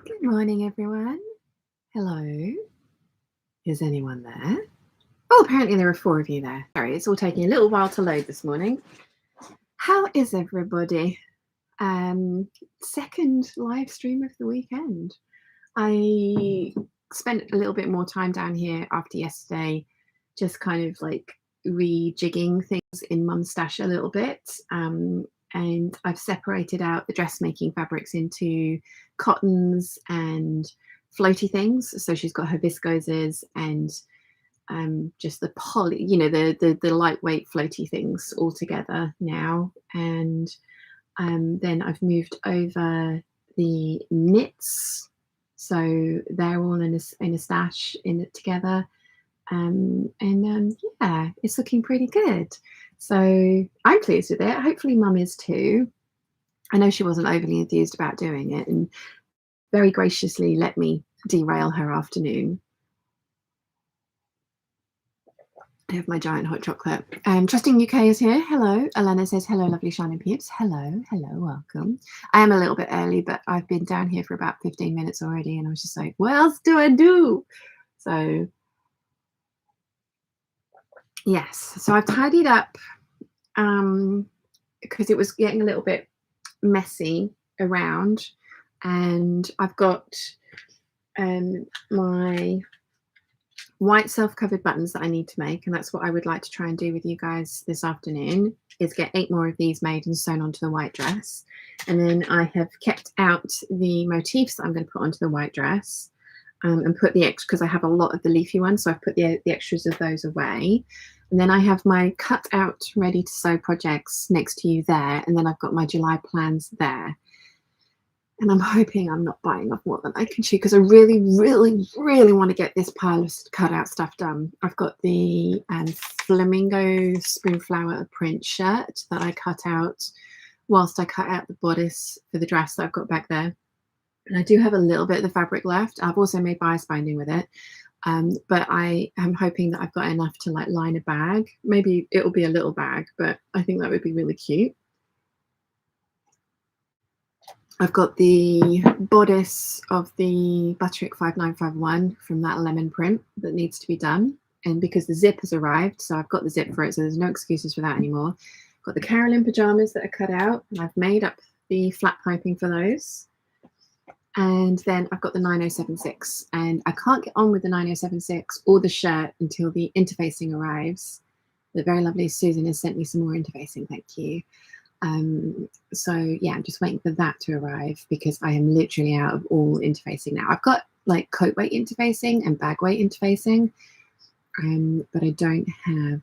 Good morning, everyone. Hello. Is anyone there? Oh, apparently there are 4 of you there. Sorry, it's all taking a little while to load this morning. How is everybody? Second live stream of the weekend. I spent a little bit more time down here after yesterday, just kind of like rejigging things in Mum's stash a little bit. And I've separated out the dressmaking fabrics into cottons and floaty things. So she's got her viscoses and just the poly, the lightweight floaty things all together now. And then I've moved over the knits, so they're all in a stash in it together. Yeah, it's looking pretty good. So I'm pleased with it. Hopefully Mum is too. I know she wasn't overly enthused about doing it and very graciously let me derail her afternoon. I have my giant hot chocolate. Trusting UK is here. Hello. Alana says, hello, lovely Shining Peeps. Hello, welcome. I am a little bit early, but I've been down here for about 15 minutes already, and I was just like, what else do I do? So yes, so I've tidied up because it was getting a little bit messy around, and I've got my white self-covered buttons that I need to make, and that's what I would like to try and do with you guys this afternoon, is get 8 more of these made and sewn onto the white dress. And then I have kept out the motifs that I'm going to put onto the white dress, and put the extra, because I have a lot of the leafy ones, so I've put the extras of those away. And then I have my cut out ready to sew projects next to you there, and then I've got my July plans there. And I'm hoping I'm not buying off more than I can chew, because I really, really, really want to get this pile of cut out stuff done. I've got the flamingo spoonflower print shirt that I cut out whilst I cut out the bodice for the dress that I've got back there. And I do have a little bit of the fabric left. I've also made bias binding with it. But I am hoping that I've got enough to like line a bag. Maybe it'll be a little bag, but I think that would be really cute. I've got the bodice of the Butterick 5951 from that lemon print that needs to be done. And because the zip has arrived, so I've got the zip for it, so there's no excuses for that anymore. I've got the Carolyn pajamas that are cut out, and I've made up the flat piping for those. And then I've got the 9076, and I can't get on with the 9076 or the shirt until the interfacing arrives. The very lovely Susan has sent me some more interfacing, thank you. So yeah, I'm just waiting for that to arrive, because I am literally out of all interfacing now. I've got like coat weight interfacing and bag weight interfacing, but I don't have,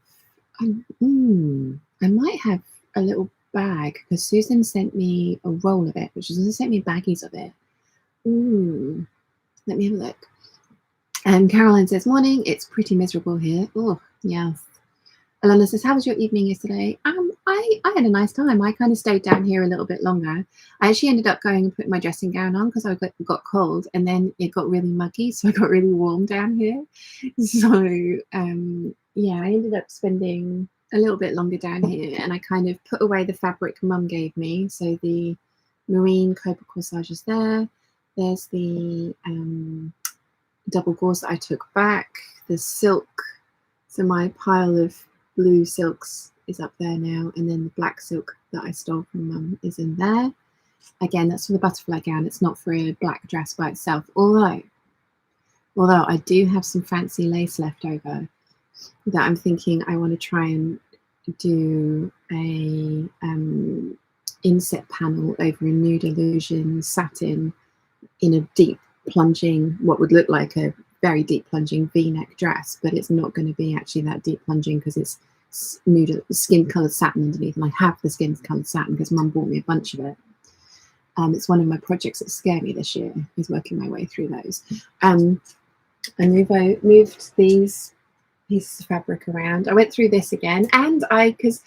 I might have a little bag, because Susan sent me a roll of it, which is also sent me baggies of it. Let me have a look. And Caroline says, morning, it's pretty miserable here. Oh, yes. Alana says, how was your evening yesterday? I had a nice time. I kind of stayed down here a little bit longer. I actually ended up going and putting my dressing gown on because I got cold, and then it got really muggy, so I got really warm down here. So yeah, I ended up spending a little bit longer down here, and I kind of put away the fabric Mum gave me. So the marine cobra corsage is there. There's the double gauze that I took back. The silk, so my pile of blue silks is up there now, and then the black silk that I stole from Mum is in there. Again, that's for the butterfly gown. It's not for a black dress by itself, although I do have some fancy lace left over that I'm thinking I want to try and do a inset panel over a Nude Illusion satin in a deep plunging, what would look like a very deep plunging V-neck dress, but it's not going to be actually that deep plunging because it's nude skin coloured satin underneath, and I have the skin coloured satin because Mum bought me a bunch of it. It's one of my projects that scare me this year, is working my way through those. I moved these pieces of fabric around. I went through this again, and because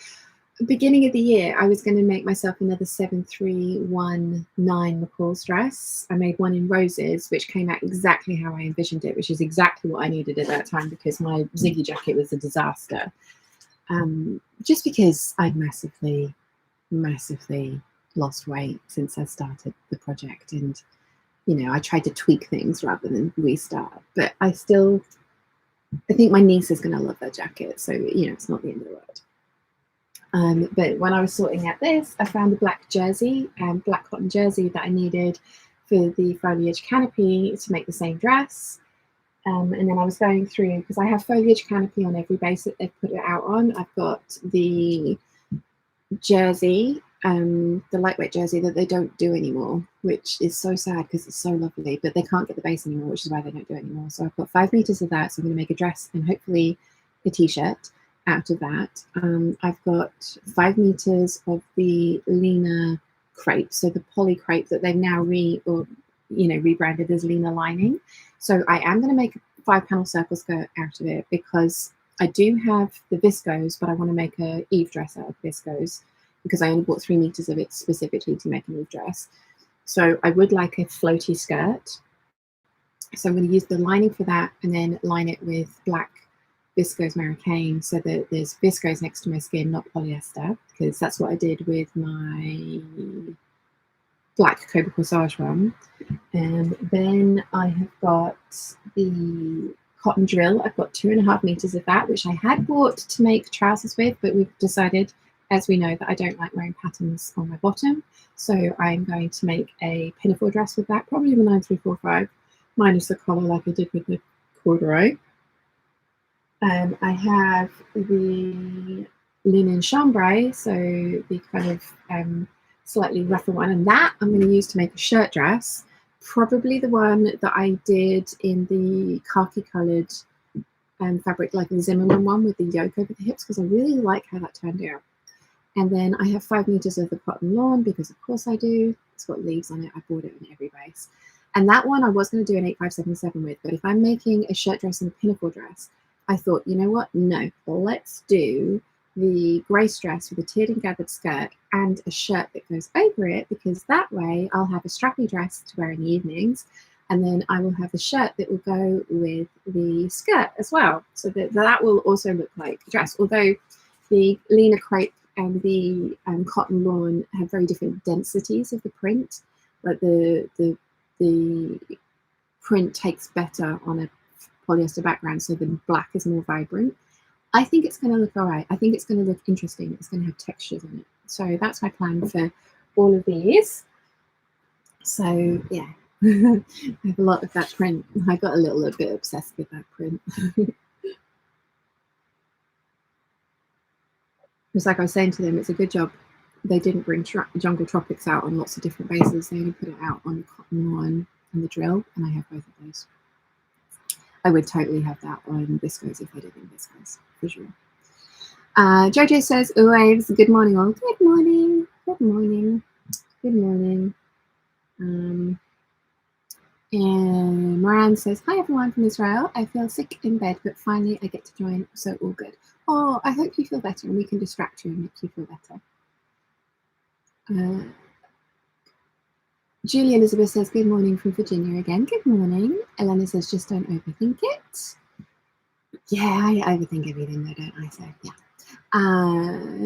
beginning of the year I was going to make myself another 7319 McCall's dress. I made one in roses, which came out exactly how I envisioned it, which is exactly what I needed at that time, because my Ziggy jacket was a disaster. Just because I'd massively lost weight since I started the project, and you know, I tried to tweak things rather than restart. But I think my niece is going to love that jacket. So, you know, it's not the end of the world. But when I was sorting out this, I found the black jersey, black cotton jersey that I needed for the foliage canopy to make the same dress. And then I was going through, because I have foliage canopy on every base that they've put it out on. I've got the jersey, the lightweight jersey that they don't do anymore, which is so sad because it's so lovely, but they can't get the base anymore, which is why they don't do it anymore. So I've got 5 meters of that. So I'm going to make a dress and hopefully a t-shirt out of that. I've got 5 meters of the Lena crepe, so the poly crepe that they've now rebranded as Lena lining. So I am going to make a 5-panel circle skirt out of it because I do have the viscose, but I want to make a Eve dress out of viscose because I only bought 3 meters of it specifically to make an Eve dress. So I would like a floaty skirt. So I'm going to use the lining for that and then line it with black viscose Marrakein so that there's viscose next to my skin, not polyester, because that's what I did with my black Cobra Corsage one. And then I have got the cotton drill. I've got 2.5 meters of that, which I had bought to make trousers with, but we've decided, as we know, that I don't like wearing patterns on my bottom. So I'm going to make a pinafore dress with that, probably the 9345, minus the collar like I did with the corduroy. I have the linen chambray, so the kind of slightly rougher one, and that I'm going to use to make a shirt dress, probably the one that I did in the khaki coloured fabric, like the Zimmerman one with the yoke over the hips, because I really like how that turned out. And then I have 5 meters of the cotton lawn, because of course I do. It's got leaves on it. I bought it in every base. And that one I was going to do an 8577 with, but if I'm making a shirt dress and a pinafore dress, I thought, you know what? No, let's do the grace dress with a tiered and gathered skirt and a shirt that goes over it, because that way I'll have a strappy dress to wear in the evenings, and then I will have a shirt that will go with the skirt as well, so that will also look like a dress. Although the Lena crepe and the cotton lawn have very different densities of the print, like the print takes better on a polyester background, so the black is more vibrant. I think it's going to look all right. I think it's going to look interesting. It's going to have textures in it. So that's my plan for all of these. So yeah, I have a lot of that print. I got a little bit obsessed with that print. It's like I was saying to them, it's a good job they didn't bring Jungle Tropics out on lots of different bases. They only put it out on the cotton one and the drill, and I have both of those. I would totally have that on viscose if I did in viscose, for sure. Jojo says, waves, good morning all. Good morning, good morning, good morning. And Moran says, hi everyone from Israel. I feel sick in bed, but finally I get to join, so all good. Oh, I hope you feel better and we can distract you and make you feel better. Julie Elizabeth says, good morning from Virginia again. Good morning. Elena says, just don't overthink it. Yeah, I overthink everything though, don't I? So, yeah.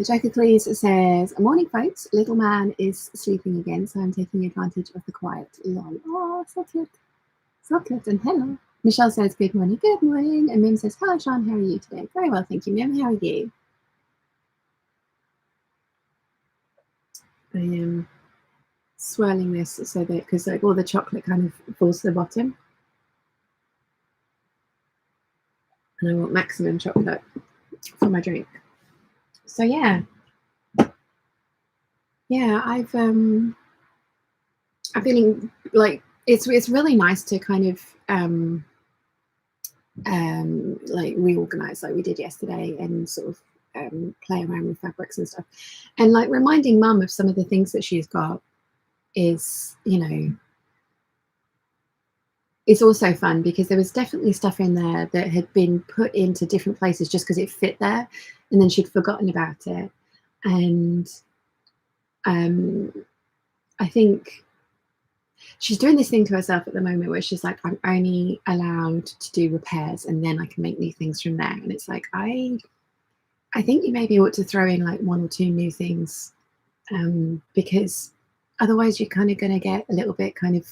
Jacob Cleese says, morning folks, little man is sleeping again, so I'm taking advantage of the quiet. Lol. Oh, so cute. So cute. And hello. Michelle says, good morning. Good morning. And Mim says, hello, Sean. How are you today? Very well, thank you, Mim. How are you? I am swirling this so that, because like all the chocolate kind of falls to the bottom. And I want maximum chocolate for my drink. So yeah. Yeah, I'm feeling like it's really nice to kind of like reorganize like we did yesterday and sort of play around with fabrics and stuff, and like reminding mum of some of the things that she's got is, you know, it's also fun because there was definitely stuff in there that had been put into different places just because it fit there, and then she'd forgotten about it. And I think she's doing this thing to herself at the moment where she's like, I'm only allowed to do repairs and then I can make new things from there. And it's like, I think you maybe ought to throw in like 1 or 2 new things, because otherwise you're kind of going to get a little bit kind of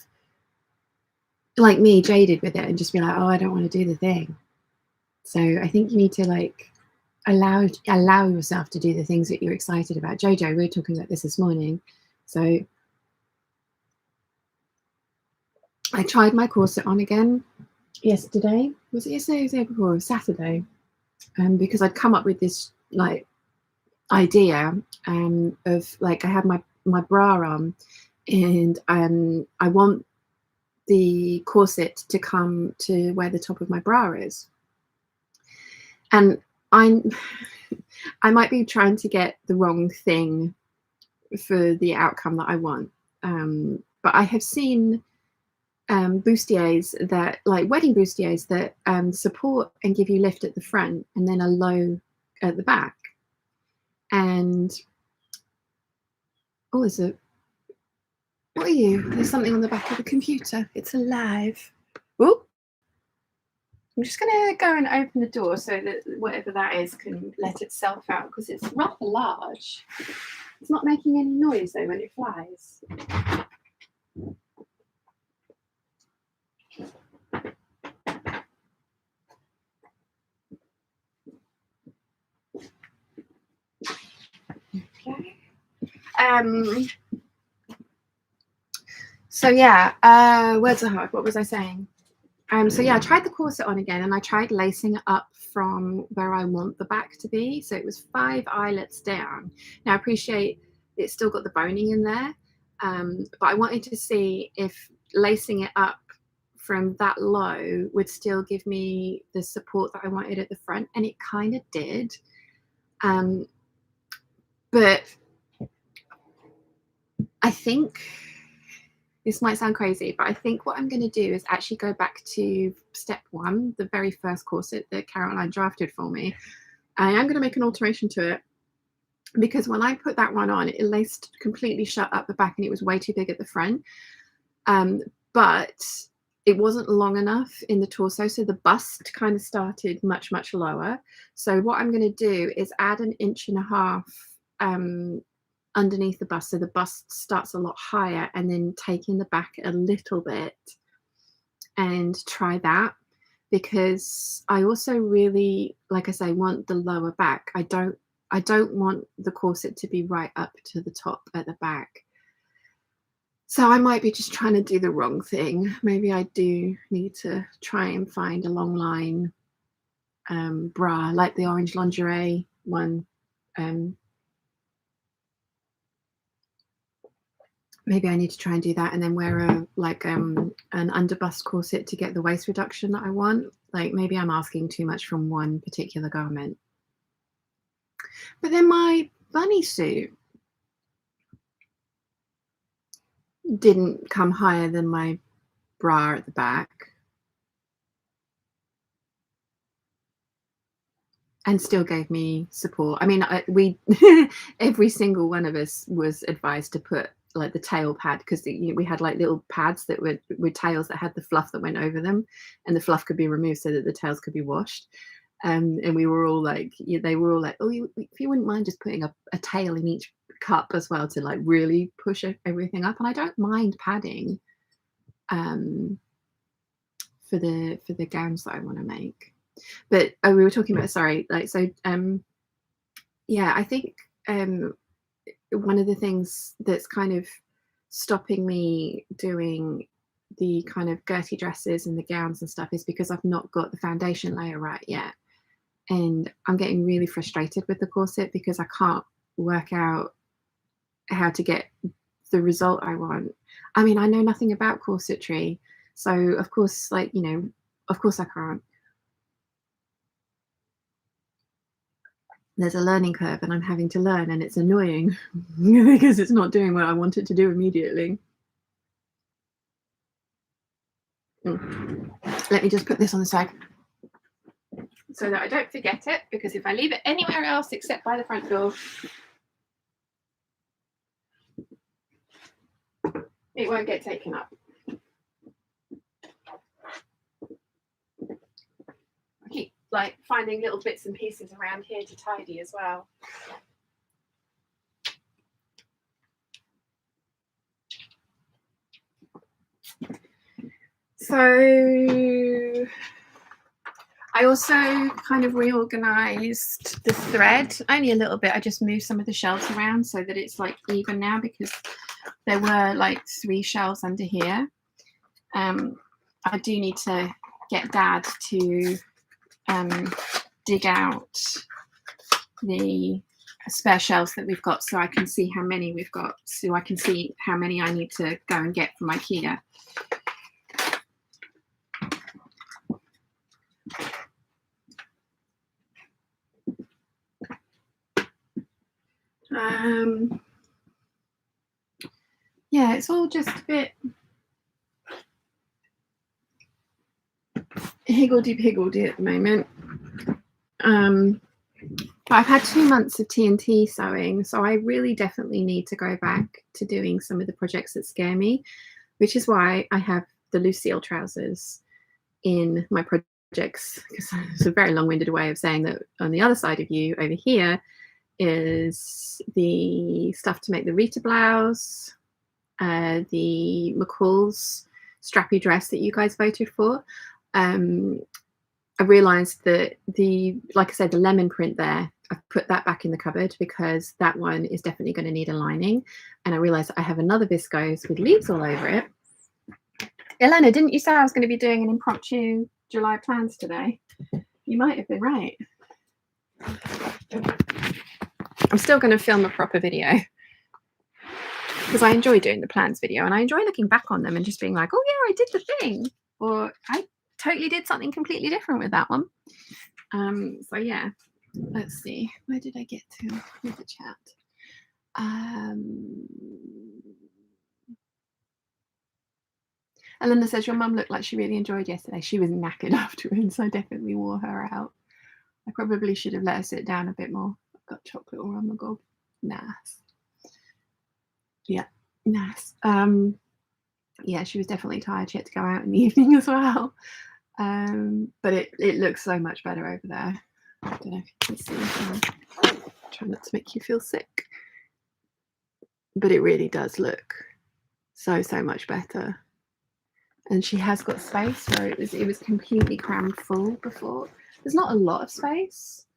like me, jaded with it and just be like, oh, I don't want to do the thing. So I think you need to like allow yourself to do the things that you're excited about. Jojo, we were talking about this morning. So I tried my corset on again yesterday. Was it yesterday or the day before? It was Saturday. Because I'd come up with this like idea of like, I have my bra on, and I want the corset to come to where the top of my bra is. And I might be trying to get the wrong thing for the outcome that I want. But I have seen bustiers that, like wedding bustiers, that support and give you lift at the front and then a low at the back. And oh, what are you? There's something on the back of the computer. It's alive. Oh, I'm just gonna go and open the door so that whatever that is can let itself out, because it's rather large. It's not making any noise though when it flies. Okay. So yeah, words are hard. What was I saying? So yeah, I tried the corset on again, and I tried lacing it up from where I want the back to be. So it was 5 eyelets down. Now I appreciate it's still got the boning in there, but I wanted to see if lacing it up from that low would still give me the support that I wanted at the front, and it kind of did. But I think this might sound crazy, but I think what I'm going to do is actually go back to step 1, the very first corset that Caroline drafted for me. I am going to make an alteration to it, because when I put that one on, it laced completely shut up the back and it was way too big at the front. But it wasn't long enough in the torso, so the bust kind of started much, much lower. So what I'm going to do is add 1.5 inches underneath the bust, so the bust starts a lot higher, and then taking the back a little bit and try that, because I also really, like I say, want the lower back. I don't want the corset to be right up to the top at the back. So I might be just trying to do the wrong thing. Maybe I do need to try and find a long line bra, like the orange lingerie one. Maybe I need to try and do that, and then wear an underbust corset to get the waist reduction that I want. Like, maybe I'm asking too much from one particular garment. But then my bunny suit didn't come higher than my bra at the back, and still gave me support. I mean, we every single one of us was advised to put like the tail pad, because we had like little pads that were tails that had the fluff that went over them, and the fluff could be removed so that the tails could be washed. And we were all like, they were all like, oh, if you wouldn't mind just putting a tail in each cup as well to like really push everything up. And I don't mind padding for the gowns that I want to make. But we were talking about, sorry, like, so yeah, I think one of the things that's kind of stopping me doing the kind of girty dresses and the gowns and stuff is because I've not got the foundation layer right yet. And I'm getting really frustrated with the corset because I can't work out how to get the result I want. I mean, I know nothing about corsetry, so of course, like, of course I can't. There's a learning curve and I'm having to learn, and it's annoying because it's not doing what I want it to do immediately. Let me just put this on the side so that I don't forget it, because if I leave it anywhere else except by the front door, it won't get taken up. I keep like finding little bits and pieces around here to tidy as well. So I also kind of reorganized the thread, only a little bit. I just moved some of the shelves around so that it's like even now, because there were like 3 shelves under here. I do need to get Dad to dig out the spare shelves that we've got so I can see how many we've got, so I can see how many I need to go and get from IKEA. Yeah, it's all just a bit higgledy-piggledy at the moment. I've had 2 months of TNT sewing, so I really definitely need to go back to doing some of the projects that scare me, which is why I have the Lucille trousers in my projects, because it's a very long-winded way of saying that on the other side of you over here is the stuff to make the Rita blouse, the McCall's strappy dress that you guys voted for. I realized that like I said, the lemon print there, I've put that back in the cupboard because that one is definitely going to need a lining. And I realized I have another viscose with leaves all over it. Elena, didn't you say I was going to be doing an impromptu July plans today? You might have been right. I'm still going to film a proper video because I enjoy doing the plans video and I enjoy looking back on them and just being like, oh yeah, I did the thing, or I totally did something completely different with that one. So yeah, let's see, where did I get to with the chat? Elena says your mum looked like she really enjoyed yesterday. She was knackered afterwards, so I definitely wore her out. I probably should have let her sit down a bit more. I've got chocolate all on the gob. Nice. Yeah, nice. Yeah, she was definitely tired. She had to go out in the evening as well. But it looks so much better over there. I don't know if you can see. Try not to make you feel sick. But it really does look so much better. And she has got space where it was completely crammed full before. There's not a lot of space.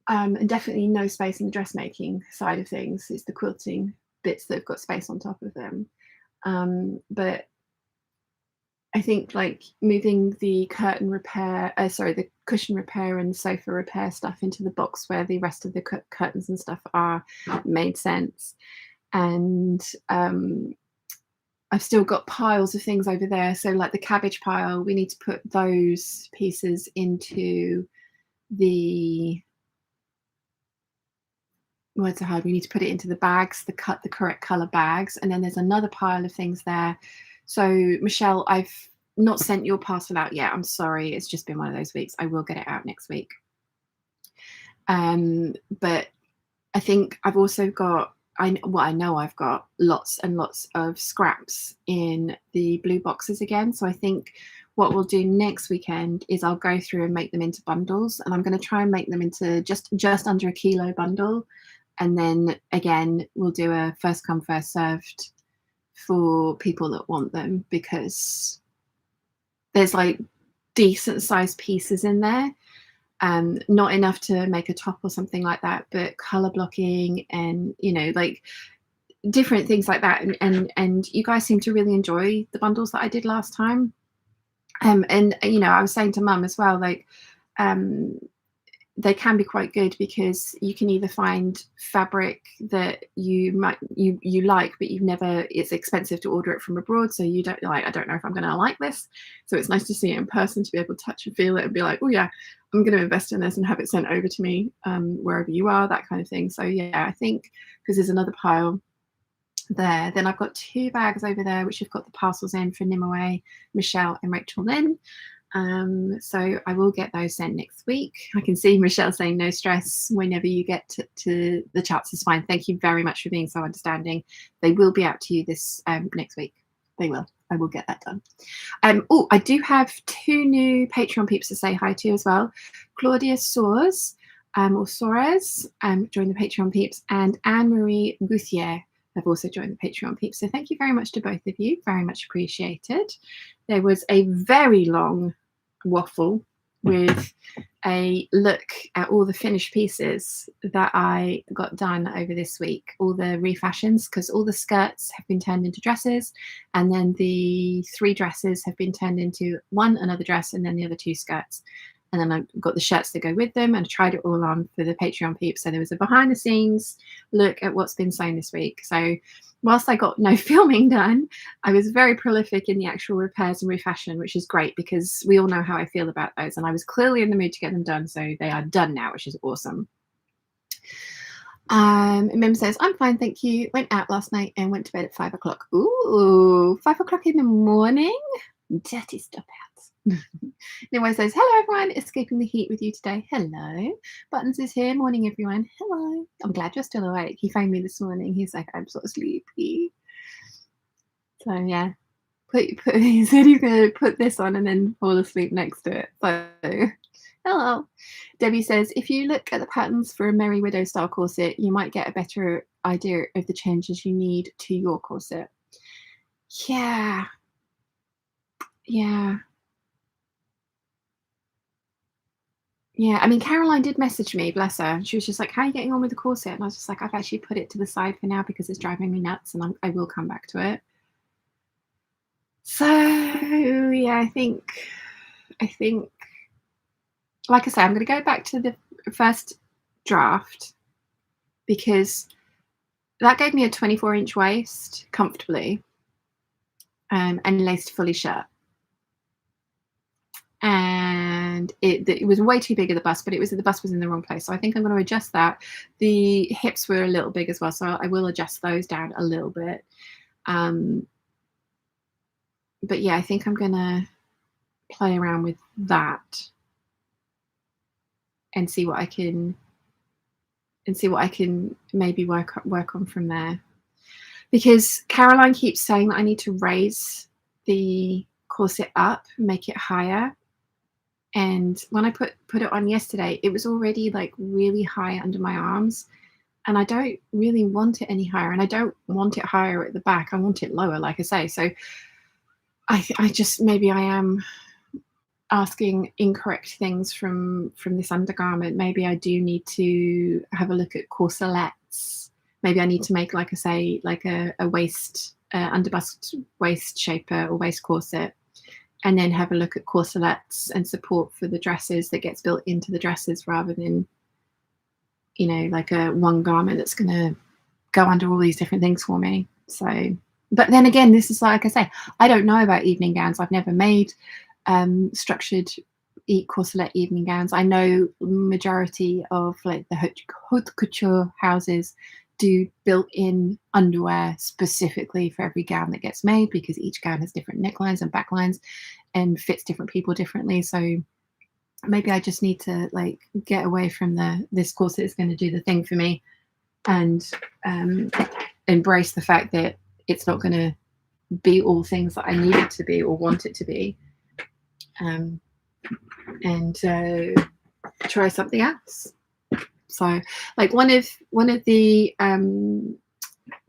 And definitely no space in the dressmaking side of things. It's the quilting bits that have got space on top of them. But I think like moving the curtain repair, the cushion repair and sofa repair stuff into the box where the rest of the curtains and stuff are made sense. And I've still got piles of things over there. So like the cabbage pile, we need to put those pieces into the, words are hard, we need to put it into the bags, the correct color bags. And then there's another pile of things there. So Michelle, I've not sent your parcel out yet. I'm sorry, it's just been one of those weeks. I will get it out next week. But I think I've also got, I know I've got lots and lots of scraps in the blue boxes again. So I think what we'll do next weekend is I'll go through and make them into bundles, and I'm going to try and make them into just under a kilo bundle. And then again, we'll do a first come, first served for people that want them, because there's like decent sized pieces in there. Not enough to make a top or something like that, but color blocking and, you know, like different things like that. And you guys seem to really enjoy the bundles that I did last time. And, you know, I was saying to Mum as well, like, they can be quite good because you can either find fabric that you like, but you've never, it's expensive to order it from abroad, so you don't like, I don't know if I'm going to like this, so it's nice to see it in person, to be able to touch and feel it and be like, oh yeah, I'm going to invest in this and have it sent over to me wherever you are, that kind of thing. So yeah, I think, because there's another pile there, then I've got 2 bags over there which have got the parcels in for Nimue, Michelle and Rachel Lynn. So I will get those sent next week. I can see Michelle saying no stress whenever you get to the charts is fine. Thank you very much for being so understanding. They will be out to you this next week. They will. I will get that done. Oh, I do have 2 new Patreon peeps to say hi to as well. Claudia Soares, or Soares, joined the Patreon peeps, and Anne-Marie Gouthier have also joined the Patreon Peeps. So thank you very much to both of you. Very much appreciated. There was a very long waffle with a look at all the finished pieces that I got done over this week, all the refashions, because all the skirts have been turned into dresses, and then the 3 dresses have been turned into another dress, and then the other 2 skirts. And then I've got the shirts that go with them, and I tried it all on for the Patreon Peeps. So there was a behind the scenes look at what's been sewn this week. So whilst I got no filming done, I was very prolific in the actual repairs and refashion, which is great because we all know how I feel about those. And I was clearly in the mood to get them done. So they are done now, which is awesome. Mim says, I'm fine, thank you. Went out last night and went to bed at 5 o'clock. Ooh, 5 o'clock in the morning? Dirty stuff out. Anyway, says, hello everyone, escaping the heat with you today. Hello. Buttons is here. Morning everyone. Hello. I'm glad you're still awake. He phoned me this morning. He's like, I'm so sleepy. So yeah, he said he's going to put this on and then fall asleep next to it. So hello. Debbie says, if you look at the patterns for a Merry Widow style corset, you might get a better idea of the changes you need to your corset. Yeah. Yeah, I mean, Caroline did message me, bless her. She was just like, how are you getting on with the corset? And I was just like, I've actually put it to the side for now because it's driving me nuts, and I will come back to it. So yeah, I think, like I say, I'm going to go back to the first draft because that gave me a 24-inch waist comfortably, and laced fully shut. And it was way too big of the bust, but the bust was in the wrong place. So I think I'm going to adjust that. The hips were a little big as well, so I will adjust those down a little bit. But yeah, I think I'm going to play around with that and see what I can maybe work on from there. Because Caroline keeps saying that I need to raise the corset up, make it higher. And when I put it on yesterday, it was already like really high under my arms, and I don't really want it any higher, and I don't want it higher at the back. I want it lower, like I say. So I just, maybe I am asking incorrect things from this undergarment. Maybe I do need to have a look at corselettes. Maybe I need to make, like I say, like a waist, underbust waist shaper or waist corset, and then have a look at corselettes and support for the dresses that gets built into the dresses, rather than, you know, like a one garment that's going to go under all these different things for me. So, but then again, this is, like I say, I don't know about evening gowns. I've never made structured corselet evening gowns. I know majority of like the haute couture houses do built-in underwear specifically for every gown that gets made, because each gown has different necklines and backlines and fits different people differently. So maybe I just need to like get away from this corset is going to do the thing for me, and embrace the fact that it's not going to be all things that I need it to be or want it to be, and try something else. So like one of the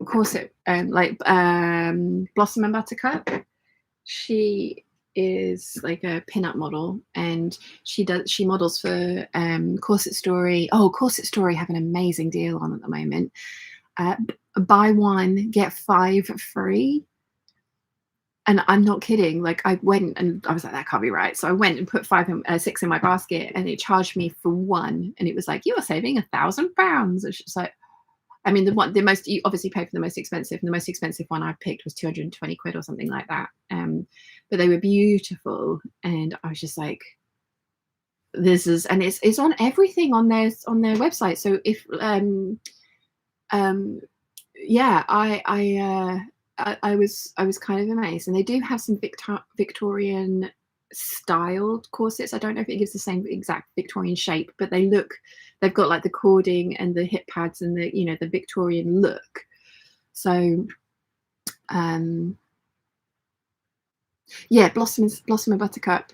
corset, Blossom and Buttercup, she is like a pin-up model, and she models for Corset Story. Oh, Corset Story have an amazing deal on at the moment. Buy one get 5 free. And I'm not kidding. Like, I went and I was like, that can't be right. So I went and put 6 in my basket, and it charged me for 1. And it was like, you are saving £1,000. It's just like, I mean, the most, you obviously pay for the most expensive, and the most expensive one I picked was 220 quid or something like that. But they were beautiful, and I was just like, this is, and it's on everything on their website. So if yeah, I was kind of amazed. And they do have some Victorian styled corsets. I don't know if it gives the same exact Victorian shape, but they've got like the cording and the hip pads and the, you know, the Victorian look. So yeah, Blossom and Buttercup,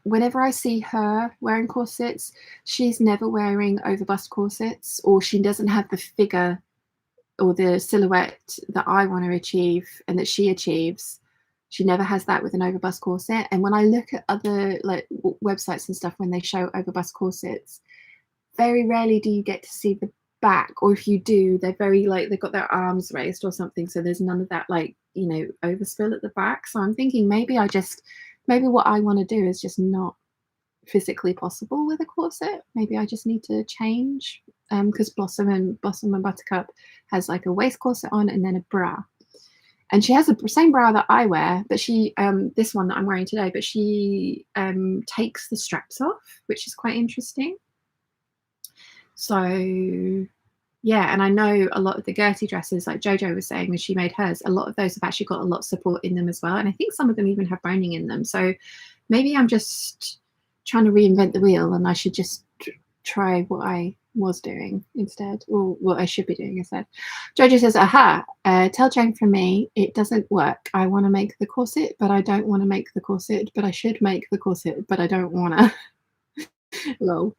whenever I see her wearing corsets, she's never wearing overbust corsets, or she doesn't have the figure or the silhouette that I want to achieve and that she achieves, she never has that with an overbust corset. And when I look at other like websites and stuff, when they show overbust corsets, very rarely do you get to see the back, or if you do, they're very like they've got their arms raised or something, so there's none of that like, you know, overspill at the back. So I'm thinking maybe what I want to do is just not physically possible with a corset. Maybe I just need to change, because Blossom and Buttercup has like a waist corset on and then a bra, and she has the same bra that I wear, but she this one that I'm wearing today, but she takes the straps off, which is quite interesting. So yeah, and I know a lot of the Gertie dresses, like Jojo was saying when she made hers, a lot of those have actually got a lot of support in them as well, and I think some of them even have boning in them. So maybe I'm just trying to reinvent the wheel, and I should just try what I was doing instead, or what I should be doing instead. Jojo says, aha, tell Jane from me it doesn't work. I want to make the corset, but I don't want to make the corset, but I should make the corset, but I don't want to. Lol.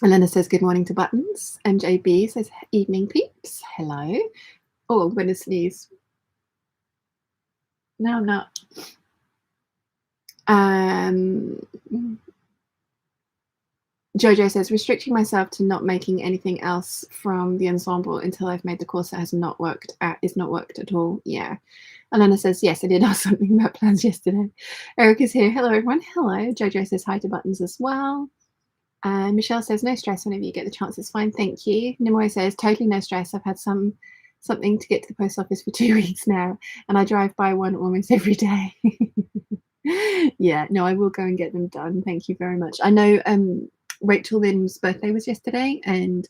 Elena says, good morning to Buttons. MJB says, evening peeps. Hello. Oh, I'm going to sneeze. No, I'm not. Jojo says, restricting myself to not making anything else from the ensemble until I've made the corset is not worked at all. Yeah. Elena says, yes, I did ask something about plans yesterday. Eric is here. Hello, everyone. Hello. Jojo says hi to Buttons as well. Michelle says, no stress whenever you get the chance. It's fine. Thank you. Nimoy says, totally no stress. I've had something to get to the post office for 2 weeks now, and I drive by one almost every day. Yeah, no, I will go and get them done. Thank you very much. I know Rachel Lynn's birthday was yesterday, and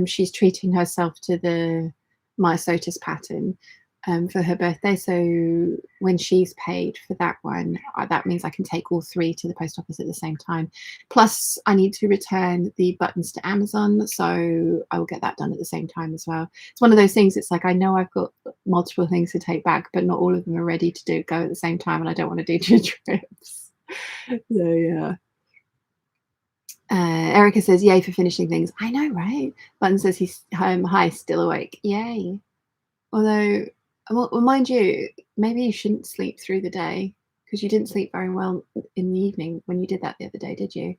she's treating herself to the Maya Sotis pattern for her birthday. So when she's paid for that one, that means I can take all 3 to the post office at the same time. Plus, I need to return the buttons to Amazon, so I will get that done at the same time as well. It's one of those things, it's like I know I've got multiple things to take back, but not all of them are ready to go at the same time, and I don't want to do 2 trips. So yeah. Erica says, yay for finishing things. I know, right? Button says he's home. Hi, still awake. Yay. Although, well, mind you, maybe you shouldn't sleep through the day, because you didn't sleep very well in the evening when you did that the other day, did you?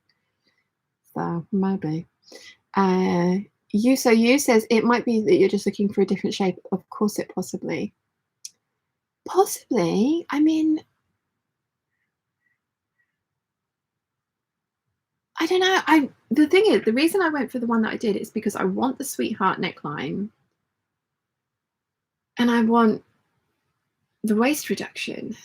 So maybe. You says it might be that you're just looking for a different shape of corset, possibly. Possibly. I mean, I don't know. The thing is, the reason I went for the one that I did is because I want the sweetheart neckline, and I want the waist reduction,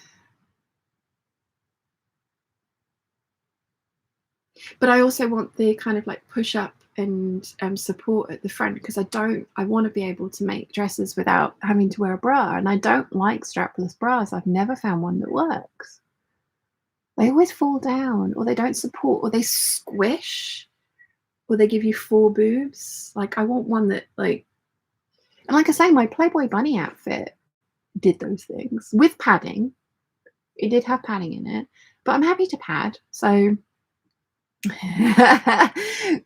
but I also want the kind of like push up and support at the front, because I want to be able to make dresses without having to wear a bra, and I don't like strapless bras. I've never found one that works. They always fall down, or they don't support, or they squish, or they give you 4 boobs. Like, I want one that, like, and like I say, my Playboy bunny outfit did those things with padding. It did have padding in it, but I'm happy to pad. So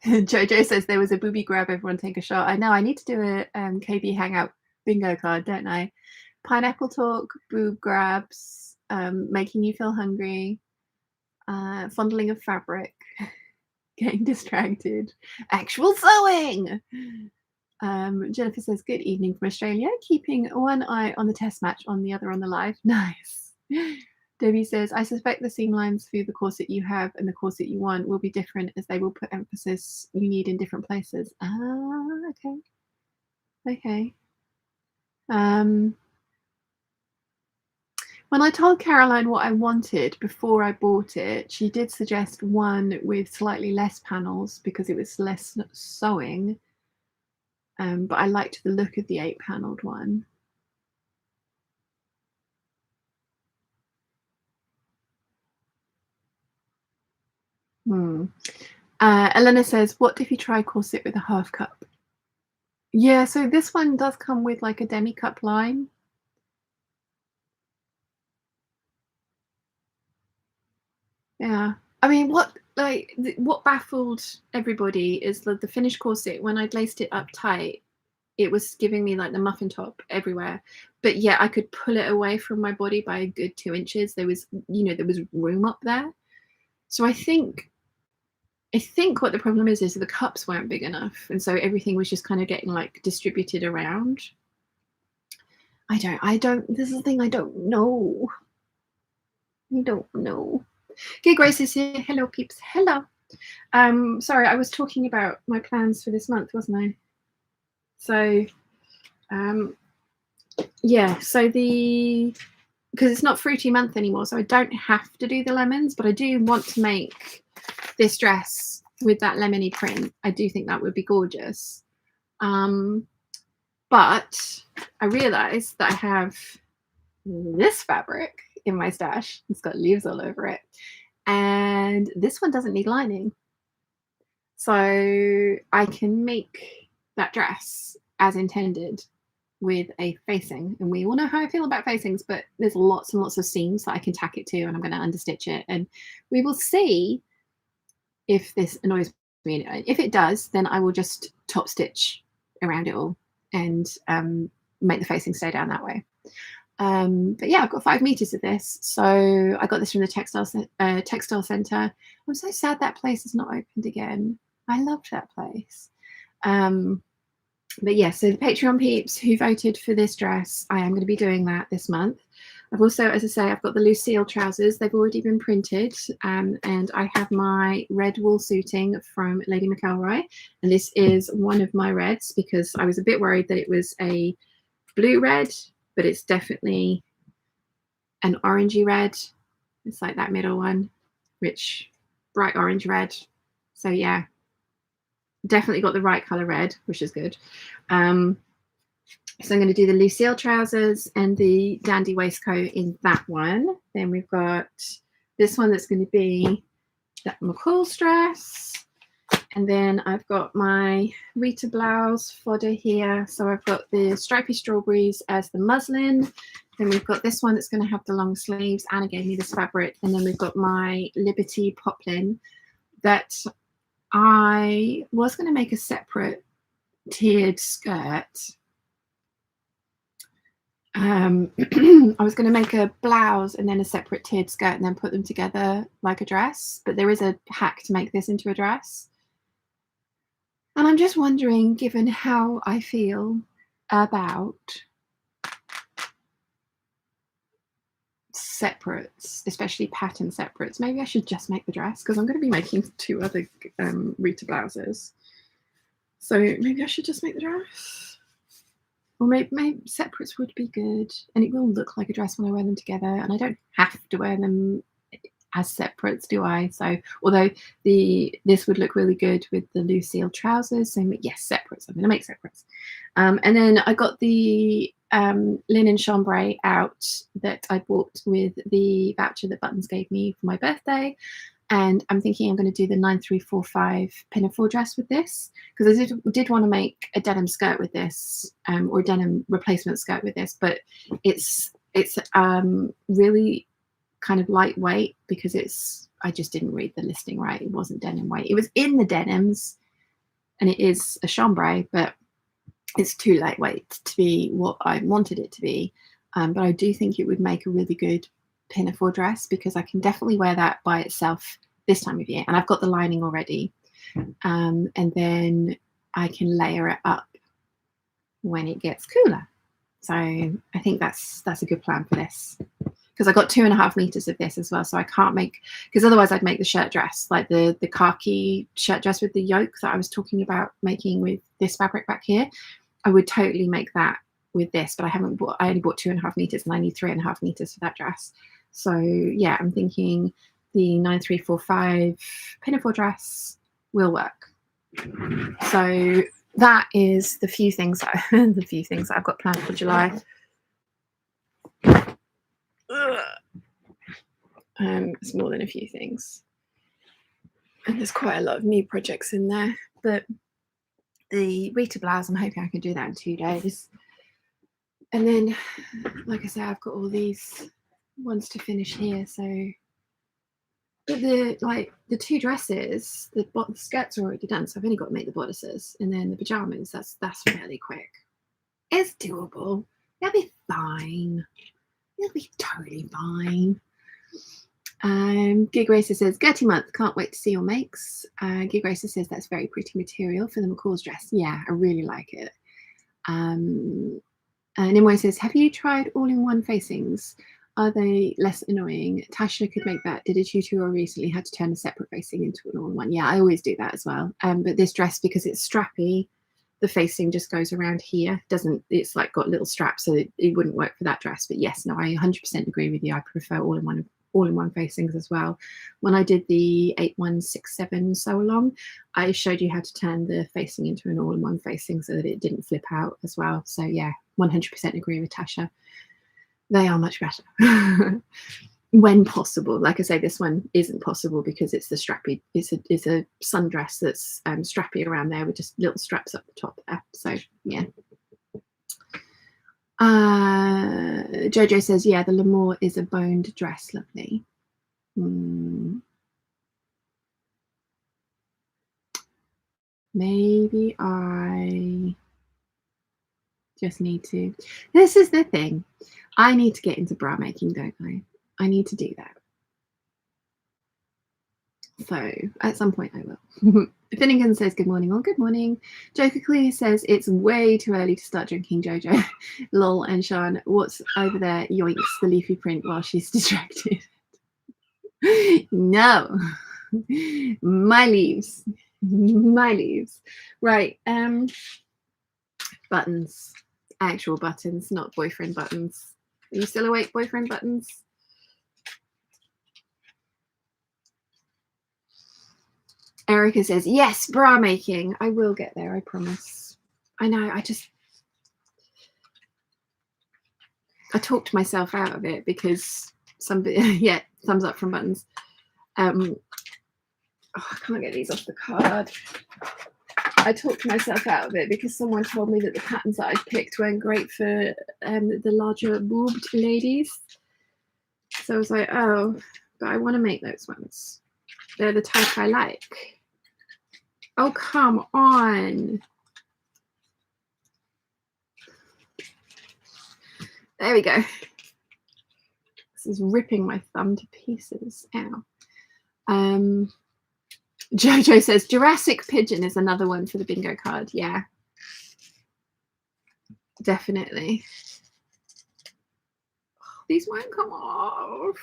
Jojo says there was a booby grab. Everyone take a shot. I know. I need to do a KB Hangout bingo card, don't I? Pineapple talk, boob grabs, making you feel hungry, fondling of fabric, getting distracted, actual sewing. Jennifer says, good evening from Australia, keeping one eye on the test match, on the other on the live. Nice. Debbie says, I suspect the seam lines for the corset you have and the corset you want will be different, as they will put emphasis you need in different places. Ah, okay. Okay. When I told Caroline what I wanted before I bought it, she did suggest one with slightly less panels because it was less sewing. But I liked the look of the 8-paneled one. Elena says, what if you try corset with a half cup? Yeah, so this one does come with like a demi cup line. Yeah. I mean, what baffled everybody is the finished corset, when I'd laced it up tight, it was giving me like the muffin top everywhere, but yeah, I could pull it away from my body by a good 2 inches. There was, there was room up there. So I think what the problem is the cups weren't big enough, and so everything was just kind of getting like distributed around. I don't, this is the thing, I don't know. Okay, Grace is here. Hello, peeps. Hello. Sorry, I was talking about my plans for this month, wasn't I? So, yeah, so because it's not fruity month anymore, so I don't have to do the lemons, but I do want to make this dress with that lemony print. I do think that would be gorgeous. But I realized that I have this fabric in my stash. It's got leaves all over it. And this one doesn't need lining. So I can make that dress as intended with a facing. And we all know how I feel about facings, but there's lots and lots of seams that I can tack it to, and I'm going to understitch it. And we will see if this annoys me. If it does, then I will just top stitch around it all and make the facing stay down that way. But yeah, I've got 5 meters of this. So I got this from the textile center. I'm so sad that place is not opened again. I loved that place. But yeah, so the Patreon peeps who voted for this dress, I am going to be doing that this month. I've also, as I say, I've got the Lucille trousers. They've already been printed. And I have my red wool suiting from Lady McElroy. And this is one of my reds because I was a bit worried that it was a blue red, but it's definitely an orangey red. It's like that middle one, rich, bright orange red. So yeah, definitely got the right color red, which is good. So I'm going to do the Lucille trousers and the dandy waistcoat in that one. Then we've got this one that's going to be that McCall's dress. And then I've got my Rita blouse fodder here. So I've got the stripy strawberries as the muslin. Then we've got this one that's going to have the long sleeves. Anna gave me this fabric. And then we've got my Liberty poplin that I was going to make a separate tiered skirt. I was going to make a blouse and then a separate tiered skirt and then put them together like a dress. But there is a hack to make this into a dress. And I'm just wondering, given how I feel about separates, especially pattern separates, maybe I should just make the dress because I'm going to be making 2 other Rita blouses. So maybe I should just make the dress. Or maybe separates would be good. And it will look like a dress when I wear them together. And I don't have to wear them as separates, do I? So although this would look really good with the Lucille trousers. So yes, separates. I'm going to make separates. And then I got the linen chambray out that I bought with the voucher that Buttons gave me for my birthday. And I'm thinking I'm going to do the 9345 pinafore dress with this because I did want to make a denim skirt with this or a denim replacement skirt with this, but it's really kind of lightweight because I just didn't read the listing right. It wasn't denim weight. It was in the denims and it is a chambray, but it's too lightweight to be what I wanted it to be. But I do think it would make a really good pinafore dress because I can definitely wear that by itself this time of year, and I've got the lining already, and then I can layer it up when it gets cooler. So I think that's a good plan for this because I got 2.5 meters of this as well, so I can't make, because otherwise I'd make the shirt dress, like the khaki shirt dress with the yoke that I was talking about making with this fabric back here. I would totally make that with this, but I only bought 2.5 meters and I need 3.5 meters for that dress. So yeah, I'm thinking the 9345 pinafore dress will work. So that is the few things that I've got planned for July. It's more than a few things, and there's quite a lot of new projects in there. But the Rita blouse, I'm hoping I can do that in 2 days. And then, like I said, I've got all these ones to finish here. So, but the 2 dresses, the skirts are already done, so I've only got to make the bodices, and then the pajamas. That's fairly quick. It's doable. You'll be fine. You'll be totally fine. Gig Racer says, Gertie month, can't wait to see your makes. Gig Racer says that's very pretty material for the McCall's dress. Yeah, I really like it. And Nimue says, have you tried all-in-one facings? Are they less annoying? Tasha could make that. Did a tutorial recently, had to turn a separate facing into an all-in-one. Yeah, I always do that as well. But this dress, because it's strappy, the facing just goes around here. It's like got little straps, so it wouldn't work for that dress. But yes, no, I 100% agree with you. I prefer all-in-one facings as well. When I did the 8167 sew along, I showed you how to turn the facing into an all-in-one facing so that it didn't flip out as well. So yeah, 100% agree with Tasha. They are much better when possible. Like I say, this one isn't possible because it's the strappy. It's a sundress that's strappy around there with just little straps up the top there. So yeah. Jojo says, yeah, the L'Amour is a boned dress. Lovely. Maybe I just need to. This is the thing. I need to get into bra making, don't I? I need to do that. So at some point I will. Finnegan says, good morning. Well, good morning. Joker Clear says, it's way too early to start drinking, Jojo. Lol. And Sean, what's over there? Yoinks the leafy print while she's distracted. No. My leaves. My leaves. Right. Buttons. Actual buttons, not boyfriend buttons. Are you still awake, boyfriend buttons? Erica says, yes, bra making. I will get there, I promise. I know, I talked myself out of it because somebody, yeah, thumbs up from buttons. Oh, I can't get these off the card. I talked myself out of it because someone told me that the patterns that I'd picked weren't great for the larger boobed ladies. So I was like, oh, but I want to make those ones. They're the type I like. Oh, come on. There we go. This is ripping my thumb to pieces. Ow. Jojo says Jurassic Pigeon is another one for the bingo card. Yeah, definitely. Oh, these won't come off.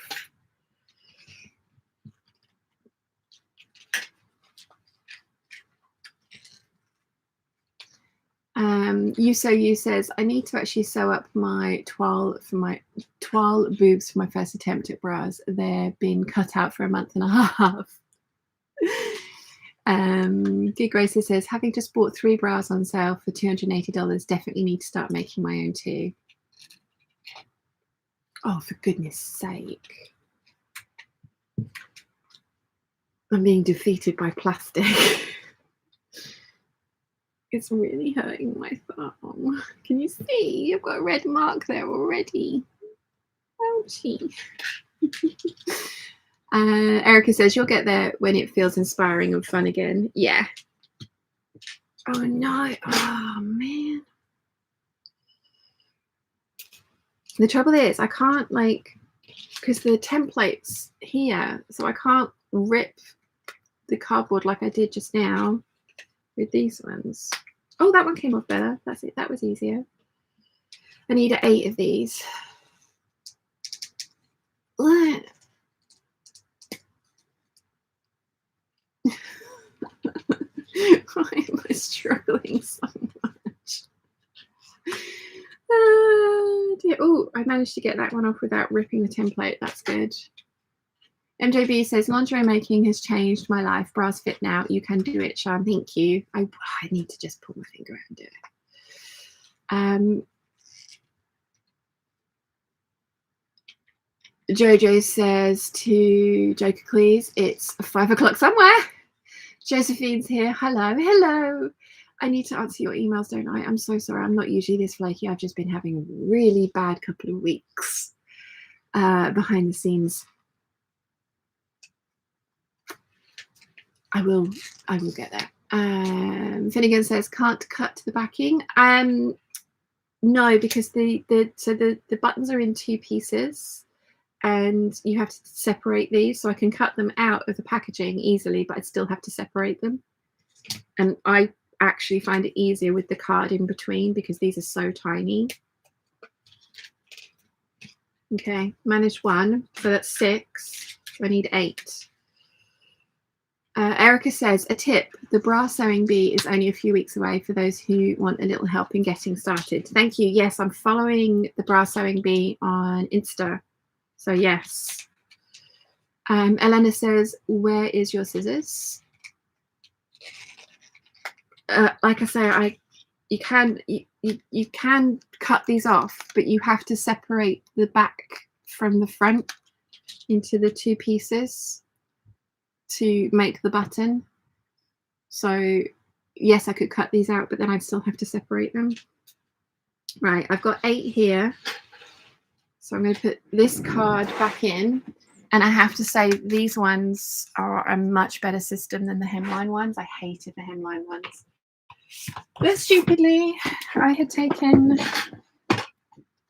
You says, I need to actually sew up my toile boobs for my first attempt at bras. They're been cut out for a month and a half. Gig Gracie says, having just bought 3 bras on sale for $280, definitely need to start making my own too. Oh, for goodness sake. I'm being defeated by plastic. It's really hurting my thumb. Can you see? I've got a red mark there already. Ouchie. Erica says, you'll get there when it feels inspiring and fun again. Yeah. Oh, no. Oh, man. The trouble is, I can't, because the template's here, so I can't rip the cardboard like I did just now with these ones. Oh, that one came off better. That's it. That was easier. I need 8 of these. Why am I struggling so much? Oh, I managed to get that one off without ripping the template. That's good. MJB says, lingerie making has changed my life. Bras fit now. You can do it, Sean. Thank you. I need to just pull my finger out and do it. Jojo says to Joker, please, it's 5 o'clock somewhere. Josephine's here. Hello. Hello. I need to answer your emails, don't I? I'm so sorry. I'm not usually this flaky. I've just been having a really bad couple of weeks behind the scenes. I will get there. Finnegan says, can't cut the backing. No, because the buttons are in 2 pieces, and you have to separate these. So I can cut them out of the packaging easily, but I still have to separate them. And I actually find it easier with the card in between because these are so tiny. Okay, manage 1, so that's 6. So I need 8. Erica says, a tip, the bra sewing bee is only a few weeks away for those who want a little help in getting started. Thank you. Yes, I'm following the bra sewing bee on Insta. So yes. Elena says, where is your scissors? Like I say, you can cut these off, but you have to separate the back from the front into the 2 pieces to make the button. So yes, I could cut these out, but then I'd still have to separate them. Right, I've got 8 here. So I'm going to put this card back in. And I have to say, these ones are a much better system than the hemline ones. I hated the hemline ones. But stupidly, I had taken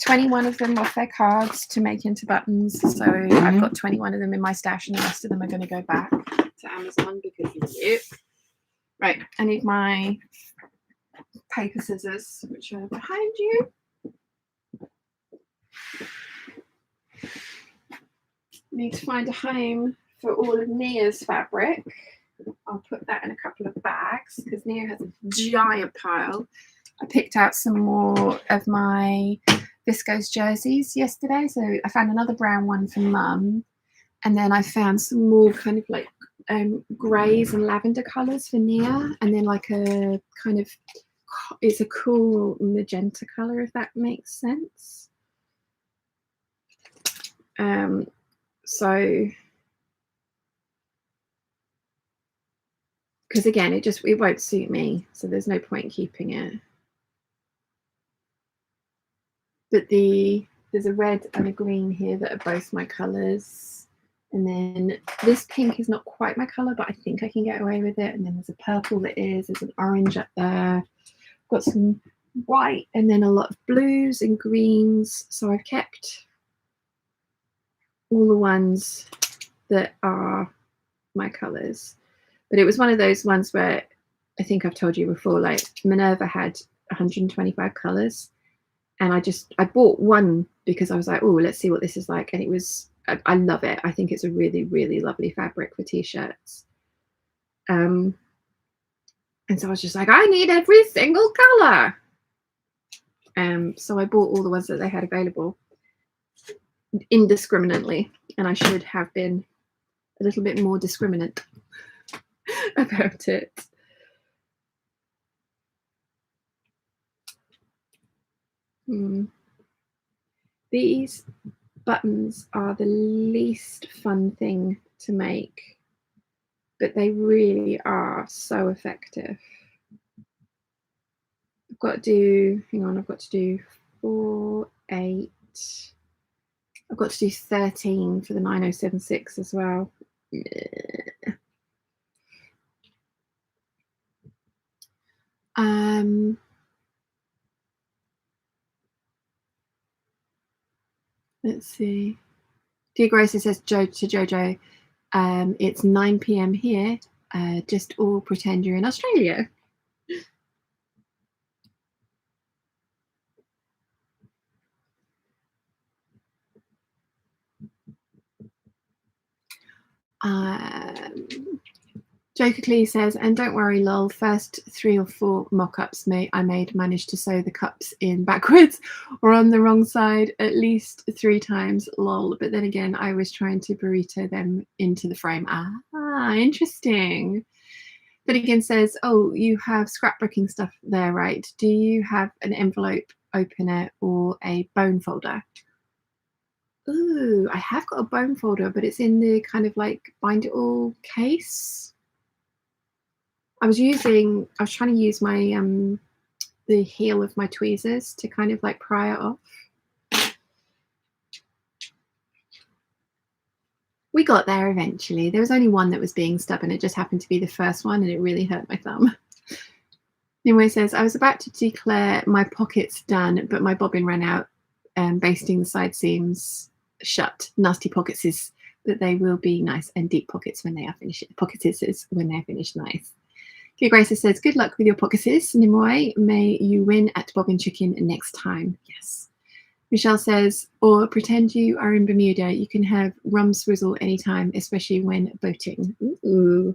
21 of them off their cards to make into buttons. So I've got 21 of them in my stash, and the rest of them are going to go back to Amazon because it's cute. Right, I need my paper scissors, which are behind you. Need to find a home for all of Nia's fabric. I'll put that in a couple of bags because Nia has a giant pile. I picked out some more of my viscose jerseys yesterday, so I found another brown one for Mum, and then I found some more kind of like greys and lavender colours for Nia, and then like a kind of, it's a cool magenta colour, if that makes sense. So because again, it won't suit me, so there's no point keeping it. But there's a red and a green here that are both my colours, and then this pink is not quite my colour, but I think I can get away with it. And then there's a purple that is, there's an orange up there, got some white, and then a lot of blues and greens. So I've kept all the ones that are my colours. But it was one of those ones where I think I've told you before, like Minerva had 125 colours, and I bought one because I was like, oh, let's see what this is like. And it was, I love it. I think it's a really, really lovely fabric for t-shirts. And so I was just like, I need every single colour. So I bought all the ones that they had available indiscriminately, and I should have been a little bit more discriminate about it. These buttons are the least fun thing to make, but they really are so effective. I've got to do, hang on, I've got to do 4, 8. I've got to do 13 for the 9076 as well. Let's see. Dear Gracie says to Jojo, it's 9 p.m. here. Just all pretend you're in Australia. Joker Clee says, and don't worry, lol, first 3 or 4 mock-ups I managed to sew the cups in backwards or on the wrong side at least 3 times, lol. But then again, I was trying to burrito them into the frame. Ah, interesting. But again says, oh, you have scrapbooking stuff there, right? Do you have an envelope opener or a bone folder? Ooh, I have got a bone folder, but it's in the kind of like bind it all case. I was trying to use my the heel of my tweezers to kind of like pry it off. We got there eventually. There was only one that was being stubborn. It just happened to be the first one, and it really hurt my thumb. Anyway, says, I was about to declare my pockets done, but my bobbin ran out, basting the side seams shut. Nasty pockets is that they will be nice, and deep pockets when they are finished. Pockets is when they're finished nice. Okay, Grace says, good luck with your pockets, Nimue. May you win at Bobbin Chicken next time. Yes. Michelle says, or pretend you are in Bermuda. You can have rum swizzle anytime, especially when boating. Ooh.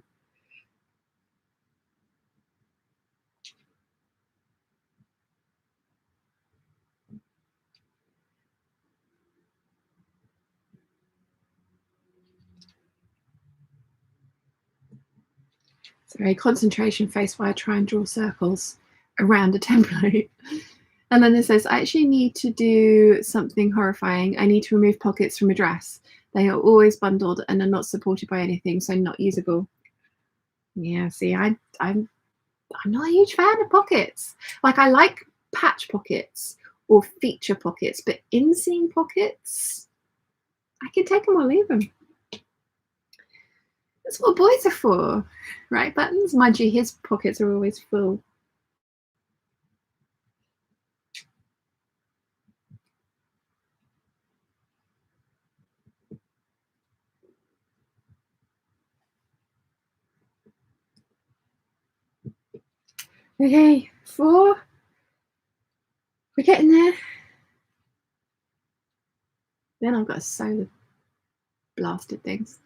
Sorry, concentration face while I try and draw circles around a template. And then it says, I actually need to do something horrifying. I need to remove pockets from a dress. They are always bundled and are not supported by anything, so not usable. Yeah, see, I'm not a huge fan of pockets. Like, I like patch pockets or feature pockets, but inseam pockets, I can take them or leave them. That's what boys are for, right? Buttons. Mind you, his pockets are always full. Okay, 4. We're getting there. Then I've got to sew the blasted things.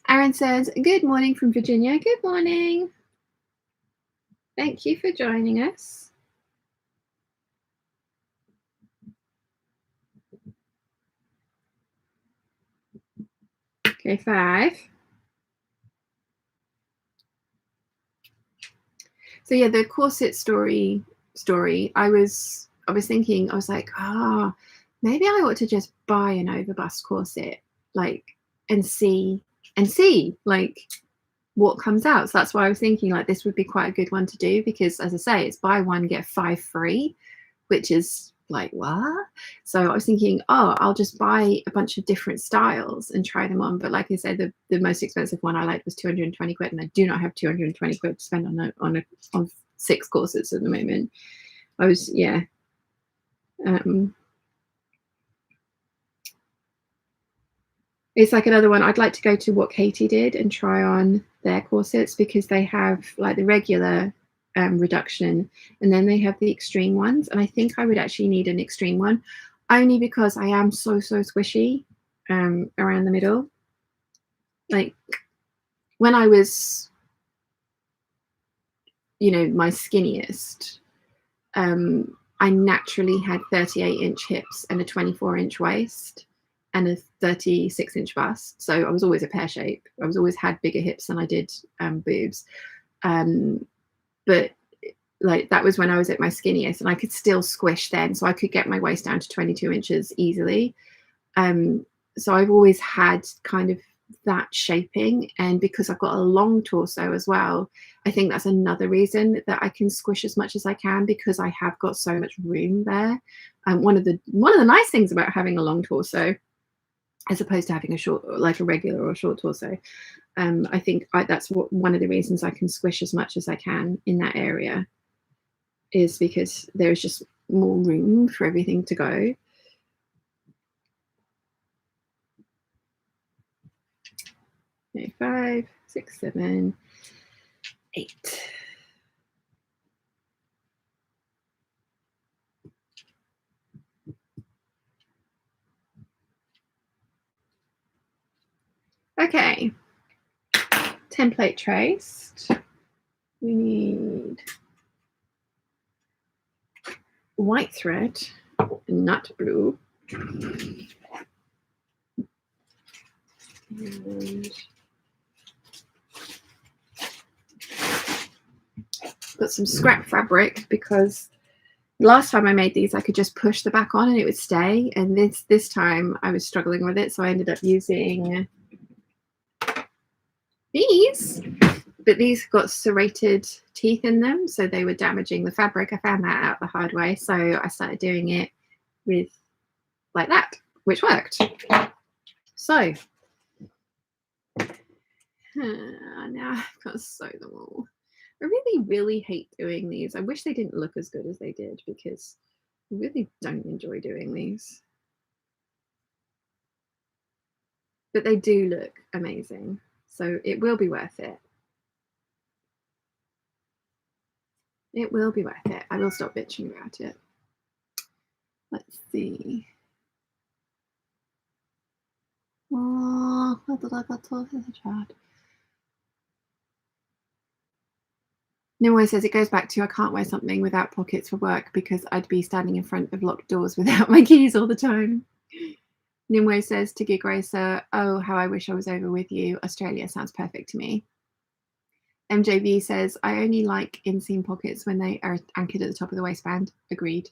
Aaron says, good morning from Virginia. Good morning. Thank you for joining us. Okay, 5. So yeah, the corset story. I was thinking, I was like, maybe I ought to just buy an overbust corset, like, and see like what comes out. So that's why I was thinking, like, this would be quite a good one to do, because as I say, it's buy one get 5 free, which is like, what? So I was thinking, I'll just buy a bunch of different styles and try them on. But like I said, the most expensive one I liked was 220 quid, and I do not have 220 quid to spend on 6 corsets at the moment. I was, yeah. It's like another one. I'd like to go to what Katie did and try on their corsets, because they have like the regular reduction, and then they have the extreme ones. And I think I would actually need an extreme one, only because I am so squishy around the middle. Like, when I was, my skinniest, I naturally had 38-inch hips and a 24-inch waist and a 36-inch bust. So I was always a pear shape. I was always had bigger hips than I did boobs. But like, that was when I was at my skinniest, and I could still squish then. So I could get my waist down to 22 inches easily. So I've always had kind of that shaping, and because I've got a long torso as well, I think that's another reason that I can squish as much as I can, because I have got so much room there. One of the nice things about having a long torso, as opposed to having a short, like a regular or short torso, I think that's one of the reasons I can squish as much as I can in that area, is because there's just more room for everything to go. Okay, 5, 6, 7, 8. Okay, template traced. We need white thread, not blue. And got some scrap fabric, because last time I made these, I could just push the back on and it would stay. And this time I was struggling with it, so I ended up using these. But these got serrated teeth in them, so they were damaging the fabric. I found that out the hard way, so I started doing it with like that, which worked. So now I've got to sew them all. I really, really hate doing these. I wish they didn't look as good as they did because I really don't enjoy doing these. But they do look amazing. So it will be worth it. It will be worth it. I will stop bitching about it. Let's see. Oh, what did I got to the chat? Nimue says it goes back to I can't wear something without pockets for work because I'd be standing in front of locked doors without my keys all the time. Nimue says to Gig Racer, oh, how I wish I was over with you. Australia sounds perfect to me. MJV says, I only like inseam pockets when they are anchored at the top of the waistband. Agreed.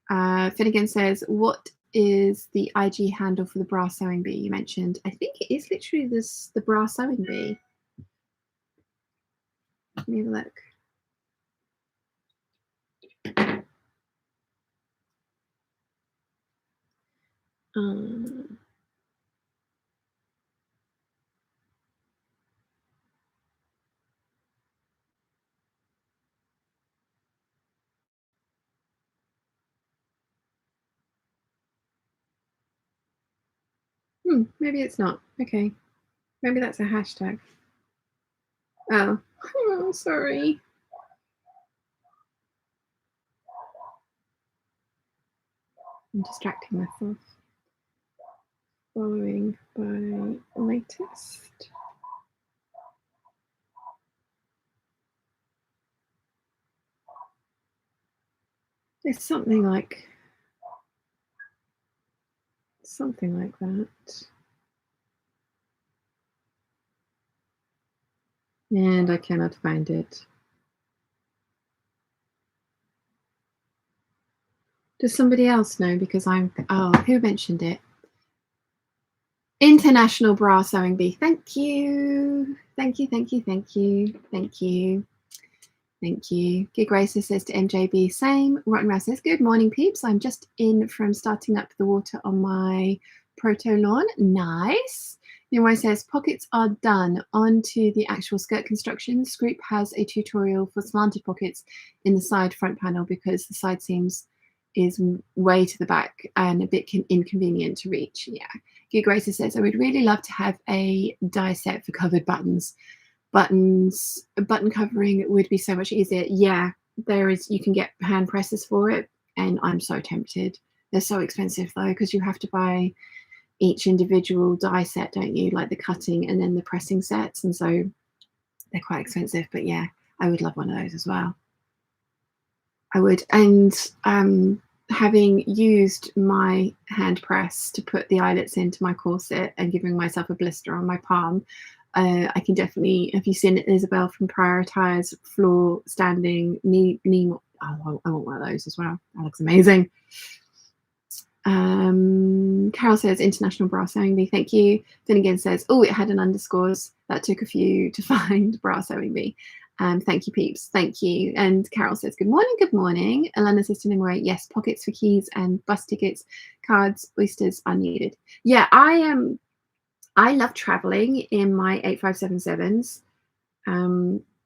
Finnegan says, what is the IG handle for the bra sewing bee you mentioned? I think it is literally the bra sewing bee. Let me have a look. Maybe it's not. Okay. Maybe that's a hashtag. Oh, sorry. I'm distracting myself. Following by latest. It's something like that. And I cannot find it. Does somebody else know? Because who mentioned it? International Bra Sewing Bee. Thank you. Thank you, thank you, thank you, thank you. Thank you. Gig Racer says to MJB, same. Rotten Mouse says, good morning, peeps. I'm just in from starting up the water on my proto lawn. Nice. Nimue says, pockets are done. On to the actual skirt construction. Scroop has a tutorial for slanted pockets in the side front panel because the side seams is way to the back and a bit inconvenient to reach. Yeah. Gig Racer says, I would really love to have a die set for covered buttons. Button covering would be so much easier. Yeah, you can get hand presses for it, and I'm so tempted. They're so expensive though, because you have to buy each individual die set, don't you? Like the cutting and then the pressing sets, and so they're quite expensive. But yeah, I would love one of those as well. I would. And having used my hand press to put the eyelets into my corset and giving myself a blister on my palm, I can definitely, have you seen Isabel from Prioritize floor standing knee? I want one of those as well. That looks amazing. Carol says international bra sewing bee. Thank you. Finnegan says, oh, it had an underscores. That took a few to find. Bra sewing bee. Thank you, peeps. Thank you. And Carol says, good morning, good morning. Elena says to Nimue, yes, pockets for keys and bus tickets, cards, oysters are needed. Yeah, I love traveling in my 8577s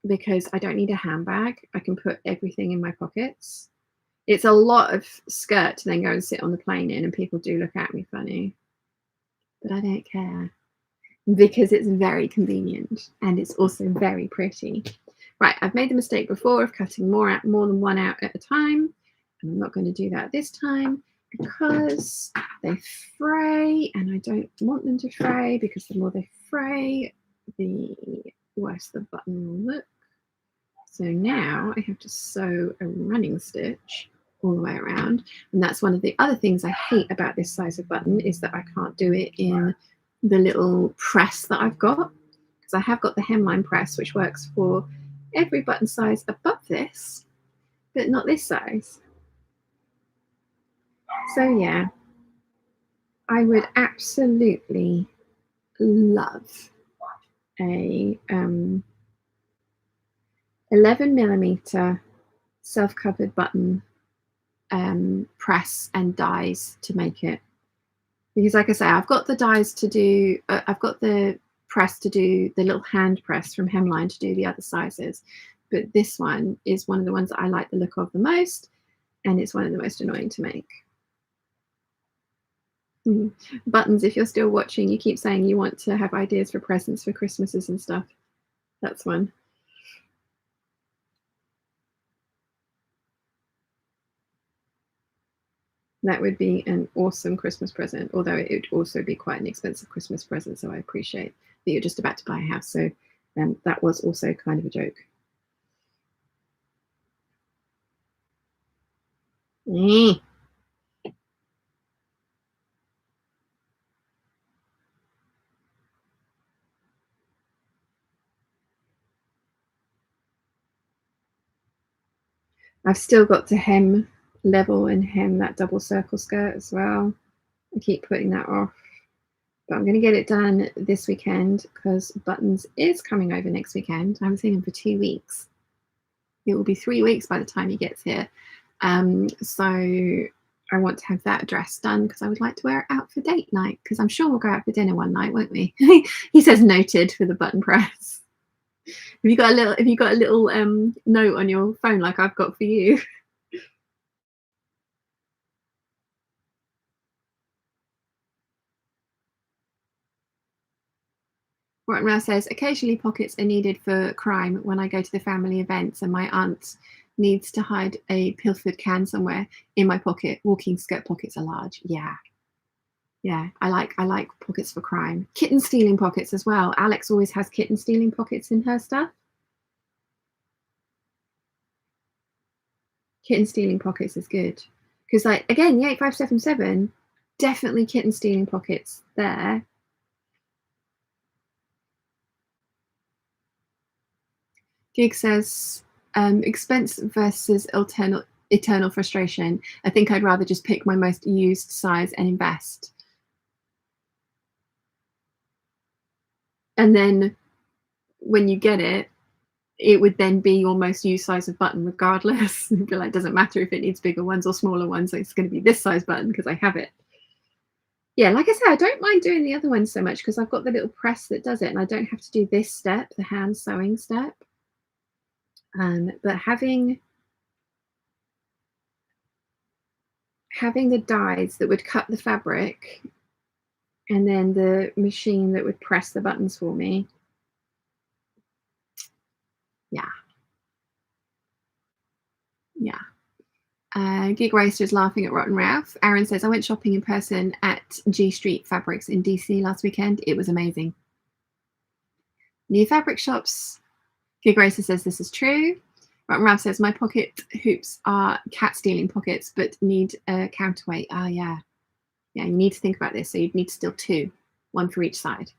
because I don't need a handbag. I can put everything in my pockets. It's a lot of skirt to then go and sit on the plane in, and people do look at me funny. But I don't care because it's very convenient and it's also very pretty. Right, I've made the mistake before of cutting more than one out at a time. And I'm not going to do that this time because they fray, and I don't want them to fray because the more they fray, the worse the button will look. So now I have to sew a running stitch all the way around. And that's one of the other things I hate about this size of button is that I can't do it in the little press that I've got, because I have got the hemline press, which works for every button size above this, but not this size. So yeah, I would absolutely love a 11mm self-covered button press and dies to make it, because like I say, I've got the dies to do, I've got the press to do the little hand press from hemline to do the other sizes, but this one is one of the ones that I like the look of the most, and it's one of the most annoying to make. Buttons, if you're still watching, you keep saying you want to have ideas for presents for Christmases and stuff. That's one. That would be an awesome Christmas present, although it would also be quite an expensive Christmas present. So I appreciate that you're just about to buy a house. So that was also kind of a joke. I've still got to hem level and hem that double circle skirt as well. I keep putting that off, but I'm going to get it done this weekend because Buttons is coming over next weekend. I haven't seen him for 2 weeks. It will be 3 weeks by the time he gets here. So I want to have that dress done because I would like to wear it out for date night, because I'm sure we'll go out for dinner one night, won't we? He says noted for the button press. Have you got a little note on your phone like I've got for you? Rottenrow says, occasionally pockets are needed for crime when I go to the family events and my aunt needs to hide a pilfered can somewhere in my pocket. Walking skirt pockets are large. Yeah. Yeah, I like pockets for crime. Kitten stealing pockets as well. Alex always has kitten stealing pockets in her stuff. Kitten stealing pockets is good. Because like again, the 8577, definitely kitten stealing pockets there. Gig says, expense versus eternal frustration. I think I'd rather just pick my most used size and invest. And then when you get it, it would then be your most used size of button regardless. It'd be like, doesn't matter if it needs bigger ones or smaller ones, it's going to be this size button because I have it. Yeah, like I said, I don't mind doing the other ones so much because I've got the little press that does it and I don't have to do this step, the hand sewing step. But having the dies that would cut the fabric and then the machine that would press the buttons for me. Yeah. Yeah. Gig Racer is laughing at Rotten Ralph. Aaron says, I went shopping in person at G Street Fabrics in DC last weekend. It was amazing. New fabric shops. Gig Racer says this is true. Rotten Ralph says, my pocket hoops are cat stealing pockets, but need a counterweight. Ah, yeah. Yeah, you need to think about this. So you'd need to steal 2, 1 for each side.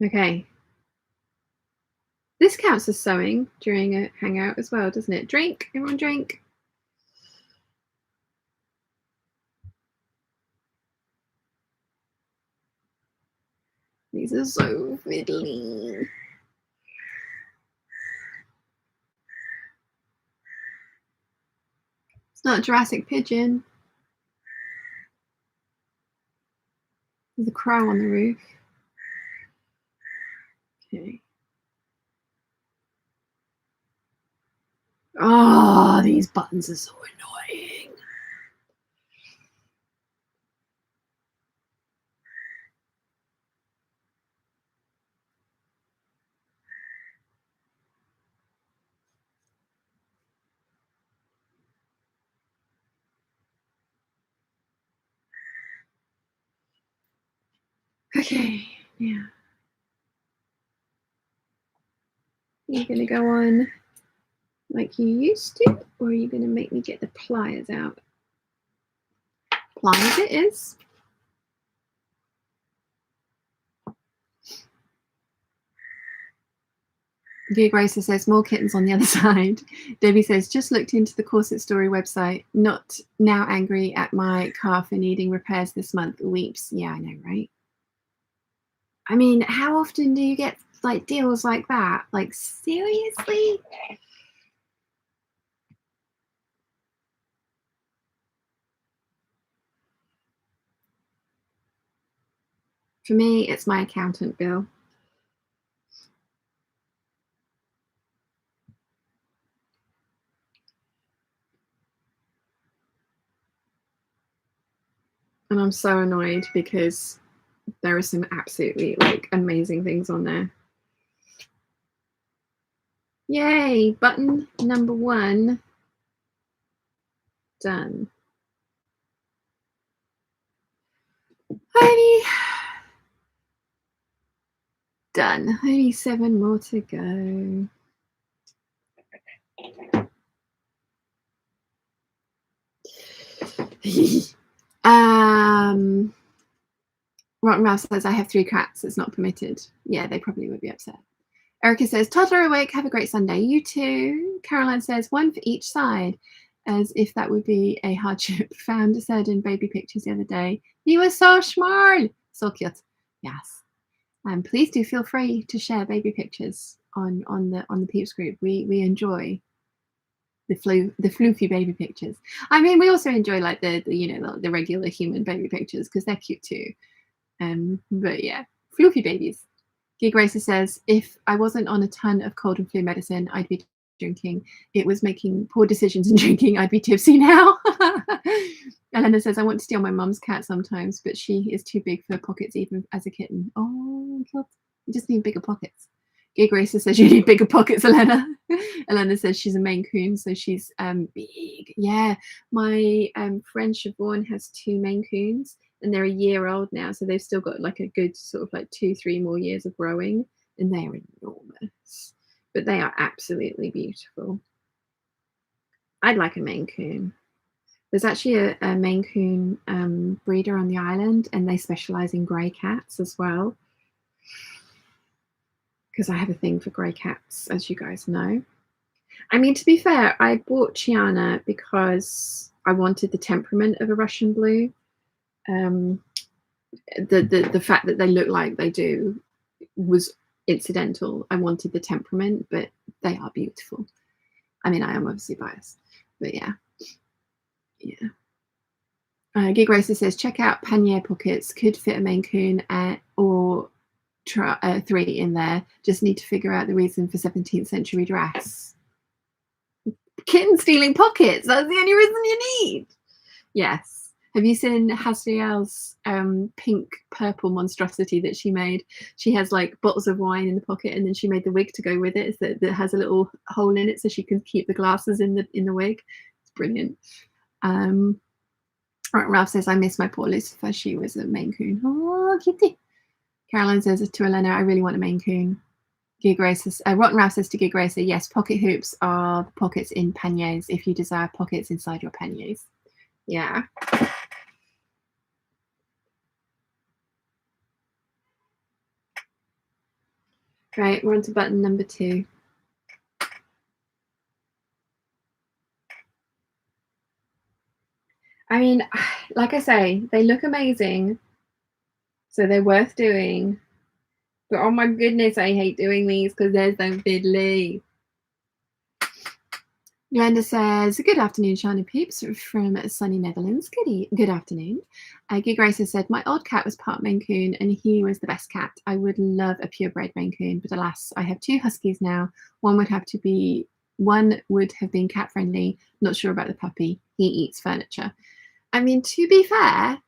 Okay. This counts as sewing during a hangout as well, doesn't it? Drink. Everyone drink. These are so fiddly. It's not a Jurassic pigeon. There's a crow on the roof. Okay. Oh, these buttons are so annoying. Okay, yeah. Are you gonna go on like you used to, or are you gonna make me get the pliers out? Pliers it is. Gig Racer says more kittens on the other side. Debbie says just looked into the Corset Story website. Not now angry at my car for needing repairs this month. Weeps. Yeah, I know, right? I mean, how often do you get like deals like that? Like seriously? For me, it's my accountant bill. And I'm so annoyed because there are some absolutely like amazing things on there. Yay, button number 1 done. Only done. Only 7 more to go. Rotten Ralph says, I have 3 cats. It's not permitted. Yeah, they probably would be upset. Erica says, toddler awake. Have a great Sunday. You too. Caroline says, 1 for each side, as if that would be a hardship. Found said in baby pictures the other day. He was so small. So cute. Yes. Please do feel free to share baby pictures on the Peeps group. We enjoy the floofy baby pictures. I mean, we also enjoy like the regular human baby pictures because they're cute too. But yeah, floofy babies. Gig Racer says, if I wasn't on a ton of cold and flu medicine, I'd be drinking. It was making poor decisions and drinking. I'd be tipsy now. Elena says, I want to steal my mum's cat sometimes, but she is too big for pockets even as a kitten. Oh, God. You just need bigger pockets. Gig Racer says you need bigger pockets, Elena. Elena says she's a Maine Coon, so she's big. Yeah, my friend Siobhan has 2 Maine Coons, and they're a year old now, so they've still got like a good sort of like 2-3 more years of growing, and they are enormous, but they are absolutely beautiful. I'd like a Maine Coon. There's actually a Maine Coon breeder on the island, and they specialize in grey cats as well, because I have a thing for grey cats, as you guys know. I mean, to be fair, I bought Chiana because I wanted the temperament of a Russian blue. The fact that they look like they do was incidental. I wanted the temperament, but they are beautiful. I mean, I am obviously biased, but yeah. Gig Racer says, check out pannier pockets. Could fit a Maine Coon or 3 in there. Just need to figure out the reason for 17th century dress. Kitten stealing pockets. That's the only reason you need. Yes. Have you seen Hasriel's pink purple monstrosity that she made? She has like bottles of wine in the pocket, and then she made the wig to go with it that has a little hole in it so she can keep the glasses in the wig. It's brilliant. Ralph says, I miss my poor Lucifer. She was a Maine Coon. Oh, kitty. Caroline says to Elena, I really want a Maine Coon. Gig Racer, Rotten Ralph says to Gig Racer, yes, pocket hoops are pockets in panniers if you desire pockets inside your panniers. Yeah. Right, we're on to button number 2. I mean, like I say, they look amazing, so they're worth doing. But oh my goodness, I hate doing these because they're so fiddly. Miranda says, good afternoon, Shiny Peeps from sunny Netherlands. Good afternoon. Gig Racer said, my old cat was part Maine Coon and he was the best cat. I would love a purebred Maine Coon, but alas, I have 2 Huskies now. One would have been cat friendly. Not sure about the puppy. He eats furniture. I mean, to be fair,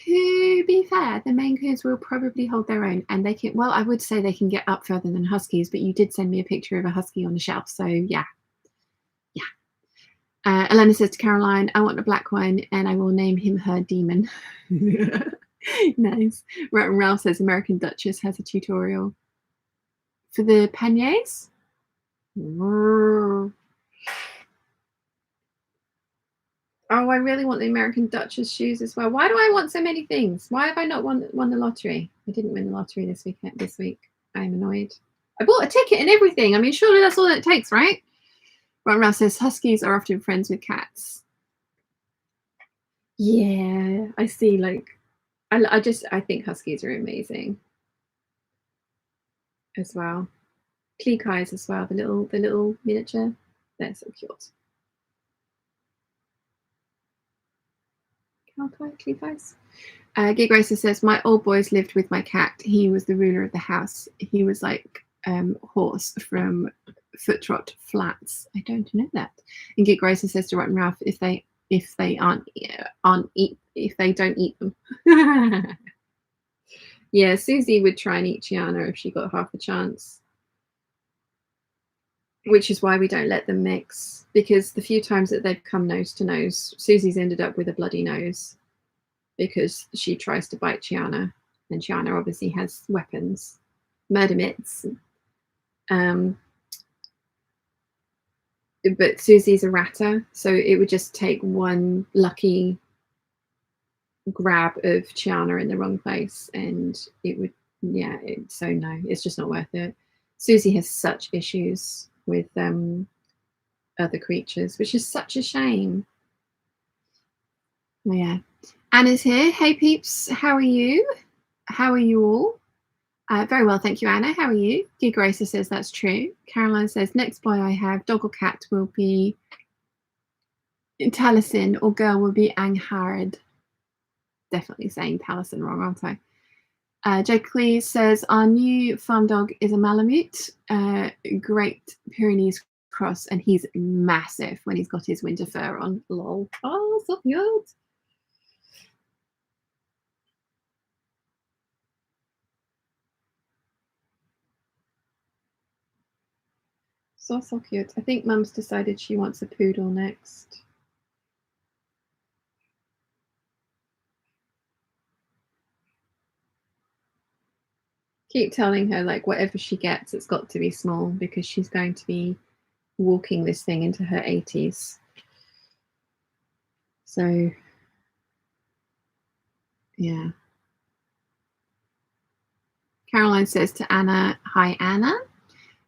the Maine Coons will probably hold their own, and they can. Well, I would say they can get up further than Huskies, but you did send me a picture of a Husky on the shelf, so yeah. Elena says to Caroline, I want a black one, and I will name him her demon. Nice. Ralph says American Duchess has a tutorial for the panniers. Oh, I really want the American Duchess shoes as well. Why do I want so many things? Why have I not won the lottery? I didn't win the lottery this week. I'm annoyed. I bought a ticket and everything. I mean, surely that's all it takes, right? Ron Ralph says Huskies are often friends with cats. Yeah, I see. Like, I think Huskies are amazing as well. Cleek eyes as well. The little miniature. They're so cute. How quietly face. Gig Racer says, my old boys lived with my cat. He was the ruler of the house. He was like Horse from Foot Trot Flats. I don't know that. And Gig Racer says to Rotten Ralph, if they don't eat them. Yeah, Susie would try and eat Chiana if she got half a chance. Which is why we don't let them mix, because the few times that they've come nose to nose, Susie's ended up with a bloody nose because she tries to bite Chiana, and Chiana obviously has weapons, murder mitts. But Susie's a ratter, so it would just take one lucky grab of Chiana in the wrong place, and it would, yeah. So no, it's just not worth it. Susie has such issues with other creatures, which is such a shame. Yeah. Anna's here. Hey peeps, how are you? How are you all? Very well, thank you, Anna. How are you? Gig Racer says that's true. Caroline says next boy I have, dog or cat, will be Taliesin, or girl will be Angharad. Definitely saying Taliesin wrong, aren't I? Jake Clee says our new farm dog is a Malamute, Great Pyrenees cross, and he's massive when he's got his winter fur on. Lol. Oh, so cute. So cute. I think Mum's decided she wants a poodle next. Keep telling her, like, whatever she gets, it's got to be small, because she's going to be walking this thing into her 80s. So, yeah. Caroline says to Anna, hi, Anna.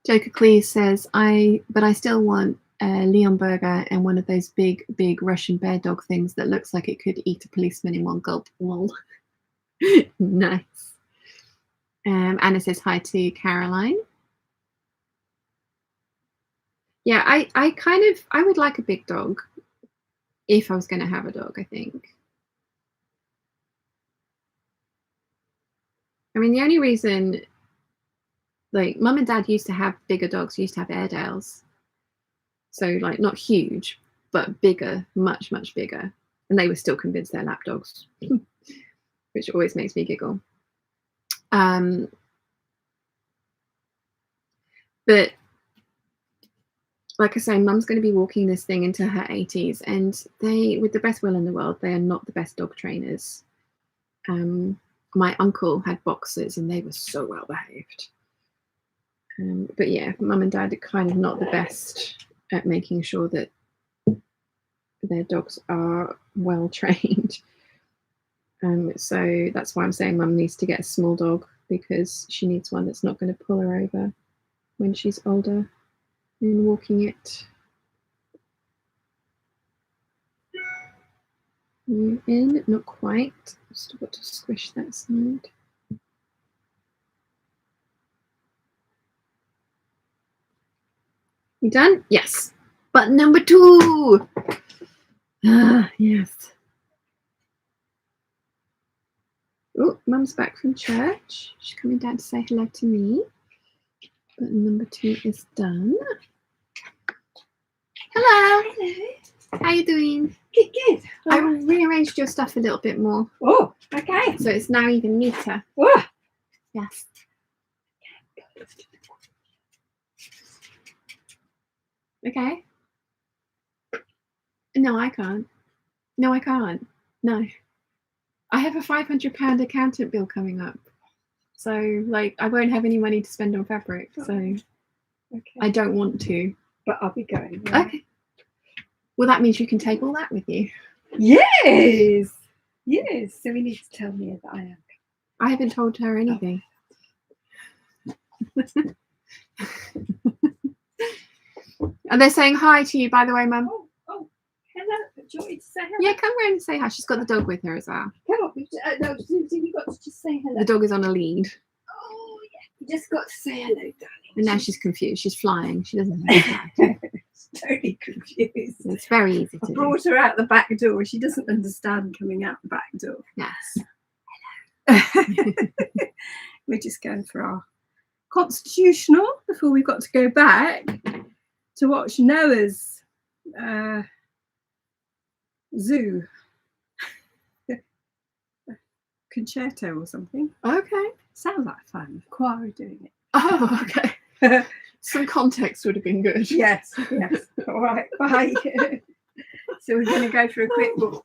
Joker Clee says, but I still want a Leon Burger and one of those big Russian bear dog things that looks like it could eat a policeman in one gulp. Lol. Nice. Anna says hi to Caroline. Yeah, I would like a big dog if I was going to have a dog, I think. I mean, the only reason, like, Mum and Dad used to have bigger dogs, used to have Airedales. So, like, not huge, but bigger, much, much bigger. And they were still convinced they're lap dogs, which always makes me giggle. But like I say, Mum's going to be walking this thing into her 80s, and they, with the best will in the world, they are not the best dog trainers. My uncle had boxers and they were so well behaved. But yeah, Mum and Dad are kind of not the best at making sure that their dogs are well trained. So that's why I'm saying Mum needs to get a small dog, because she needs one that's not going to pull her over when she's older in walking it. In, not quite. Still got to squish that side. You done? Yes. Button number 2. Ah, yes. Oh, Mum's back from church. She's coming down to say hello to me. Button number 2 is done. Hello. Hello. How you doing? Good, good. I rearranged your stuff a little bit more. Oh, okay. So it's now even neater. Oh. Yes. Okay. No, I can't. No, I can't. No. I have a £500 accountant bill coming up. So, like, I won't have any money to spend on fabric. So, Okay. I don't want to. But I'll be going. Yeah. Okay. Well, that means you can take all that with you. Yes. Yes. So we need to tell Mia that I am. I haven't told her anything. And they're saying hi to you, by the way, Mum. Oh, hello. Do you want me to say hello? Yeah, come round and say hi. She's got the dog with her as well. Come on. No, you got to just say hello. The dog is on a lead. Oh, yeah. You just got to say hello, darling. And now she's confused. She's flying. She doesn't know that. totally confused. It's very easy I to do. brought her out the back door. She doesn't understand coming out the back door. Yes. We're just going for our constitutional before we've got to go back to watch Noah's zoo concerto or something. Okay. Sounds like fun. Choir are doing it. Oh, okay. Some context would have been good. Yes. All right. Bye. So we're going to go for a quick walk,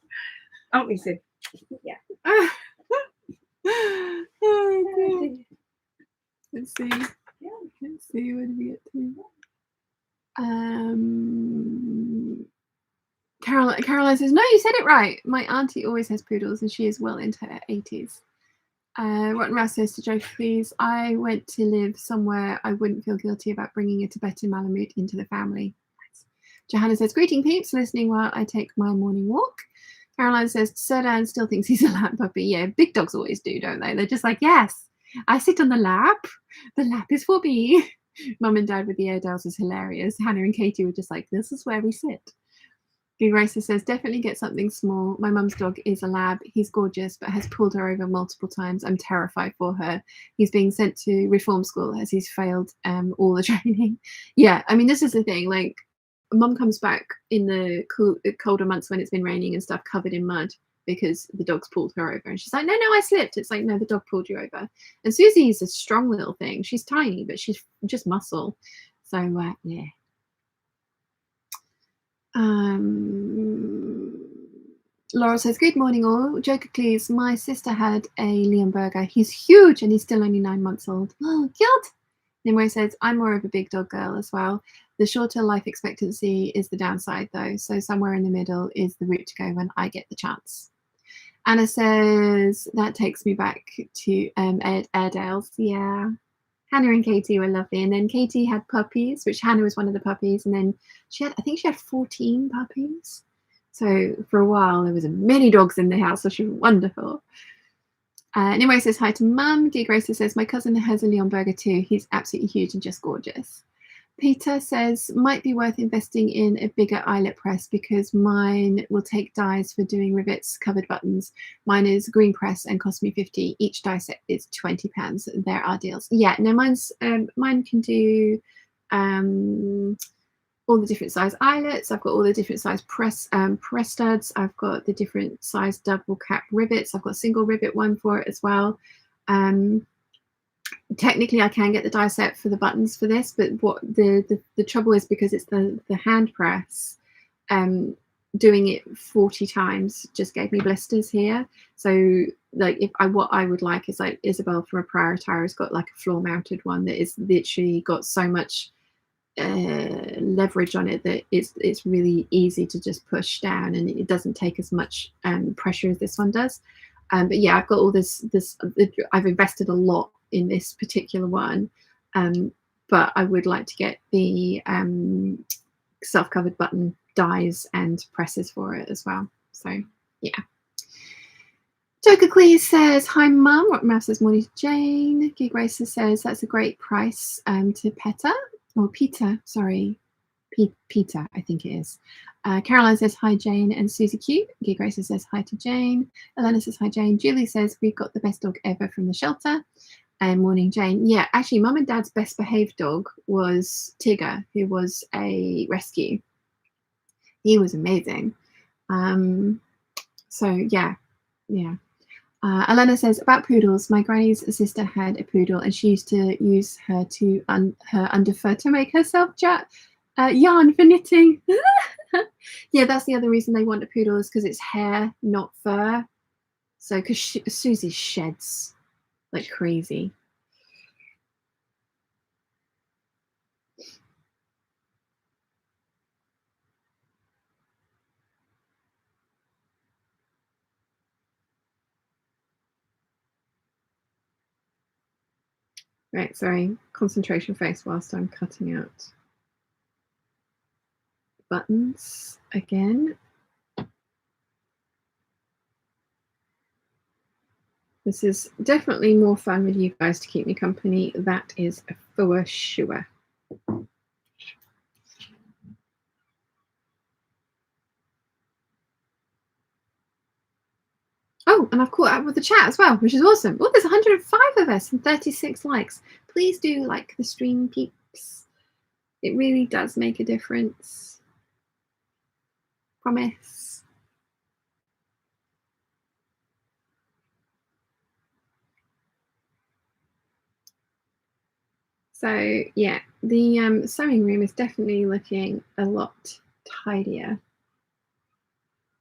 aren't we, Sid? Yeah. Oh, dear. Let's see. Let's see. Where did we get to? Caroline says, no, you said it right. My auntie always has poodles and she is well into her 80s. Rotten Mouse says to Joe, please, I went to live somewhere I wouldn't feel guilty about bringing a Tibetan Malamute into the family. Johanna says, greeting peeps, listening while I take my morning walk. Caroline says, Sir Dan still thinks he's a lap puppy. Yeah, big dogs always do, don't they? They're just like, yes, I sit on the lap. The lap is for me. Mum and Dad with the Airedales is hilarious. Hannah and Katie were just like, this is where we sit. Big Racer says, definitely get something small. My mum's dog is a lab. He's gorgeous, but has pulled her over multiple times. I'm terrified for her. He's being sent to reform school as he's failed all the training. Yeah, I mean, this is the thing. Like, Mum comes back in the colder months when it's been raining and stuff, covered in mud because the dog's pulled her over. And she's like, no, I slipped. It's like, no, the dog pulled you over. And Susie is a strong little thing. She's tiny, but she's just muscle. So, yeah. Laura says, good morning all. Joker please, my sister had a Leonberger. He's huge and he's still only 9 months old. Oh, cute. Nimue says, I'm more of a big dog girl as well. The shorter life expectancy is the downside though, so somewhere in the middle is the route to go when I get the chance. Anna says, that takes me back to Airedales. Yeah. Hannah and Katie were lovely. And then Katie had puppies, which Hannah was one of the puppies. And then I think she had 14 puppies. So for a while, there was many dogs in the house. So she was wonderful. Nimue says, hi to Mum. Dear Grace says, my cousin has a Leonberger too. He's absolutely huge and just gorgeous. Peter says, might be worth investing in a bigger eyelet press because mine will take dies for doing rivets, covered buttons. Mine is green press and cost me 50. Each die set is £20. There are deals. Yeah, no, mine can do all the different size eyelets. I've got all the different size press studs. I've got the different size double cap rivets. I've got a single rivet one for it as well. Technically I can get the die set for the buttons for this, but what the trouble is, because it's the hand press, doing it 40 times just gave me blisters here. So like what I would like is like Isabel from a prior attire has got like a floor mounted one that is literally got so much leverage on it that it's really easy to just push down and it doesn't take as much pressure as this one does. But yeah, I've got all this I've invested a lot in this particular one, but I would like to get the self-covered button dies and presses for it as well. So yeah. Joker Cleese says, hi Mum. Rotten Mouse says, morning to Jane. Gig Racer says, that's a great price to Peter, sorry. Peter, I think it is. Caroline says, hi Jane and Susie Q. Gig Racer says, hi to Jane. Elena says, hi Jane. Julie says, we've got the best dog ever from the shelter. And morning Jane. Yeah, actually Mum and Dad's best behaved dog was Tigger, who was a rescue. He was amazing. So yeah. Elena says, about poodles, my granny's sister had a poodle and she used to use her her underfur to make herself yarn for knitting. Yeah, that's the other reason they want a poodle, is because it's hair, not fur. So because Susie sheds like crazy. Right, sorry, concentration face whilst I'm cutting out buttons again. This is definitely more fun with you guys to keep me company. That is for sure. Oh, and I've caught up with the chat as well, which is awesome. Oh, there's 105 of us and 36 likes. Please do like the stream, peeps. It really does make a difference. Promise. So yeah, the sewing room is definitely looking a lot tidier.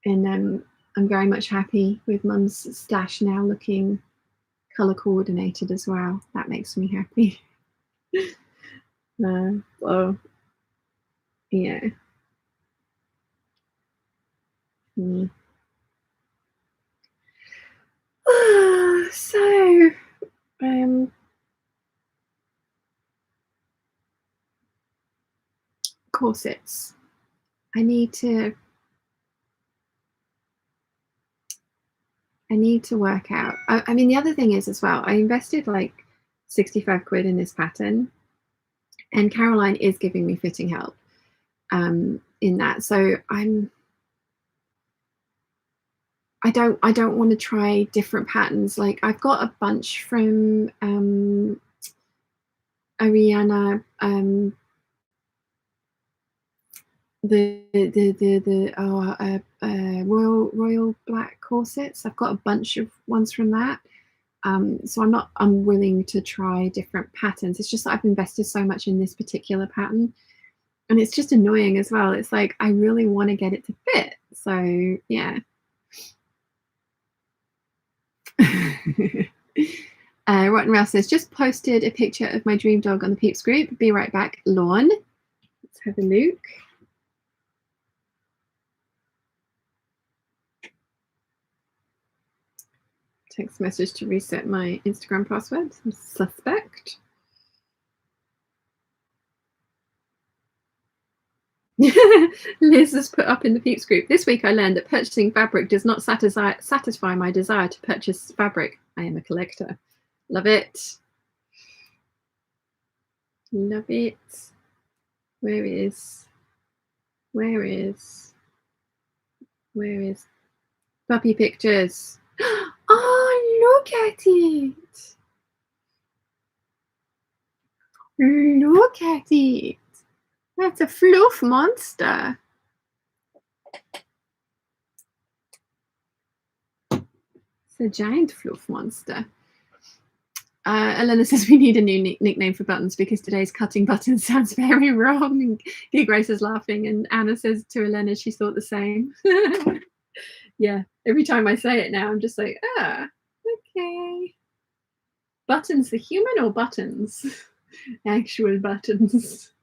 And I'm very much happy with Mum's stash now looking color coordinated as well. That makes me happy. Well, yeah. So corsets. I need to work out. I mean, the other thing is as well, I invested like 65 quid in this pattern, and Caroline is giving me fitting help in that. So I don't want to try different patterns. Like I've got a bunch from Ariana, the royal black corsets. I've got a bunch of ones from that. So I'm not unwilling to try different patterns. It's just that I've invested so much in this particular pattern, and it's just annoying as well. It's like I really want to get it to fit. So yeah. Rotten Ralph says, just posted a picture of my dream dog on the Peeps group. Be right back, Lawn. Let's have a look. Text message to reset my Instagram password. I'm suspect. Liz has put up in the Peeps group. This week I learned that purchasing fabric does not satisfy my desire to purchase fabric. I am a collector. Love it. Love it. Where is puppy pictures? Oh, look at it. Look at it. That's a fluff monster. It's a giant fluff monster. Elena says we need a new nickname for buttons because today's cutting buttons sounds very wrong. And G Grace is laughing, and Anna says to Elena she thought the same. Yeah, every time I say it now, I'm just like, okay. Buttons, the human or buttons? Actual buttons.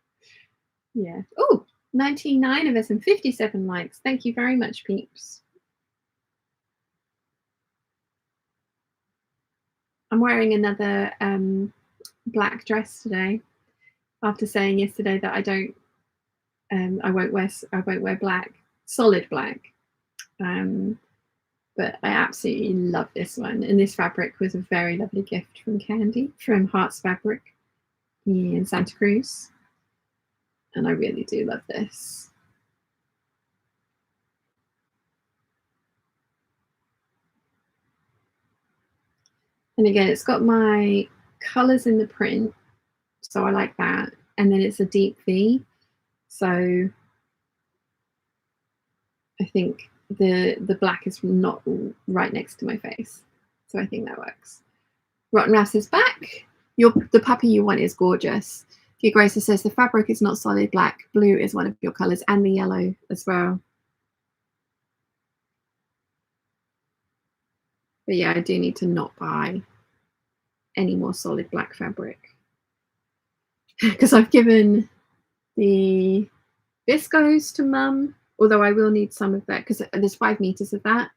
Yeah. Oh, 99 of us and 57 likes. Thank you very much, peeps. I'm wearing another black dress today after saying yesterday that I won't wear black, solid black. But I absolutely love this one. And this fabric was a very lovely gift from Candy, from Hearts Fabric in Santa Cruz. And I really do love this. And again, it's got my colors in the print, so I like that. And then it's a deep V, so I think the black is not right next to my face, so I think that works. Rotten Ralph is back. The puppy you want is gorgeous. G Grace says the fabric is not solid black. Blue is one of your colors, and the yellow as well. But yeah, I do need to not buy any more solid black fabric because I've given the viscose to Mum, although I will need some of that because there's 5 meters of that.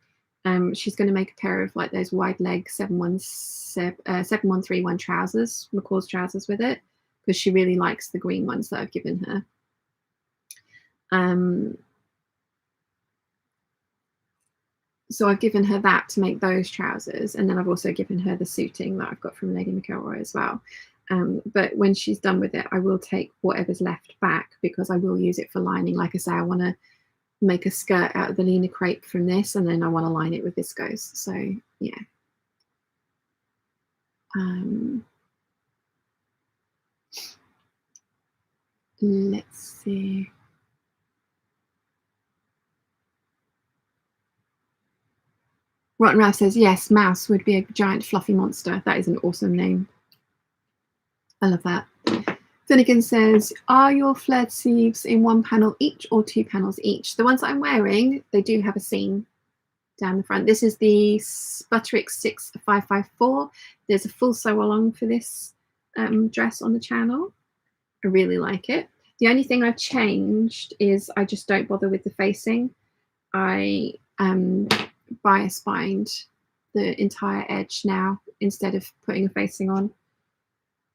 She's going to make a pair of like those wide leg 7131 trousers, McCall's trousers with it, because she really likes the green ones that I've given her. So I've given her that to make those trousers, and then I've also given her the suiting that I've got from Lady McElroy as well. But when she's done with it, I will take whatever's left back because I will use it for lining. Like I say, I want to make a skirt out of the Lena crepe from this, and then I want to line it with viscose. So yeah. Let's see. Rotten Ralph says, yes, Mouse would be a giant fluffy monster. That is an awesome name. I love that. Finnegan says, are your flared sleeves in one panel each or two panels each? The ones that I'm wearing, they do have a seam down the front. This is the Butterick 6554. There's a full sew along for this dress on the channel. I really like it. The only thing I've changed is I just don't bother with the facing. I bias bind the entire edge now instead of putting a facing on,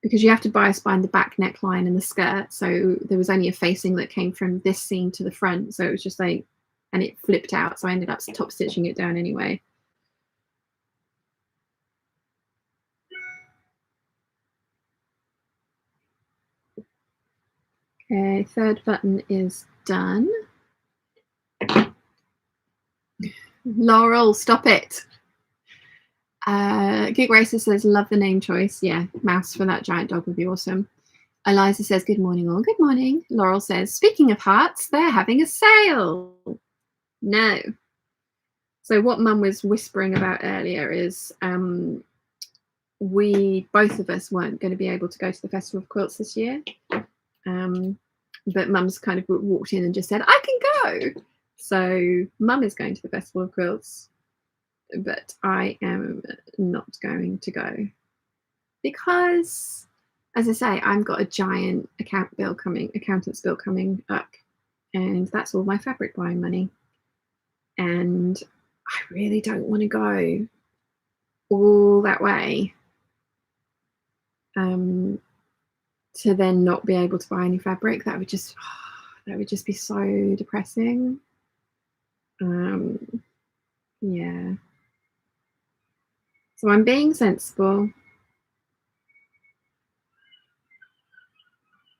because you have to bias bind the back neckline and the skirt. So there was only a facing that came from this seam to the front. So it was just like, and it flipped out. So I ended up top stitching it down anyway. Okay, third button is done. Laurel, stop it. Gig Racer says, love the name choice. Yeah, Mouse for that giant dog would be awesome. Eliza says, good morning all. Good morning. Laurel says, speaking of hearts, they're having a sale. No. So what Mum was whispering about earlier is we, both of us, weren't going to be able to go to the Festival of Quilts this year. But Mum's kind of walked in and just said, I can go. So Mum is going to the Festival of Quilts, but I am not going to go because, as I say, I've got a giant accountant's bill coming up, and that's all my fabric buying money. And I really don't want to go all that way to then not be able to buy any fabric. That would just be so depressing. Yeah. So I'm being sensible.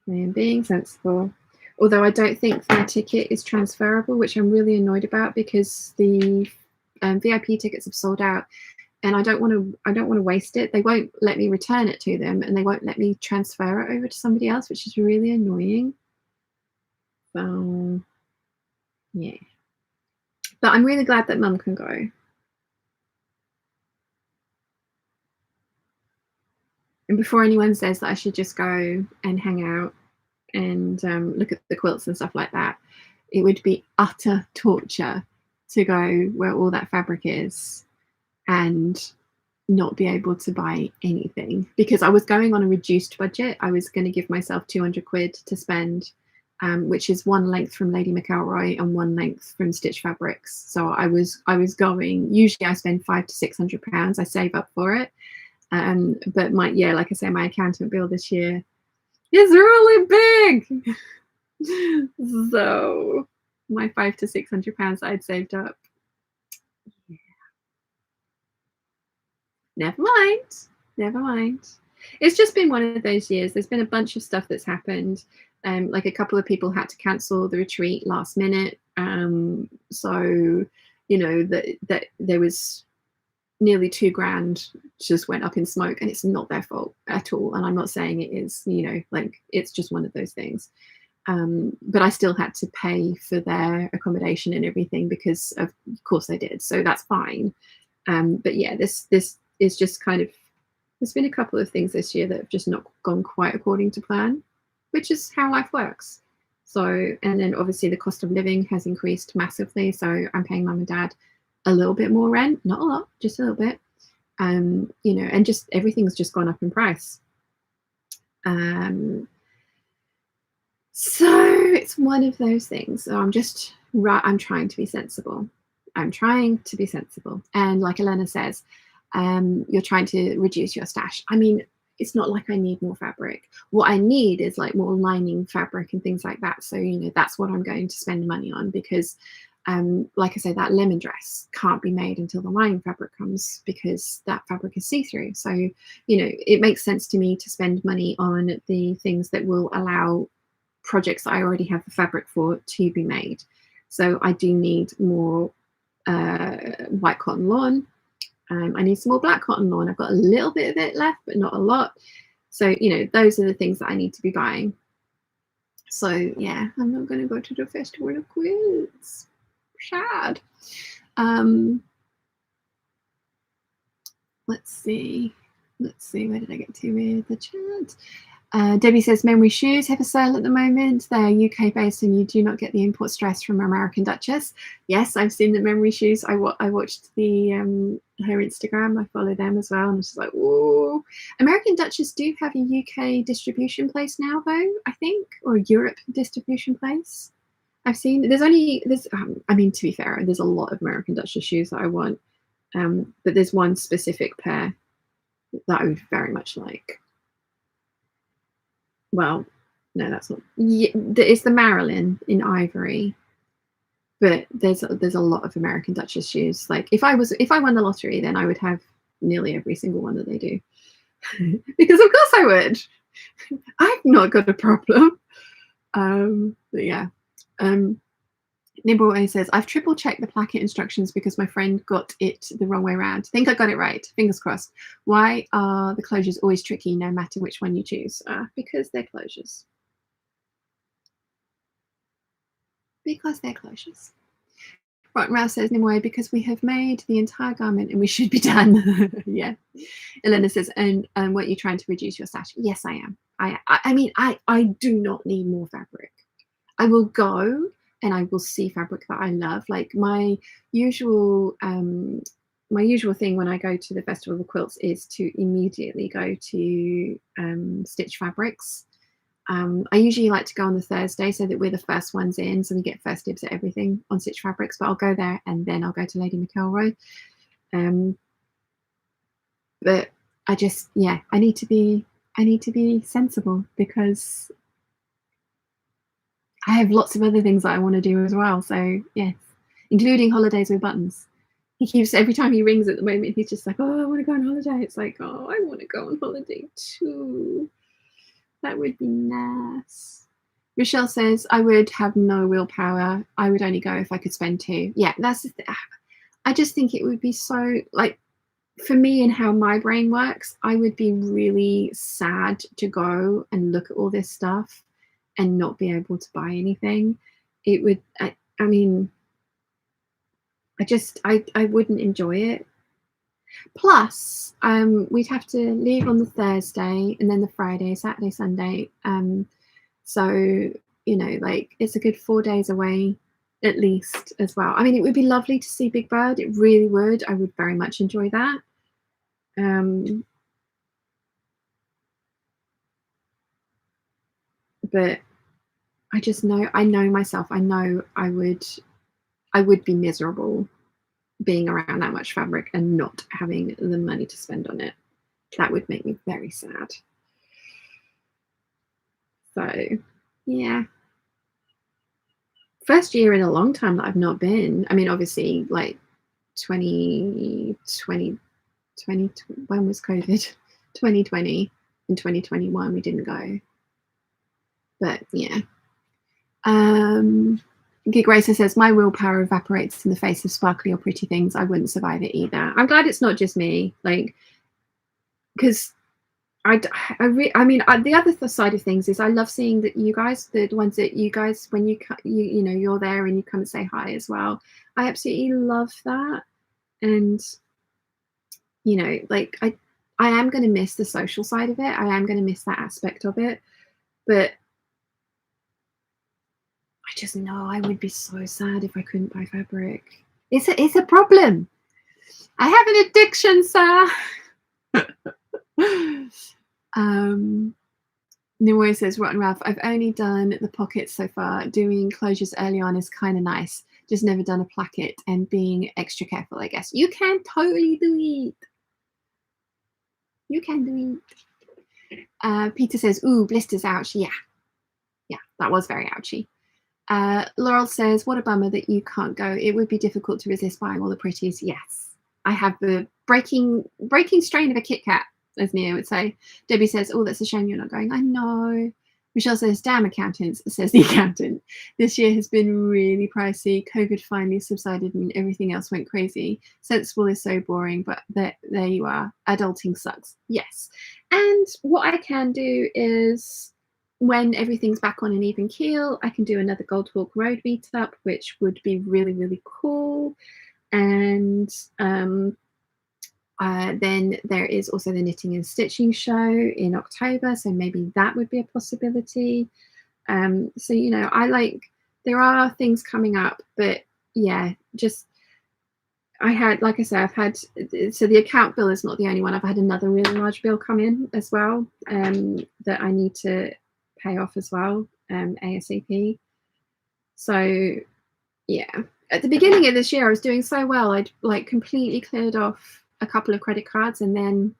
I am being sensible. Although I don't think the ticket is transferable, which I'm really annoyed about, because the VIP tickets have sold out, and I don't want to waste it. They won't let me return it to them, and they won't let me transfer it over to somebody else, which is really annoying. So yeah, but I'm really glad that Mum can go. And before anyone says that I should just go and hang out and look at the quilts and stuff like that, it would be utter torture to go where all that fabric is and not be able to buy anything, because I was going on a reduced budget. I was going to give myself 200 quid to spend, which is one length from Lady McElroy and one length from Stitch Fabrics. So I was going, usually I spend £500 to £600. I save up for it. But like I say, my accountant bill this year is really big. So my £500 to £600 I'd saved up. Yeah. Never mind. It's just been one of those years. There's been a bunch of stuff that's happened. Like a couple of people had to cancel the retreat last minute. So you know that there was nearly £2,000 just went up in smoke, and it's not their fault at all. And I'm not saying it is, like, it's just one of those things. But I still had to pay for their accommodation and everything, because of course I did. So that's fine. But yeah, this is just kind of, there's been a couple of things this year that have just not gone quite according to plan, which is how life works. So, and then obviously the cost of living has increased massively. So I'm paying Mum and Dad a little bit more rent, not a lot, just a little bit. And just everything's just gone up in price. So it's one of those things. So I'm trying to be sensible. And like Elena says, you're trying to reduce your stash. I mean, it's not like I need more fabric. What I need is like more lining fabric and things like that. So, that's what I'm going to spend money on, because like I say, that lemon dress can't be made until the lining fabric comes, because that fabric is see-through. So, it makes sense to me to spend money on the things that will allow projects that I already have the fabric for to be made. So I do need more white cotton lawn. I need some more black cotton lawn. I've got a little bit of it left, but not a lot. So, you know, those are the things that I need to be buying. So yeah, I'm not going to go to the Festival of Quilts. Sad. Let's see, where did I get to with the chat? Debbie says Memory Shoes have a sale at the moment. They're UK based and you do not get the import stress from American Duchess. Yes, I've seen the Memory Shoes. I watched the her Instagram. I follow them as well, and it's just like, oh, American Duchess do have a UK distribution place now, though, I think, or a Europe distribution place. I've seen there's I mean, to be fair, there's a lot of American Duchess shoes that I want, but there's one specific pair that I would very much like. Well, no, that's not. Yeah, it's the Marilyn in ivory, but there's a lot of American Duchess shoes. Like if I won the lottery, then I would have nearly every single one that they do, because of course I would. I've not got a problem. But yeah. Nimble says, I've triple checked the placket instructions because my friend got it the wrong way around. Think I got it right. Fingers crossed. Why are the closures always tricky no matter which one you choose? Because they're closures. Because they're closures. Rotten Rouse says, Nimue, because we have made the entire garment and we should be done. Yeah. Elena says, and weren't you trying to reduce your stash? Yes, I am. I mean, I do not need more fabric. I will go and I will see fabric that I love. Like my usual thing when I go to the Festival of Quilts is to immediately go to Stitch Fabrics. I usually like to go on the Thursday so that we're the first ones in, so we get first dibs at everything on Stitch Fabrics. But I'll go there and then I'll go to Lady McElroy. But I just, yeah, I need to be sensible because I have lots of other things that I want to do as well. So yes, including holidays with buttons. He keeps, every time he rings at the moment, he's just like, oh, I want to go on holiday. It's like, oh, I want to go on holiday too. That would be nice. Michelle says, I would have no willpower. I would only go if I could spend 2. Yeah, that's I just think it would be so, like, for me and how my brain works, I would be really sad to go and look at all this stuff and not be able to buy anything. It would, I mean, I wouldn't enjoy it. Plus, we'd have to leave on the Thursday and then the Friday, Saturday, Sunday. So, you know, like it's a good 4 days away at least as well. I mean, it would be lovely to see Big Bird. It really would. I would very much enjoy that. But I just know, I know myself. I know I would be miserable being around that much fabric and not having the money to spend on it. That would make me very sad. So yeah, first year in a long time that I've not been. I mean, obviously, like 2020, when was COVID? 2020 and 2021 we didn't go. But yeah. Gig Racer says, my willpower evaporates in the face of sparkly or pretty things. I wouldn't survive it either. I'm glad it's not just me, like, because I mean, the other side of things is I love seeing that you guys, the ones that you guys, when you know, you're there and you come and say hi as well. I absolutely love that. And, you know, like I am going to miss the social side of it. I am going to miss that aspect of it. But I just know I would be so sad if I couldn't buy fabric. It's a problem. I have an addiction, sir. Nimue says, Rotten Ralph, I've only done the pockets so far. Doing closures early on is kind of nice. Just never done a placket and being extra careful, I guess. You can totally do it. You can do it. Peter says, ooh, blisters, ouch. Yeah, that was very ouchy. Laurel says, what a bummer that you can't go. It would be difficult to resist buying all the pretties. Yes, I have the breaking strain of a Kit Kat, as Nia would say. Debbie says, oh, that's a shame you're not going. I know. Michelle says, damn accountants, says the accountant. This year has been really pricey. COVID finally subsided and everything else went crazy. Sensible is so boring, but there you are. Adulting sucks. Yes. And what I can do is, when everything's back on an even keel, I can do another Gold Hawk Road meetup, which would be really, really cool. And then there is also the knitting and stitching show in October, so maybe that would be a possibility. So, you know, there are things coming up, but yeah, just like I said, I've had, so the account bill is not the only one. I've had another really large bill come in as well, that I need to pay off as well, ASAP. So yeah, at the beginning of this year, I was doing so well. I'd like completely cleared off a couple of credit cards, and then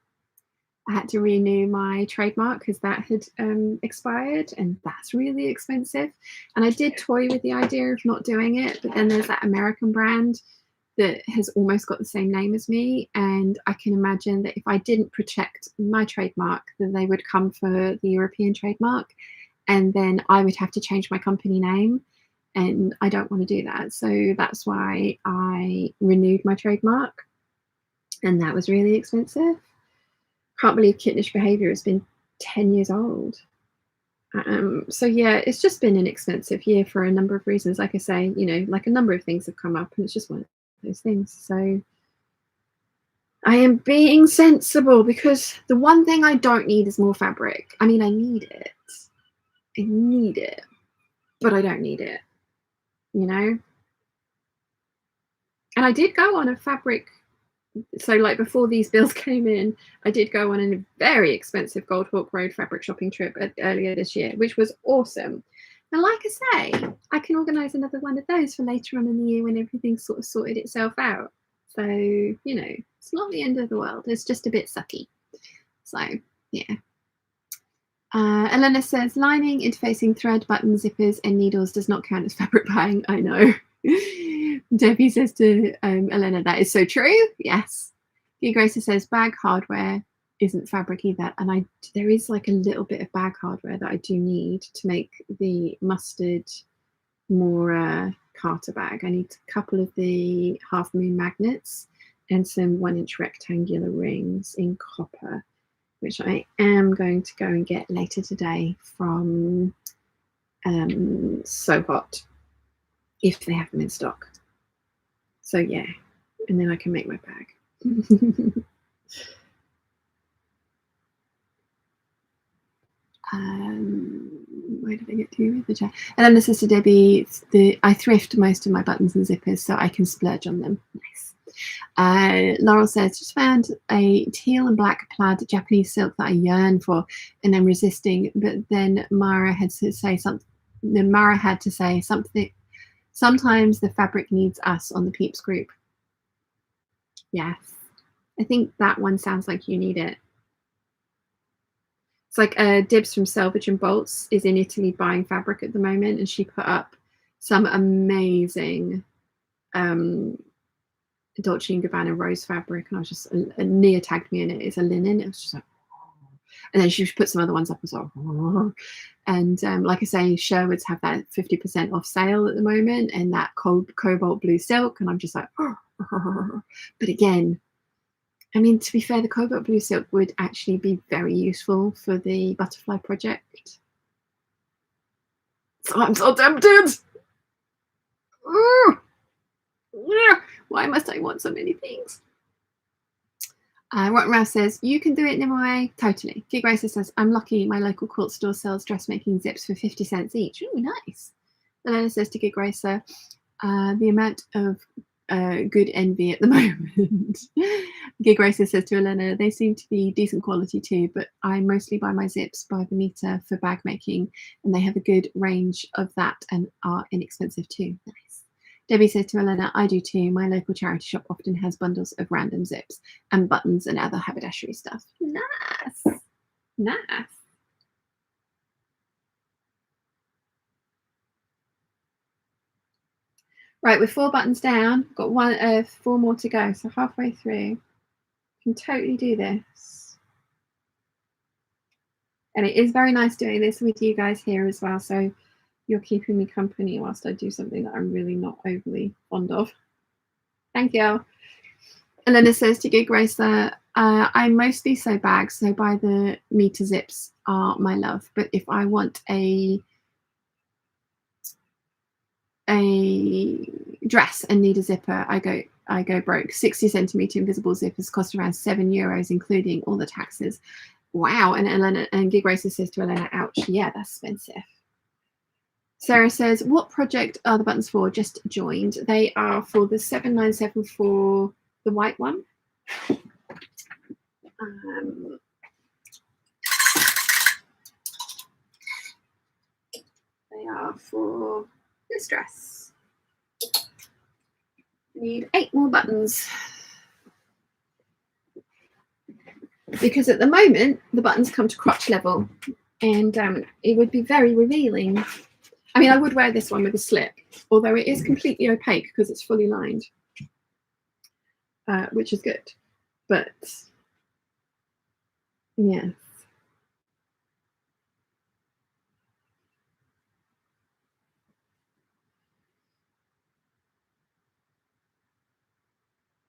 I had to renew my trademark because that had expired, and that's really expensive. And I did toy with the idea of not doing it, but then there's that American brand that has almost got the same name as me, and I can imagine that if I didn't protect my trademark, then they would come for the European trademark, and then I would have to change my company name, and I don't want to do that. So that's why I renewed my trademark, and that was really expensive. Can't believe Kittenish Behaviour has been 10 years old. So yeah, it's just been an expensive year for a number of reasons. Like I say, you know, like a number of things have come up, and it's just one of those things. So I am being sensible, because the one thing I don't need is more fabric. I mean, I need it, but I don't need it, you know. And I did go on a fabric, so like before these bills came in, I did go on a very expensive Gold Hawk Road fabric shopping trip earlier this year, which was awesome. And like I say, I can organise another one of those for later on in the year when everything's sort of sorted itself out. So, you know, it's not the end of the world. It's just a bit sucky. So, yeah. Elena says, lining, interfacing, thread, button, zippers, and needles does not count as fabric buying. I know. Debbie says to Elena, that is so true. Yes. Grace says, bag hardware isn't fabric either. And there is like a little bit of bag hardware that I do need to make the mustard more Carter bag. I need a couple of the half moon magnets and some 1-inch rectangular rings in copper, which I am going to go and get later today from So Hot, if they have them in stock. So yeah, and then I can make my bag. Where did I get to with the chat? And then this is to Debbie. I thrift most of my buttons and zippers so I can splurge on them. Nice. Laurel says, just found a teal and black plaid Japanese silk that I yearn for, and I'm resisting. But then Mara had to say something. Sometimes the fabric needs us on the Peeps group. Yes, I think that one sounds like you need it. It's like Dibs from Selvage and Bolts is in Italy buying fabric at the moment, and she put up some amazing Dolce & Gabbana rose fabric, and I was just, Nia tagged me in it. It's a linen. It was just like, and then she put some other ones up as well. And like I say, Sherwood's have that 50% off sale at the moment, and that cobalt blue silk, and I'm just like, but again, I mean, to be fair, the cobalt blue silk would actually be very useful for the butterfly project. So I'm so tempted. Why must I want so many things? Rotten Ralph says, you can do it, Nimue. Totally. Gig Racer says, I'm lucky my local quilt store sells dressmaking zips for 50 cents each. Ooh, nice. Elena says to Gig Racer, the amount of good envy at the moment. Gig Racer says to Elena, they seem to be decent quality too, but I mostly buy my zips by the meter for bag making, and they have a good range of that and are inexpensive too. Nice. Debbie says to Elena, I do too. My local charity shop often has bundles of random zips and buttons and other haberdashery stuff. Nice. Nice. Right, with 4 buttons down, got 4 more to go, so halfway through. Can totally do this. And it is very nice doing this with you guys here as well. So you're keeping me company whilst I do something that I'm really not overly fond of. Thank you. Elena says to Gig Racer, I mostly sew bags, so by the meter zips are my love. But if I want a dress and need a zipper, I go broke. 60 centimeter invisible zippers cost around €7, including all the taxes. Wow. And Elena and Gig Racer says to Elena, ouch, yeah, that's expensive. Sarah says, what project are the buttons for? Just joined. They are for the 7974, the white one. They are for this dress. I need 8 more buttons. Because at the moment, the buttons come to crotch level, and it would be very revealing. I mean, I would wear this one with a slip, although it is completely opaque because it's fully lined, which is good. But yeah.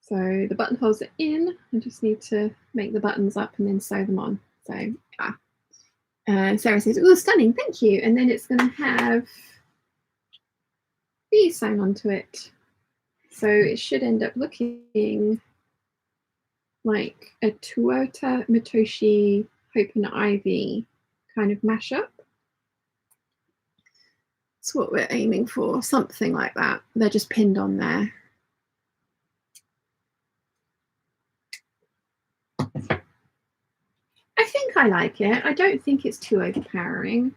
So the buttonholes are in. I just need to make the buttons up and then sew them on. So yeah. Sarah says, oh, stunning, thank you. And then it's going to have these sewn onto it. So it should end up looking like a Toyota Matoshi Hope and Ivy kind of mashup. That's what we're aiming for, something like that. They're just pinned on there. I think I like it. I don't think it's too overpowering.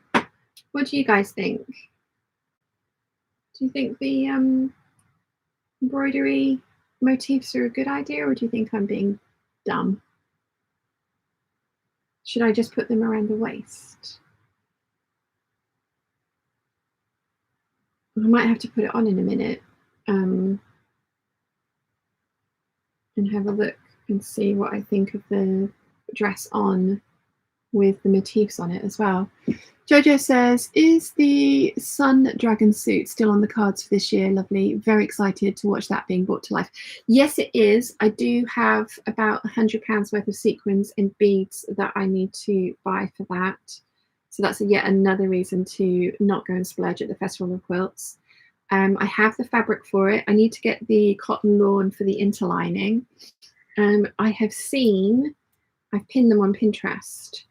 What do you guys think? Do you think the embroidery motifs are a good idea, or do you think I'm being dumb? Should I just put them around the waist? I might have to put it on in a minute and have a look and see what I think of the dress on with the motifs on it as well. Jojo says, is the Sun Dragon suit still on the cards for this year? Lovely. Very excited to watch that being brought to life. Yes, it is. I do have about £100 worth of sequins and beads that I need to buy for that. So that's yet another reason to not go and splurge at the Festival of Quilts. I have the fabric for it. I need to get the cotton lawn for the interlining. I've pinned them on Pinterest.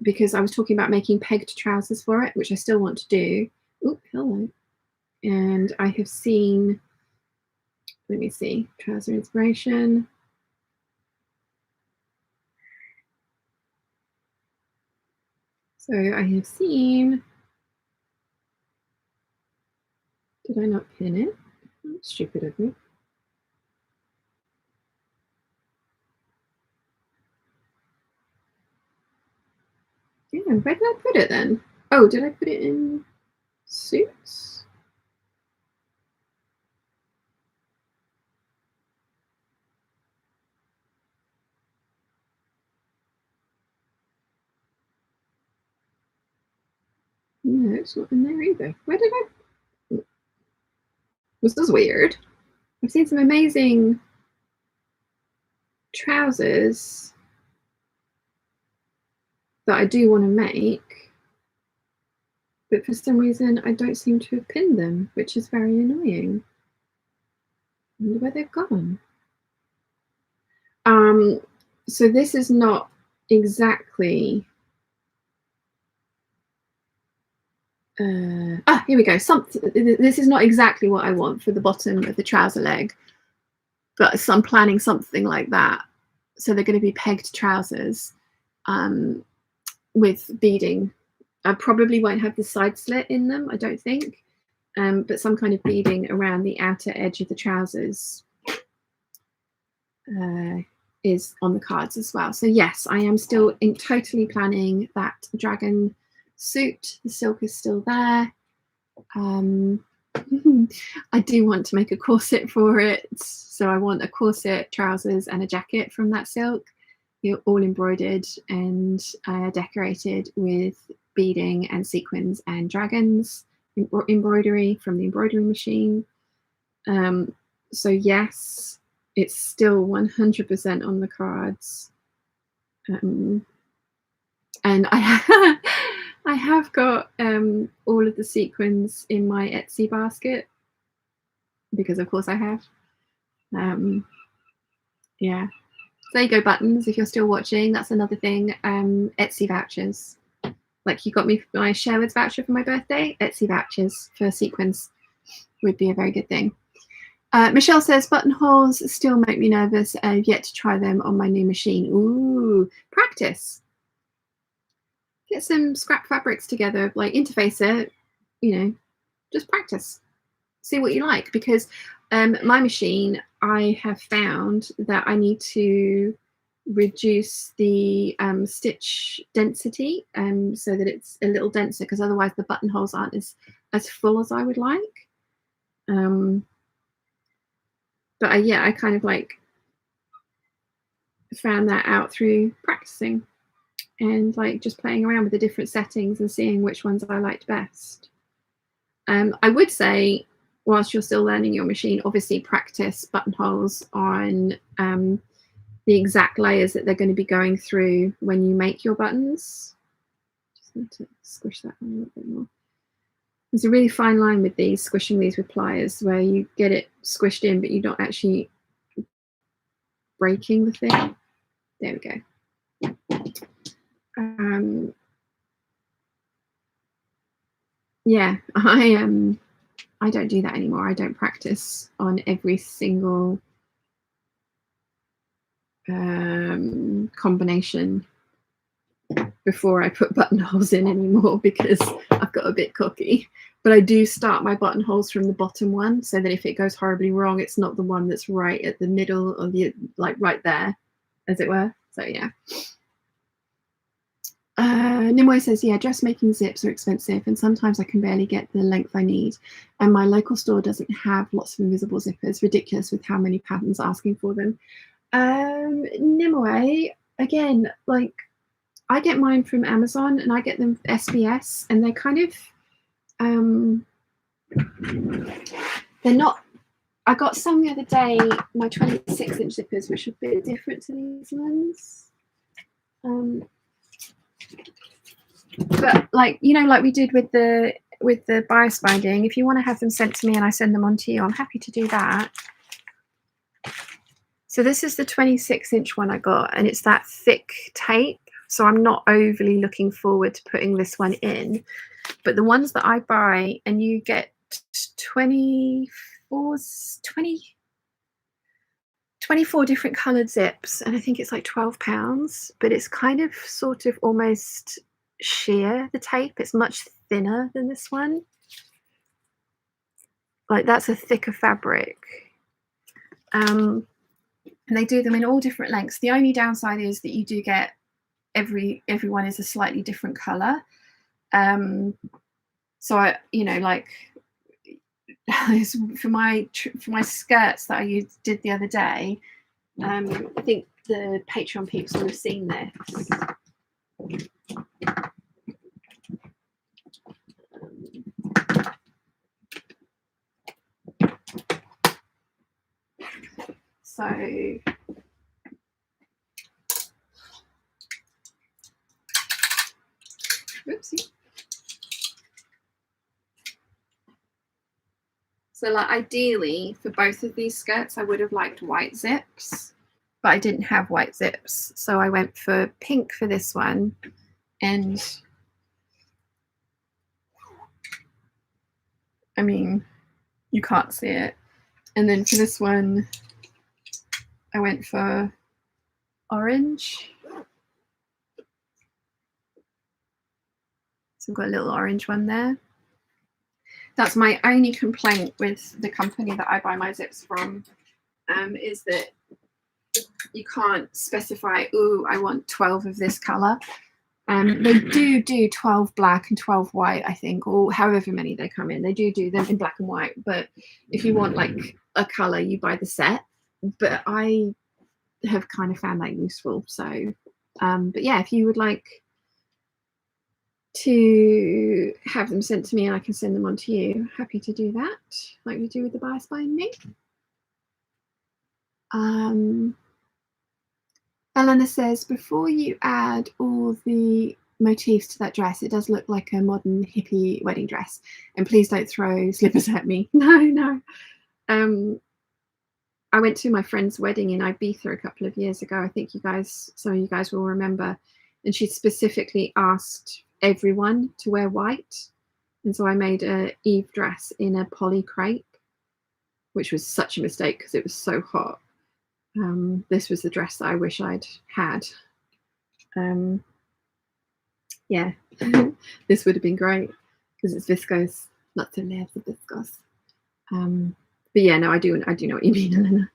Because I was talking about making pegged trousers for it, which I still want to do. Oh, hello. And I have seen, let me see, trouser inspiration. So I have seen, did I not pin it? Oh, stupid of me. Yeah, where did I put it then? Oh, did I put it in suits? No, it's not in there either. Where did I? This is weird. I've seen some amazing trousers that I do want to make, but for some reason I don't seem to have pinned them, which is very annoying. I wonder where they've gone. So this is not exactly here we go. This is not exactly what I want for the bottom of the trouser leg, but so I'm planning something like that. So they're going to be pegged trousers with beading. I probably won't have the side slit in them, I don't think, but some kind of beading around the outer edge of the trousers is on the cards as well. So yes, I am still totally planning that dragon suit. The silk is still there. I do want to make a corset for it, so I want a corset, trousers and a jacket from that silk. all embroidered and decorated with beading and sequins and dragons embroidery from the embroidery machine. So yes, it's still 100% on the cards. And I have got all of the sequins in my Etsy basket, because of course I have. Yeah. So there you go, buttons. If you're still watching, that's another thing. Etsy vouchers. Like, you got me my Sherwood's voucher for my birthday. Etsy vouchers for sequins would be a very good thing. Michelle says, buttonholes still make me nervous. I've yet to try them on my new machine. Ooh, practice. Get some scrap fabrics together, like interface it, you know, just practice. See what you like, because my machine, I have found that I need to reduce the stitch density so that it's a little denser, because otherwise the buttonholes aren't as full as I would like. But yeah, I kind of like found that out through practicing and like just playing around with the different settings and seeing which ones I liked best. I would say, whilst you're still learning your machine, obviously practice buttonholes on the exact layers that they're going to be going through when you make your buttons. Just need to squish that one a little bit more. There's a really fine line with these, squishing these with pliers, where you get it squished in, but you're not actually breaking the thing. There we go. Yeah, I don't do that anymore. I don't practice on every single combination before I put buttonholes in anymore, because I've got a bit cocky. But I do start my buttonholes from the bottom one, so that if it goes horribly wrong, it's not the one that's right at the middle, or the like right there, as it were. So yeah. Nimoy says, yeah, dressmaking zips are expensive, and sometimes I can barely get the length I need, and my local store doesn't have lots of invisible zippers. Ridiculous with how many patterns asking for them. Nimoy, again, like, I get mine from Amazon, and I get them SBS, and they're kind of they're not. I got some the other day, my 26-inch zippers, which are a bit different to these ones. But like, you know, like we did with the bias binding, if you want to have them sent to me and I send them on to you, I'm happy to do that. So this is the 26-inch one I got, and it's that thick tape, so I'm not overly looking forward to putting this one in. But the ones that I buy, and you get 24 different coloured zips, and I think it's like £12, but it's kind of sort of almost sheer, the tape. It's much thinner than this one. Like, that's a thicker fabric. And they do them in all different lengths. The only downside is that you do get everyone is a slightly different colour. So I, you know, like for my skirts that I did the other day, I think the Patreon peeps will have seen this. So whoopsie. So like, ideally for both of these skirts, I would have liked white zips, but I didn't have white zips. So I went for pink for this one, and I mean, you can't see it. And then for this one, I went for orange. So I've got a little orange one there. That's my only complaint with the company that I buy my zips from, is that you can't specify, ooh, I want 12 of this colour. They do 12 black and 12 white, I think, or however many they come in. They do them in black and white, but if you want like a colour, you buy the set. But I have kind of found that useful. So, but yeah, if you would like to have them sent to me and I can send them on to you, happy to do that, like we do with the bias binding. Eleanor says, before you add all the motifs to that dress, it does look like a modern hippie wedding dress, and please don't throw slippers at me. No. I went to my friend's wedding in Ibiza a couple of years ago. I think some of you guys will remember, and she specifically asked everyone to wear white, and so I made a Eve dress in a poly crepe, which was such a mistake because it was so hot. This was the dress that I wish I'd had. Yeah, this would have been great because it's viscose, lots of layers of viscose. But yeah, no, I do know what you mean, Elena.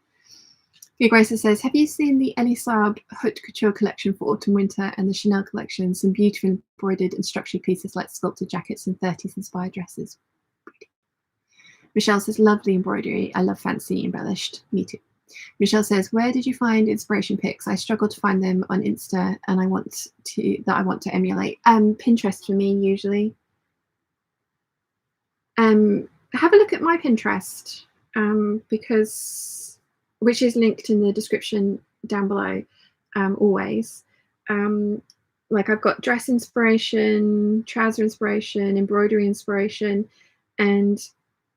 Grace says, have you seen the Ellie Saab haute couture collection for autumn winter and the Chanel collection? Some beautiful embroidered and structured pieces like sculpted jackets and 30s inspired dresses. Michelle says, lovely embroidery. I love fancy embellished. Me too. Michelle says, where did you find inspiration pics? I struggle to find them on Insta and I want to emulate. Pinterest for me usually. Have a look at my Pinterest, which is linked in the description down below, always. Like I've got dress inspiration, trouser inspiration, embroidery inspiration, and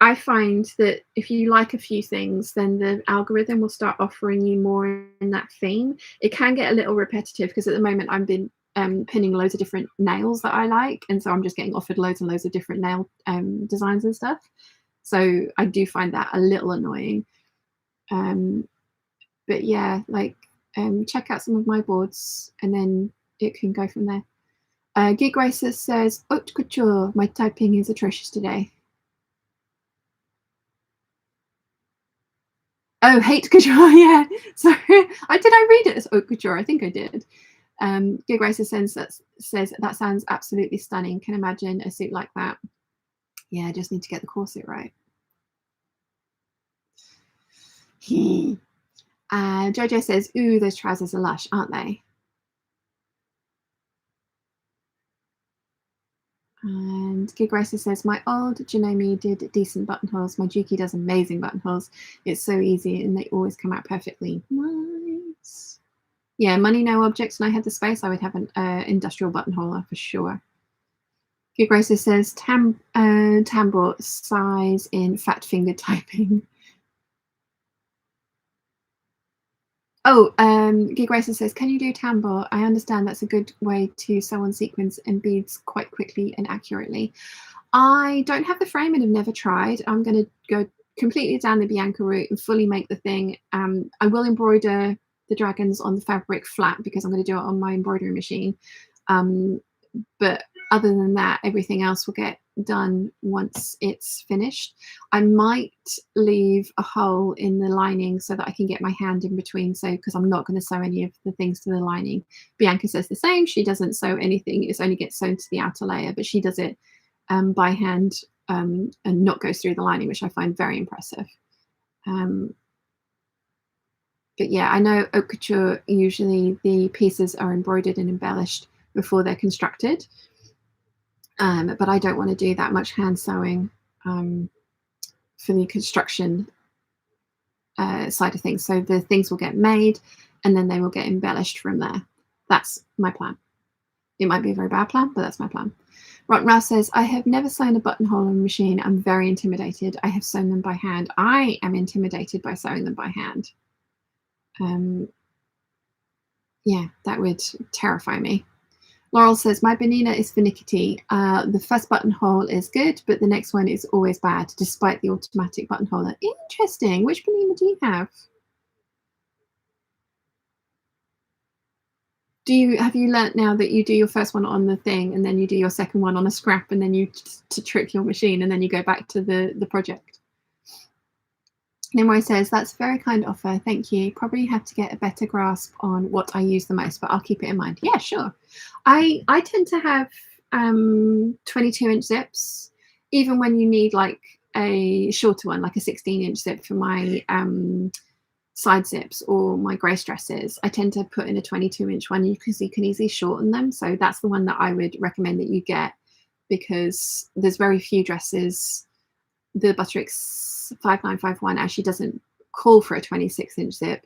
I find that if you like a few things, then the algorithm will start offering you more in that theme. It can get a little repetitive because at the moment I've been pinning loads of different nails that I like, and so I'm just getting offered loads and loads of different nail designs and stuff. So I do find that a little annoying. But yeah, like check out some of my boards and then it can go from there. Gig Racer says, haute couture, my typing is atrocious today. Oh, hate couture, yeah. So did I read it as haute couture? I think I did. Gig Racer says that sounds absolutely stunning. Can imagine a suit like that. Yeah, I just need to get the corset right. Jojo says, ooh, those trousers are lush, aren't they? And Gig Racer says, my old Janome did decent buttonholes. My Juki does amazing buttonholes. It's so easy and they always come out perfectly. Nice. Yeah, money, no objects, and I had the space, I would have an industrial buttonholer for sure. Gig Racer says, tambour size in fat finger typing. Oh, Gig Racer says, can you do tambour? I understand that's a good way to sew on sequins and beads quite quickly and accurately. I don't have the frame and have never tried. I'm going to go completely down the Bianca route and fully make the thing. I will embroider the dragons on the fabric flat because I'm going to do it on my embroidery machine. But other than that, everything else will get done once it's finished. I might leave a hole in the lining so that I can get my hand in between, so because I'm not going to sew any of the things to the lining. Bianca says the same. She doesn't sew anything, it only gets sewn to the outer layer, but she does it by hand and not goes through the lining, which I find very impressive. But yeah, I know haute couture, usually the pieces are embroidered and embellished before they're constructed. But I don't want to do that much hand sewing for the construction side of things. So the things will get made and then they will get embellished from there. That's my plan. It might be a very bad plan, but that's my plan. Rotten Ralph says, I have never sewn a buttonhole on a machine. I'm very intimidated. I have sewn them by hand. I am intimidated by sewing them by hand. Yeah, that would terrify me. Laurel says, my Benina is finicky. The first buttonhole is good, but the next one is always bad, despite the automatic buttonholer. Interesting. Which Benina do you have? Have you learnt now that you do your first one on the thing and then you do your second one on a scrap and then you to trick your machine and then you go back to the project? Nimue says, that's a very kind offer, thank you. Probably have to get a better grasp on what I use the most, but I'll keep it in mind. Yeah, sure. I tend to have 22-inch zips, even when you need like a shorter one, like a 16-inch zip for my side zips or my grace dresses, I tend to put in a 22-inch one because you can easily shorten them. So that's the one that I would recommend that you get, because there's very few dresses. The Butterick's 5951 actually doesn't call for a 26-inch zip,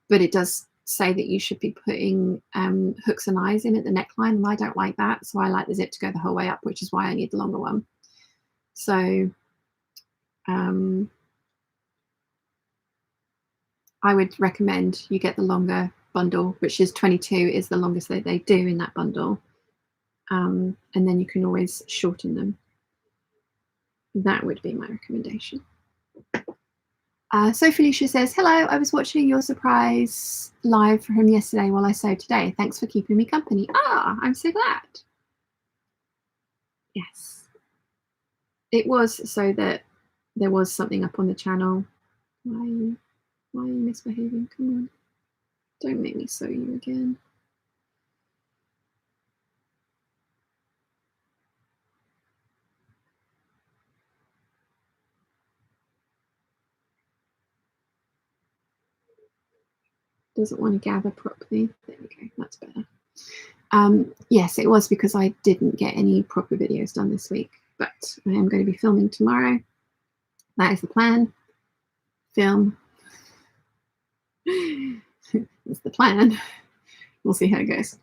but it does say that you should be putting hooks and eyes in at the neckline, and I don't like that. So I like the zip to go the whole way up, which is why I need the longer one. So I would recommend you get the longer bundle, which is 22 is the longest that they do in that bundle. And then you can always shorten them. That would be my recommendation. So Felicia says, hello, I was watching your surprise live from yesterday while I sewed today. Thanks for keeping me company. Ah, I'm so glad. Yes. It was so that there was something up on the channel. Why are you misbehaving? Come on. Don't make me sew you again. Doesn't want to gather properly. There we go, that's better. Yes, it was because I didn't get any proper videos done this week, but I am going to be filming tomorrow. That is the plan. Film. That's the plan. We'll see how it goes.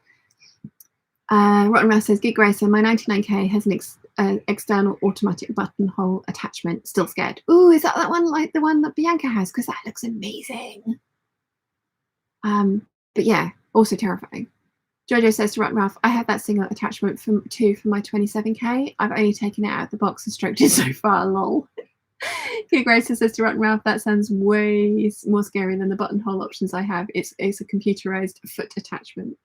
Rotten Mouse says, Gig Racer, my 99K has an external automatic buttonhole attachment. Still scared. Ooh, is that one like the one that Bianca has? Because that looks amazing. But yeah, also terrifying. Jojo says to Rotten Ralph, I have that single attachment for my 27K. I've only taken it out of the box and stroked it so far, lol. Gig Racer says to Rotten Ralph, that sounds way more scary than the buttonhole options I have. It's a computerized foot attachment.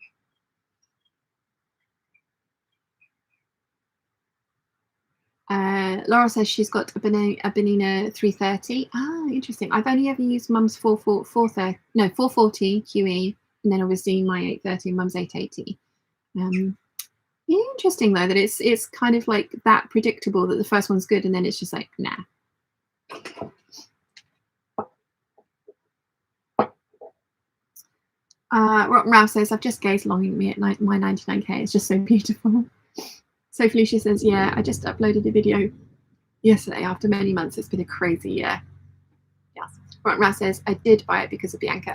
Laura says she's got a Benina 330. Ah, interesting. I've only ever used Mum's 440 QE, and then obviously my 830 and Mum's 880. Yeah, interesting though that it's kind of like that predictable that the first one's good and then it's just like nah. Rotten Ralph says, I've just gazed longing at me at my 99K. It's just so beautiful. So Felicia says, yeah, I just uploaded a video yesterday after many months. It's been a crazy year. Yes. Rotten Ralph says, I did buy it because of Bianca.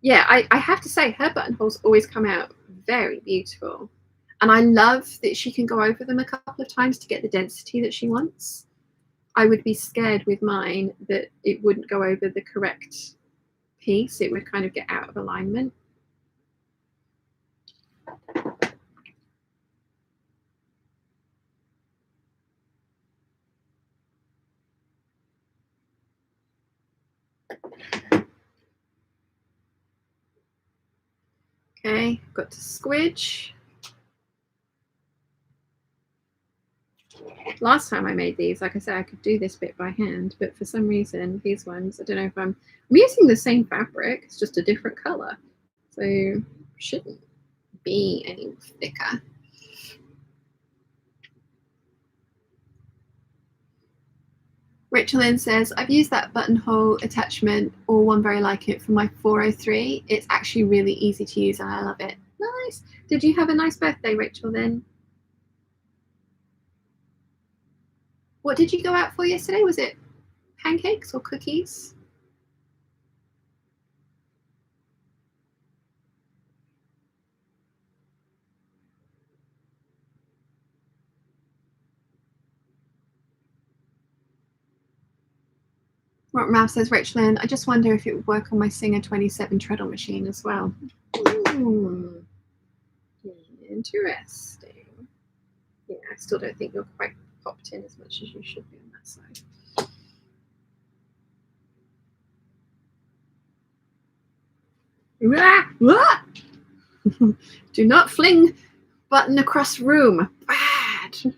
Yeah, I have to say her buttonholes always come out very beautiful. And I love that she can go over them a couple of times to get the density that she wants. I would be scared with mine that it wouldn't go over the correct piece. It would kind of get out of alignment. Okay, got to squidge. Last time I made these, like I said, I could do this bit by hand, but for some reason, these ones, I don't know if I'm using the same fabric, it's just a different color. So shouldn't be any thicker. Rachel Lynn says, I've used that buttonhole attachment or one very like it for my 403. It's actually really easy to use and I love it. Nice. Did you have a nice birthday, Rachel Lynn? What did you go out for yesterday? Was it pancakes or cookies? Ralph says, Rachel Lynn, I just wonder if it would work on my Singer 27 treadle machine as well. Ooh. Interesting. Yeah, I still don't think you're quite popped in as much as you should be on that side. Do not fling button across room. Bad. I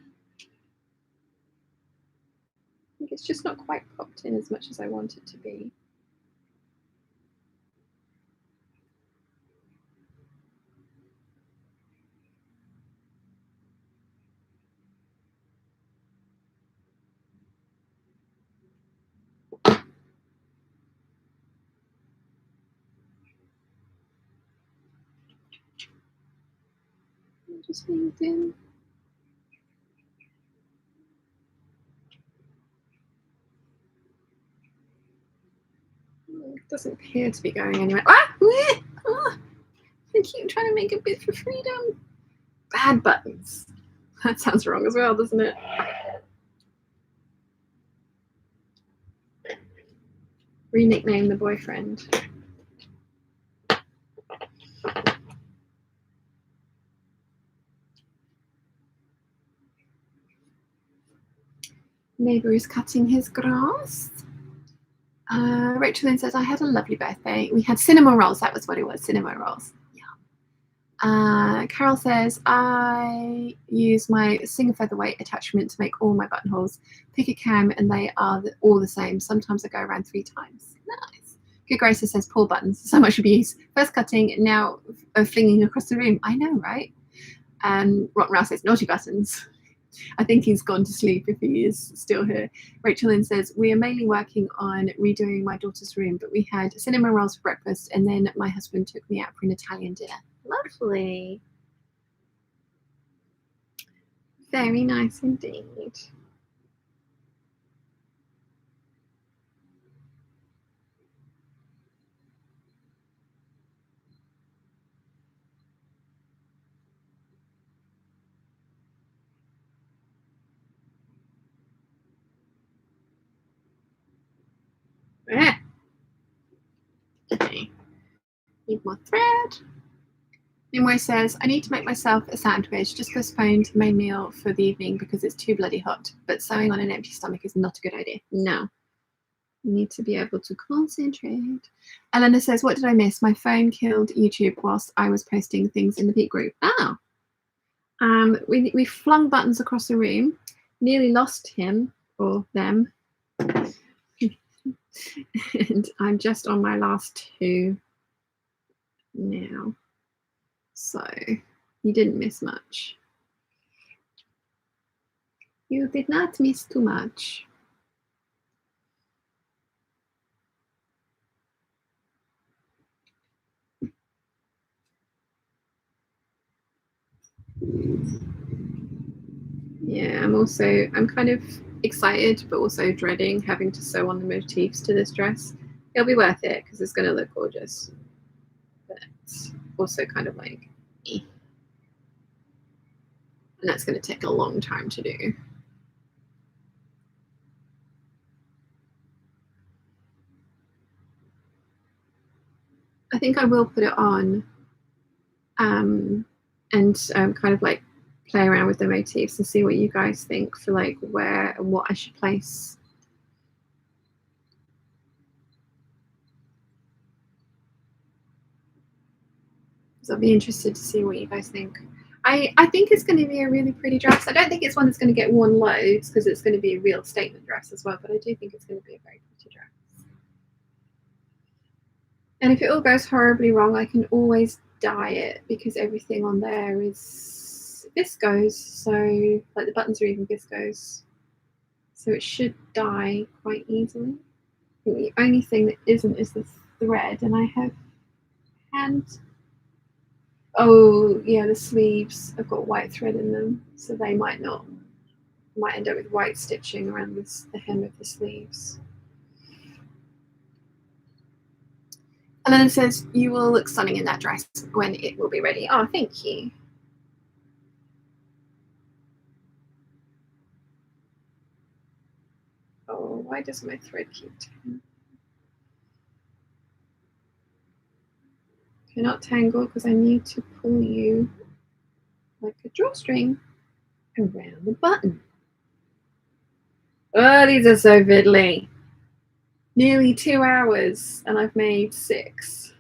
think it's just not quite popped in as much as I want it to be. Just LinkedIn. It doesn't appear to be going anywhere. Ah! Oh, I keep trying to make a bid for freedom. Bad buttons. That sounds wrong as well, doesn't it? Re-nickname the boyfriend. Neighbour is cutting his grass. Rachel then says, I had a lovely birthday. We had cinnamon rolls. That was what it was, cinnamon rolls. Yeah. Carol says, I use my Singer Featherweight attachment to make all my buttonholes. Pick a cam and they are all the same. Sometimes I go around 3 times. Nice. Good Grace says, poor buttons. So much abuse. First cutting, now flinging across the room. I know, right? Rotten Rouse says, naughty buttons. I think he's gone to sleep if he is still here. Rachel then says, we are mainly working on redoing my daughter's room, but we had cinnamon rolls for breakfast and then my husband took me out for an Italian dinner. Lovely. Very nice indeed. Okay. Need more thread. Nimue says, I need to make myself a sandwich. Just postponed the main meal for the evening because it's too bloody hot. But sewing on an empty stomach is not a good idea. No. You need to be able to concentrate. Elena says, what did I miss? My phone killed YouTube whilst I was posting things in the Peep group. Oh. We flung buttons across the room, nearly lost him or them. And I'm just on my last 2 now. So you didn't miss much. You did not miss too much. Yeah, I'm kind of excited, but also dreading having to sew on the motifs to this dress. It'll be worth it because it's going to look gorgeous. But also kind of like, eh. And that's going to take a long time to do. I think I will put it on and kind of like play around with the motifs and see what you guys think for like where and what I should place. So I'll be interested to see what you guys think. I think it's going to be a really pretty dress. I don't think it's one that's going to get worn loads because it's going to be a real statement dress as well, but I do think it's going to be a very pretty dress. And if it all goes horribly wrong, I can always dye it because everything on there is viscose. So like the buttons are even viscose. So it should dye quite easily. I think the only thing that isn't is the thread, and I have hand. Oh yeah, the sleeves have got white thread in them, so they might end up with white stitching around the hem of the sleeves. And then it says, you will look stunning in that dress when it will be ready. Oh, thank you. Oh, why does my thread keep tangling? Cannot tangle because I need to pull you like a drawstring around the button. Oh, these are so fiddly. Nearly 2 hours and I've made 6.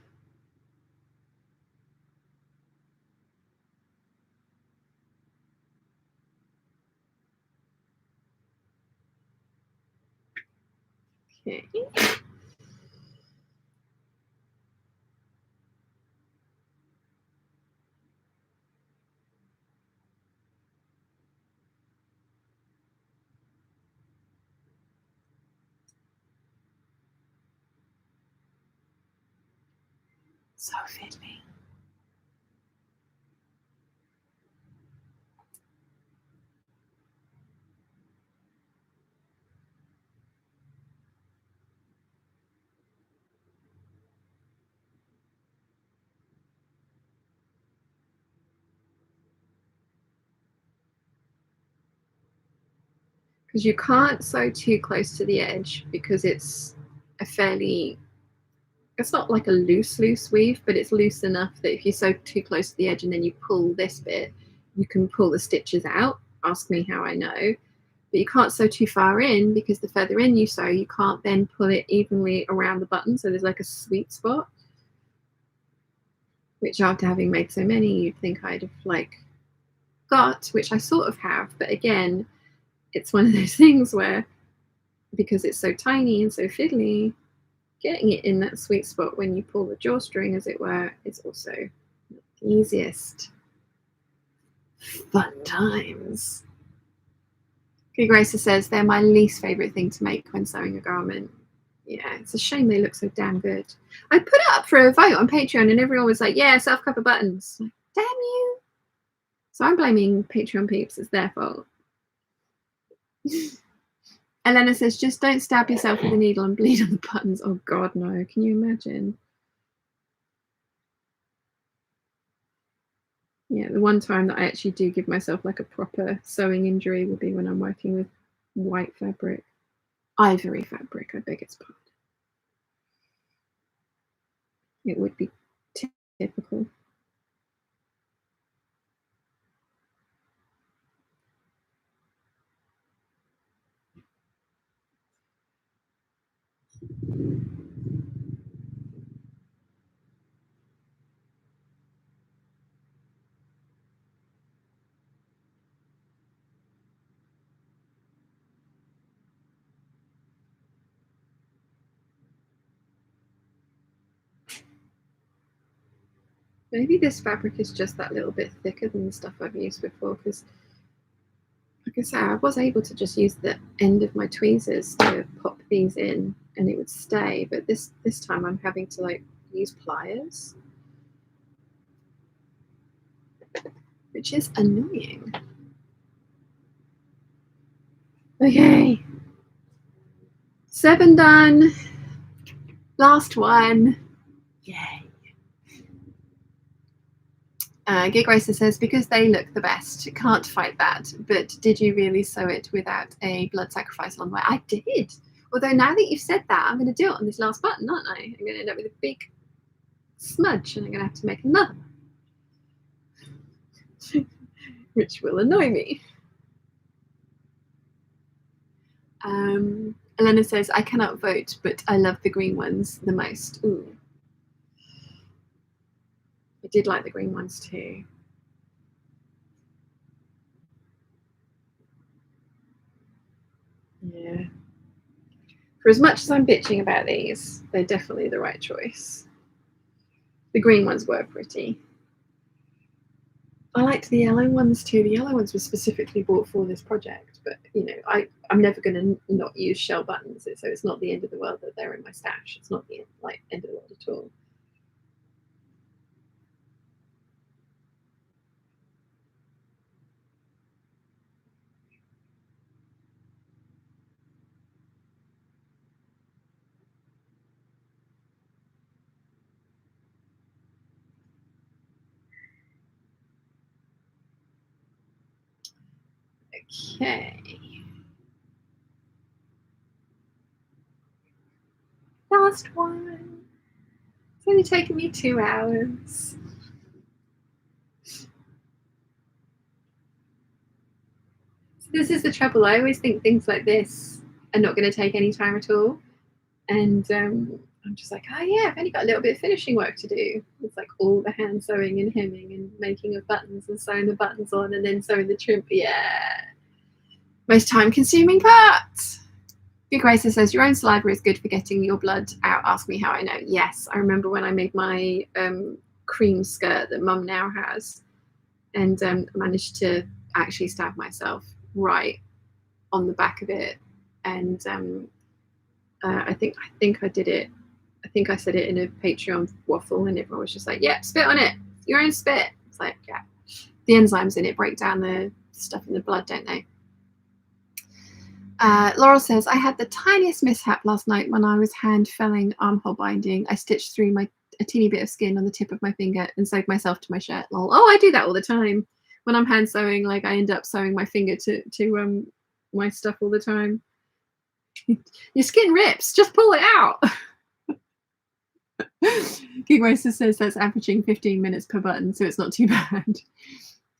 Okay. So fiddly. because you can't sew too close to the edge because it's a fairly, it's not like a loose weave, but it's loose enough that if you sew too close to the edge and then you pull this bit, you can pull the stitches out. Ask me how I know. But you can't sew too far in, because the further in you sew, you can't then pull it evenly around the button. So there's like a sweet spot, which after having made so many, you'd think I'd have like got, which I sort of have. But again, it's one of those things where, because it's so tiny and so fiddly, getting it in that sweet spot when you pull the drawstring, as it were, is also not the easiest. Fun times. Okay, Grace says they're my least favourite thing to make when sewing a garment. Yeah, it's a shame they look so damn good. I put it up for a vote on Patreon and everyone was like, yeah, self-cover buttons. Like, damn you. So I'm blaming Patreon peeps. It's their fault. Elena says, just don't stab yourself with a needle and bleed on the buttons. Oh, God, no. Can you imagine? Yeah, the one time that I actually do give myself like a proper sewing injury will be when I'm working with white fabric. Ivory fabric, I beg its pardon. It would be typical. Maybe this fabric is just that little bit thicker than the stuff I've used before, because like I said, I was able to just use the end of my tweezers to pop these in and it would stay, but this time I'm having to like use pliers, which is annoying. Okay, 7 done, last one, yay. Gig Racer says, because they look the best, can't fight that. But did you really sew it without a blood sacrifice along the way? I did. Although now that you've said that, I'm going to do it on this last button, aren't I? I'm going to end up with a big smudge and I'm going to have to make another one, which will annoy me. Elena says, I cannot vote, but I love the green ones the most. Ooh. I did like the green ones too. Yeah. For as much as I'm bitching about these, they're definitely the right choice. The green ones were pretty. I liked the yellow ones too. The yellow ones were specifically bought for this project, but you know, I'm never going to not use shell buttons, so it's not the end of the world that they're in my stash. It's not the end of the world at all. Okay. Last one. It's only taken me 2 hours. So this is the trouble. I always think things like this are not going to take any time at all. And I'm just like, oh yeah, I've only got a little bit of finishing work to do. It's like all the hand sewing and hemming and making of buttons and sewing the buttons on and then sewing the trim. Yeah. Most time consuming part. Big Racer says, your own saliva is good for getting your blood out. Ask me how I know. Yes, I remember when I made my cream skirt that Mum now has, and managed to actually stab myself right on the back of it. And I think I did it. I think I said it in a Patreon waffle, and everyone was just like, "Yeah, spit on it. Your own spit." It's like, yeah, the enzymes in it break down the stuff in the blood, don't they? Laurel says, I had the tiniest mishap last night when I was hand felling armhole binding. I stitched through a teeny bit of skin on the tip of my finger and sewed myself to my shirt. Lol. Oh, I do that all the time when I'm hand sewing. Like I end up sewing my finger to my stuff all the time. Your skin rips, just pull it out. Gig Racer says that's averaging 15 minutes per button, so it's not too bad.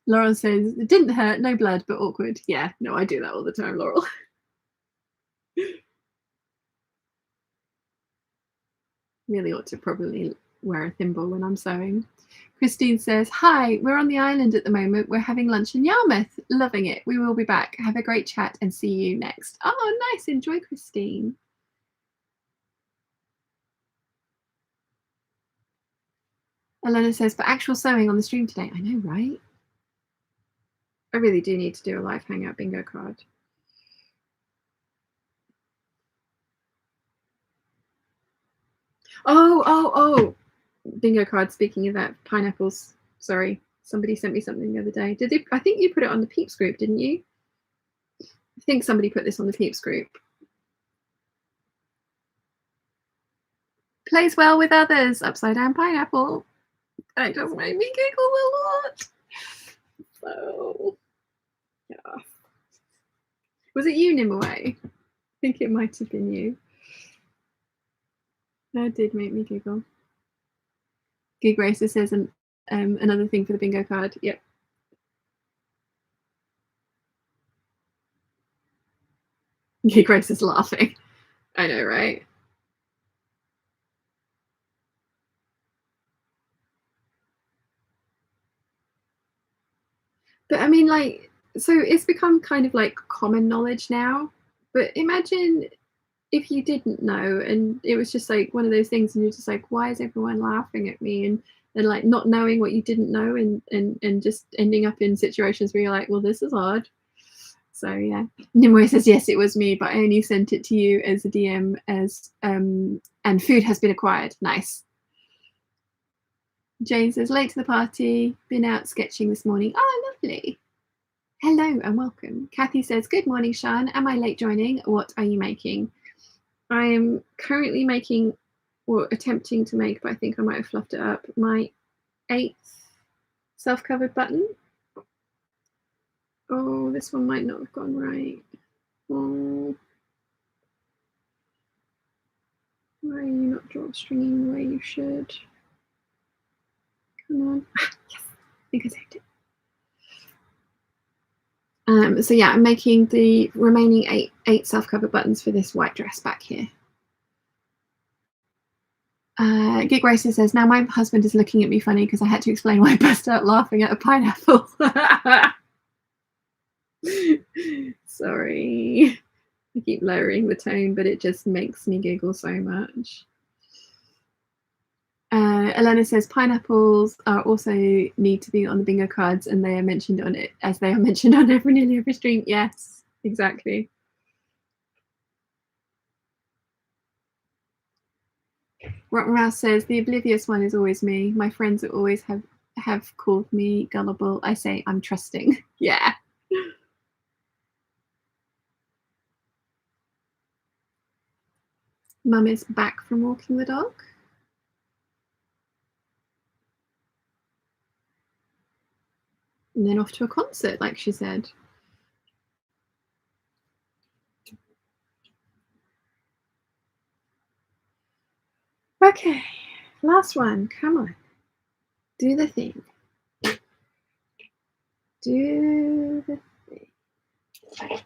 Laurel says, it didn't hurt, no blood, but awkward. Yeah, no, I do that all the time, Laurel. Really ought to probably wear a thimble when I'm sewing. Christine says, hi, we're on the island at the moment. We're having lunch in Yarmouth. Loving it. We will be back. Have a great chat and see you next. Oh, nice. Enjoy, Christine. Elena says, but actual sewing on the stream today. I know, right? I really do need to do a live hangout bingo card. Oh. Bingo card, speaking of that, pineapples. Sorry, somebody sent me something the other day. Did they? I think you put it on the Peeps group, didn't you? I think somebody put this on the Peeps group. Plays well with others. Upside down pineapple. That does make me giggle a lot. So, yeah. Was it you, Nimaway? I think it might have been you. That did make me giggle. Gig Racer says another thing for the bingo card. Yep. Gig Racer's laughing. I know, right? But I mean, like, so it's become kind of like common knowledge now. But imagine if you didn't know and it was just like one of those things and you're just like, why is everyone laughing at me? And like not knowing what you didn't know and just ending up in situations where you're like, well, this is odd. So yeah. Nimue says, yes, it was me, but I only sent it to you as a DM as and food has been acquired. Nice. Jane says, late to the party, been out sketching this morning. Oh, lovely. Hello and welcome. Kathy says, good morning, Sian. Am I late joining? What are you making? I am currently making, or attempting to make, but I think I might have fluffed it up, my 8th self-covered button. Oh, this one might not have gone right. Oh. Why are you not drawstringing the way you should? Come on. Yes, I think I saved it. So yeah, I'm making the remaining eight self-covered buttons for this white dress back here. Gig Racer says, now my husband is looking at me funny because I had to explain why I burst out laughing at a pineapple. Sorry. I keep lowering the tone, but it just makes me giggle so much. Elena says pineapples are also need to be on the bingo cards, and they are mentioned on it as they are mentioned on nearly every stream. Yes, exactly. Rotten Mouse says the oblivious one is always me. My friends always have called me gullible. I say I'm trusting. Yeah. Mum is back from walking the dog. And then off to a concert, like she said. Okay, last one. Come on. Do the thing. Do the thing.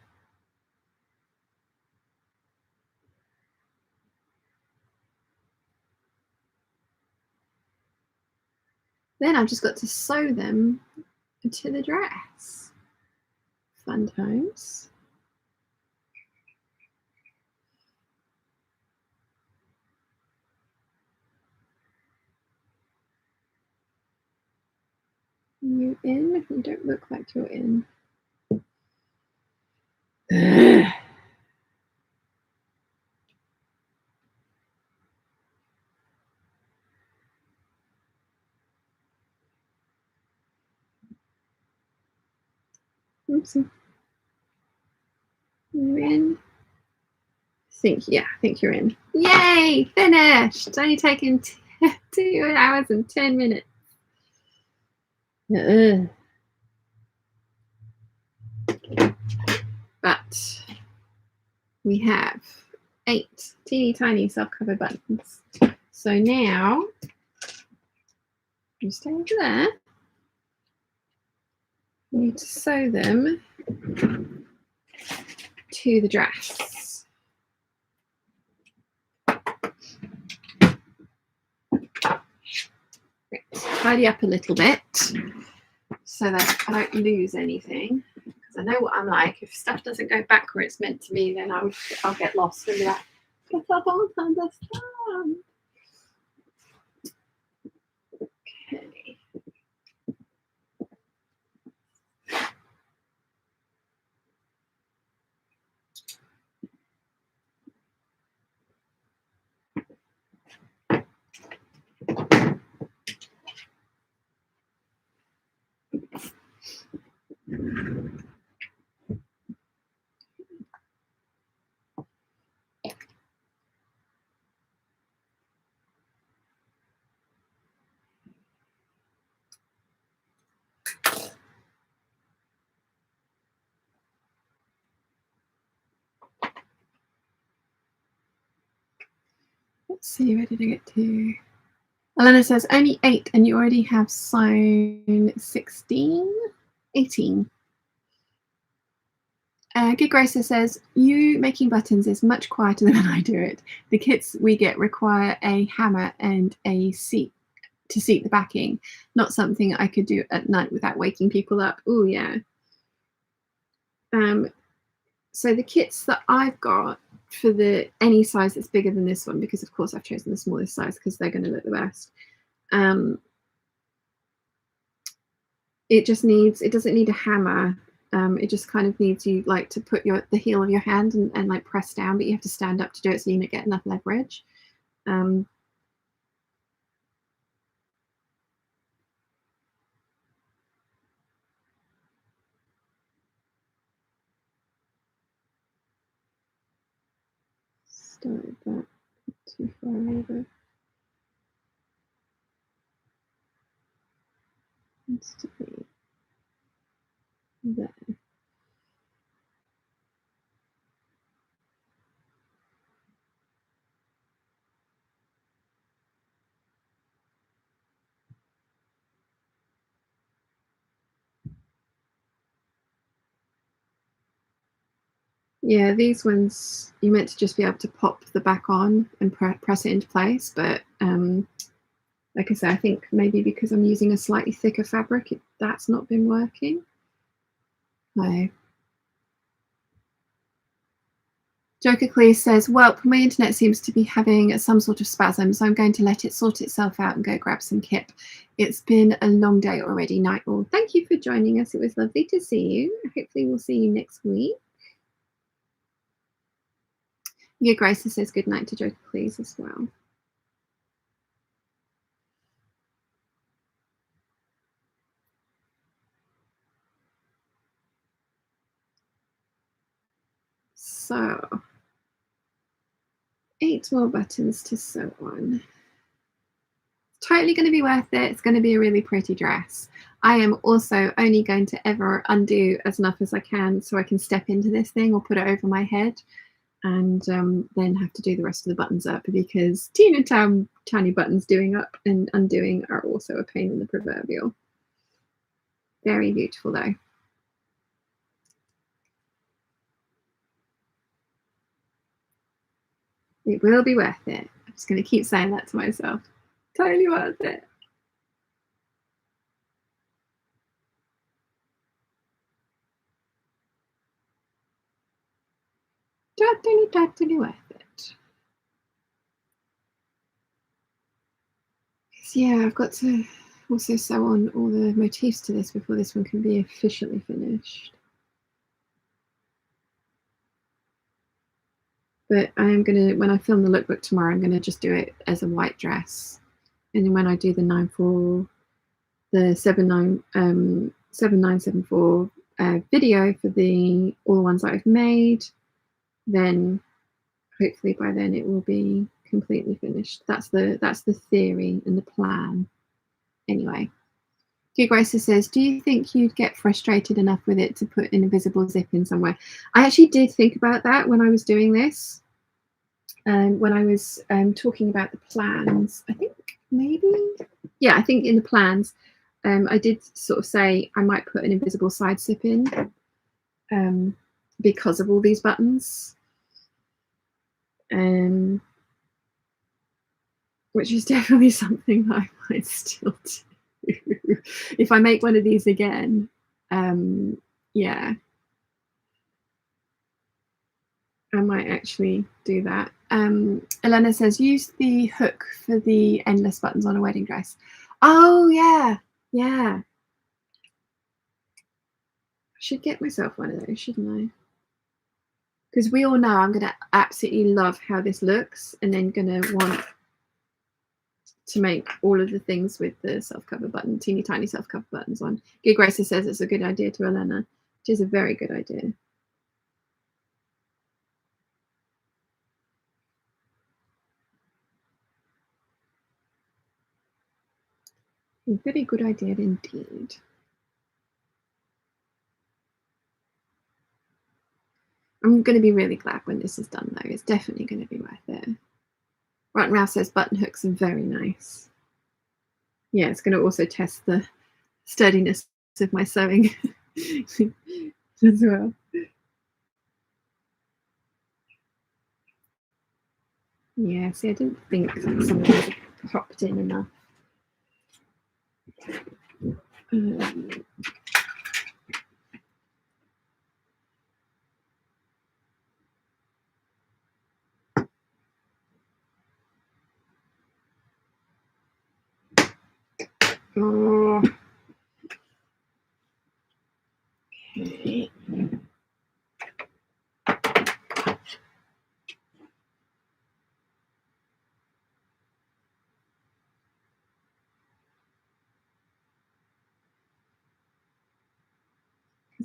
Then I've just got to sew them to the dress. Fun times. You in? You don't look like you're in. Oopsie. You in? I think you're in. Yay! Finished! It's only taken 2 hours and 10 minutes. But we have 8 teeny tiny self-cover buttons. So now, just over there, you need to sew them to the dress. Tidy up a little bit so that I don't lose anything, because I know what I'm like. If stuff doesn't go back where it's meant to be, then I'll get lost and be like, I don't understand. Okay. Let's see, where did I get to? Elena says, only 8 and you already have sewn 16? 18. Good Gracer says, you making buttons is much quieter than when I do it. The kits we get require a hammer and a seat to seat the backing, not something I could do at night without waking people up. Oh, yeah. So the kits that I've got for any size that's bigger than this one, because of course I've chosen the smallest size because they're going to look the best. It doesn't need a hammer. It just kind of needs you like to put the heel of your hand and like press down, but you have to stand up to do it so you don't get enough leverage. Start that too far over. Needs to be there. Yeah, these ones you're meant to just be able to pop the back on and press it into place, but like I said, I think maybe because I'm using a slightly thicker fabric, that's not been working. No. Joker Clear says, well, my internet seems to be having some sort of spasm, so I'm going to let it sort itself out and go grab some kip. It's been a long day already. Night all. Thank you for joining us. It was lovely to see you. Hopefully we'll see you next week. Yeah, Grace says good night to Joker Please as well. So 8 more buttons to sew on. Totally going to be worth it. It's going to be a really pretty dress. I am also only going to ever undo as enough as I can so I can step into this thing or put it over my head, and then have to do the rest of the buttons up, because tiny buttons doing up and undoing are also a pain in the proverbial. Very beautiful though. It will be worth it. I'm just going to keep saying that to myself. Totally worth it. Totally worth it. Yeah, I've got to also sew on all the motifs to this before this one can be officially finished. But I am going to, when I film the lookbook tomorrow, I'm going to just do it as a white dress. And then when I do the 7974 video for all the ones that I've made, then hopefully by then it will be completely finished. That's the theory and the plan. Anyway, Dear Gracer says, do you think you'd get frustrated enough with it to put an invisible zip in somewhere? I actually did think about that when I was doing this. When I was talking about the plans, I think maybe, yeah, I think in the plans, I did sort of say I might put an invisible side zip in because of all these buttons, which is definitely something that I might still do. If I make one of these again, yeah, I might actually do that. Elena says, use the hook for the endless buttons on a wedding dress. Oh, yeah, yeah. I should get myself one of those, shouldn't I? Because we all know I'm going to absolutely love how this looks, and then going to want to make all of the things with the self-cover button, teeny tiny self-cover buttons on. Gig Racer says it's a good idea to Elena, which is a very good idea. A very good idea indeed. I'm going to be really glad when this is done, though. It's definitely going to be worth it. Right, Ralph says button hooks are very nice. Yeah, it's going to also test the sturdiness of my sewing as well. Yeah, see, I didn't think some of these popped in enough. Oh. Okay.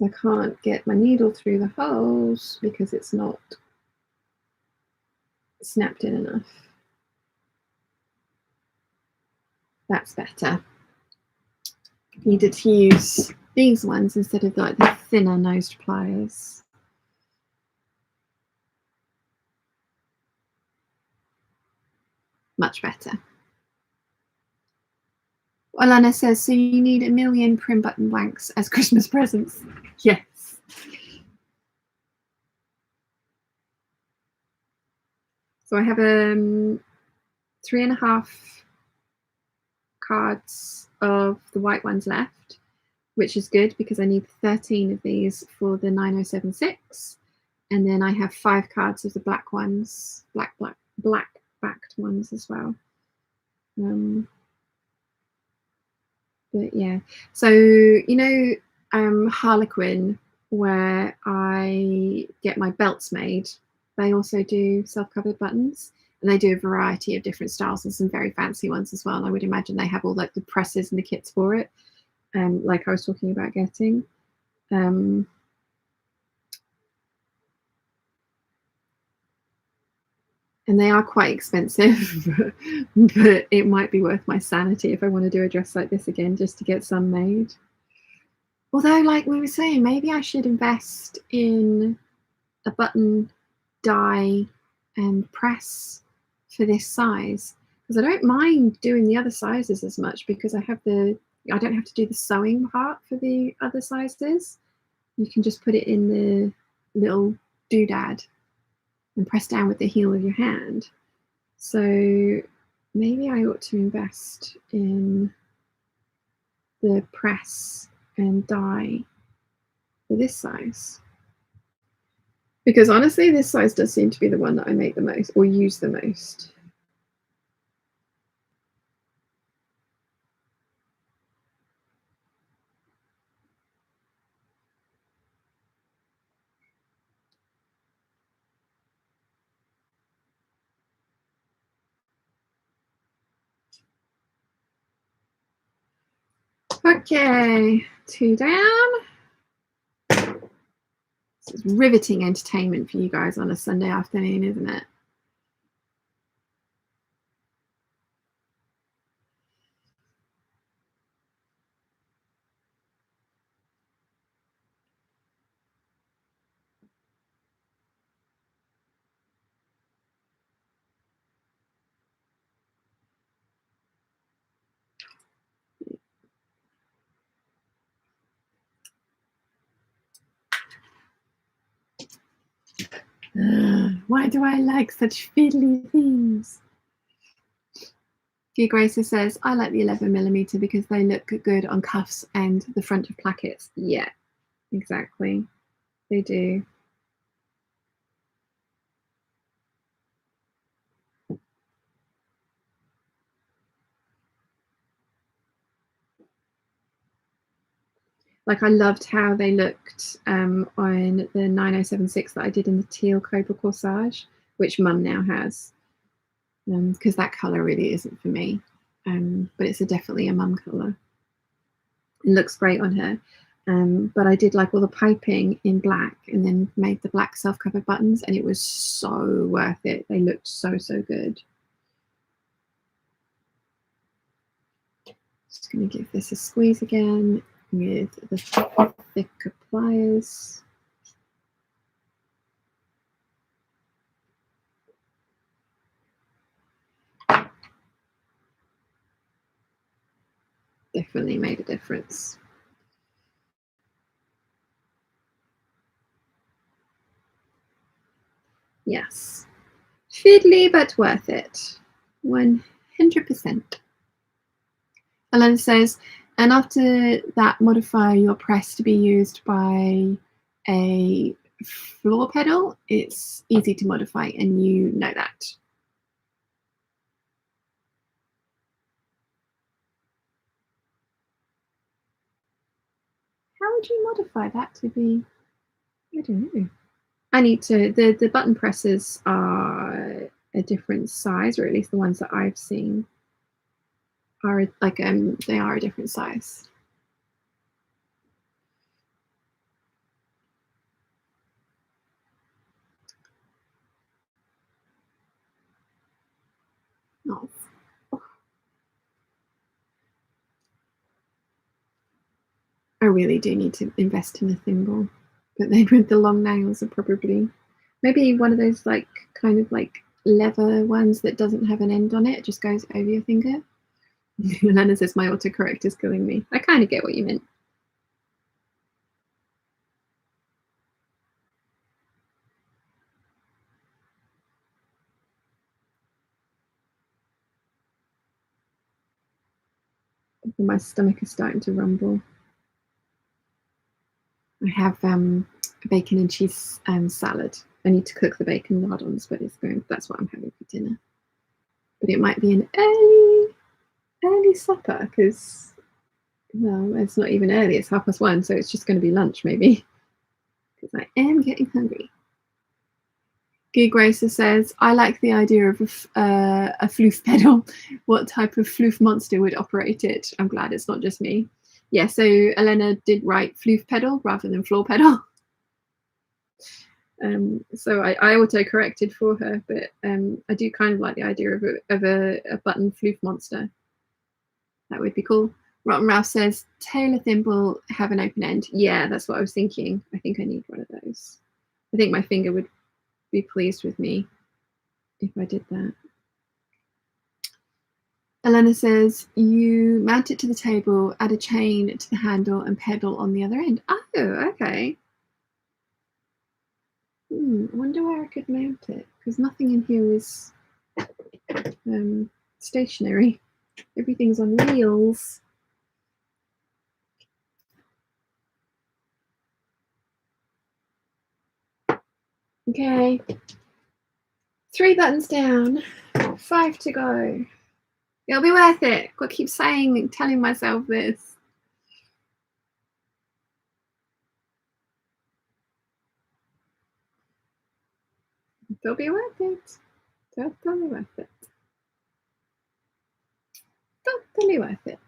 I can't get my needle through the holes because it's not snapped in enough. That's better. Needed to use these ones instead of like the thinner nosed pliers. Much better. Alana says, so you need 1 million prim button blanks as Christmas presents? Yes. So I have 3.5 cards of the white ones left, which is good because I need 13 of these for the 9076. And then I have 5 cards of the black ones, black backed ones as well. But yeah, so you know Harlequin, where I get my belts made, they also do self-covered buttons, and they do a variety of different styles and some very fancy ones as well. And I would imagine they have all like the presses and the kits for it, like I was talking about getting. And they are quite expensive, but it might be worth my sanity if I want to do a dress like this again, just to get some made. Although, like we were saying, maybe I should invest in a button die and press for this size, because I don't mind doing the other sizes as much because I don't have to do the sewing part for the other sizes. You can just put it in the little doodad and press down with the heel of your hand. So maybe I ought to invest in the press and die for this size, because honestly this size does seem to be the one that I make the most or use the most. Okay, 2 down. This is riveting entertainment for you guys on a Sunday afternoon, isn't it? Why do I like such fiddly things? Dear Gracer says, I like the 11mm because they look good on cuffs and the front of plackets. Yeah, exactly. They do. Like I loved how they looked on the 9076 that I did in the teal Cobra Corsage, which Mum now has, because that colour really isn't for me, but it's definitely a Mum colour. It looks great on her. But I did like all the piping in black and then made the black self-covered buttons, and it was so worth it. They looked so, so good. Just going to give this a squeeze again with the thicker pliers. Definitely made a difference. Yes. Fiddly, but worth it. 100%. Alana says, and after that, modify your press to be used by a floor pedal. It's easy to modify, and you know that. How would you modify that to be? I don't know. I need to. The button presses are a different size, or at least the ones that I've seen are like they are a different size. Oh. I really do need to invest in a thimble, but then with the long nails are probably maybe one of those like kind of like leather ones that doesn't have an end on it. It just goes over your finger. Lena says my autocorrect is killing me. I kind of get what you meant. My stomach is starting to rumble. I have bacon and cheese salad. I need to cook the bacon lardons, but that's what I'm having for dinner. But it might be an early supper because, well, it's not even early. It's 1:30, so it's just going to be lunch maybe because I am getting hungry. Gig Racer says, I like the idea of a floof pedal. What type of floof monster would operate it? I'm glad it's not just me. Yeah, so Elena did write floof pedal rather than floor pedal. So I auto-corrected for her, but I do kind of like the idea of a button floof monster. That would be cool. Rotten Ralph says, tailor thimble, have an open end. Yeah, that's what I was thinking. I think I need one of those. I think my finger would be pleased with me if I did that. Elena says, you mount it to the table, add a chain to the handle and pedal on the other end. Oh, okay. I wonder where I could mount it, because nothing in here is stationary. Everything's on wheels. Okay. 3 buttons down, 5 to go. It'll be worth it. Got to keep telling myself this. It'll be worth it. Totally worth it. Totally worth it.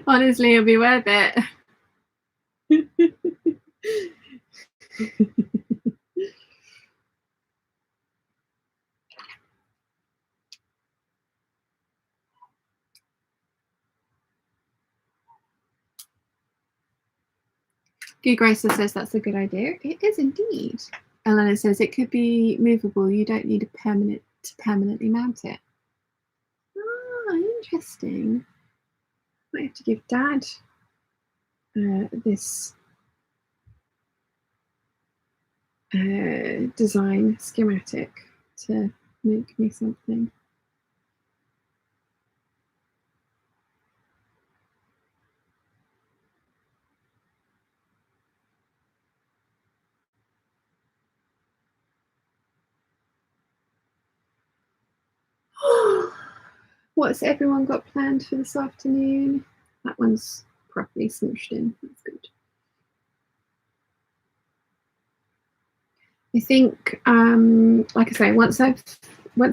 Honestly, it'll be worth it. Goo Gracer says that's a good idea. It is indeed. Elena says it could be movable. You don't need to permanently mount it. Ah, interesting. Might have to give Dad this design schematic to make me something. What's everyone got planned for this afternoon? That one's properly smooshed in. That's good. I think, like I say, once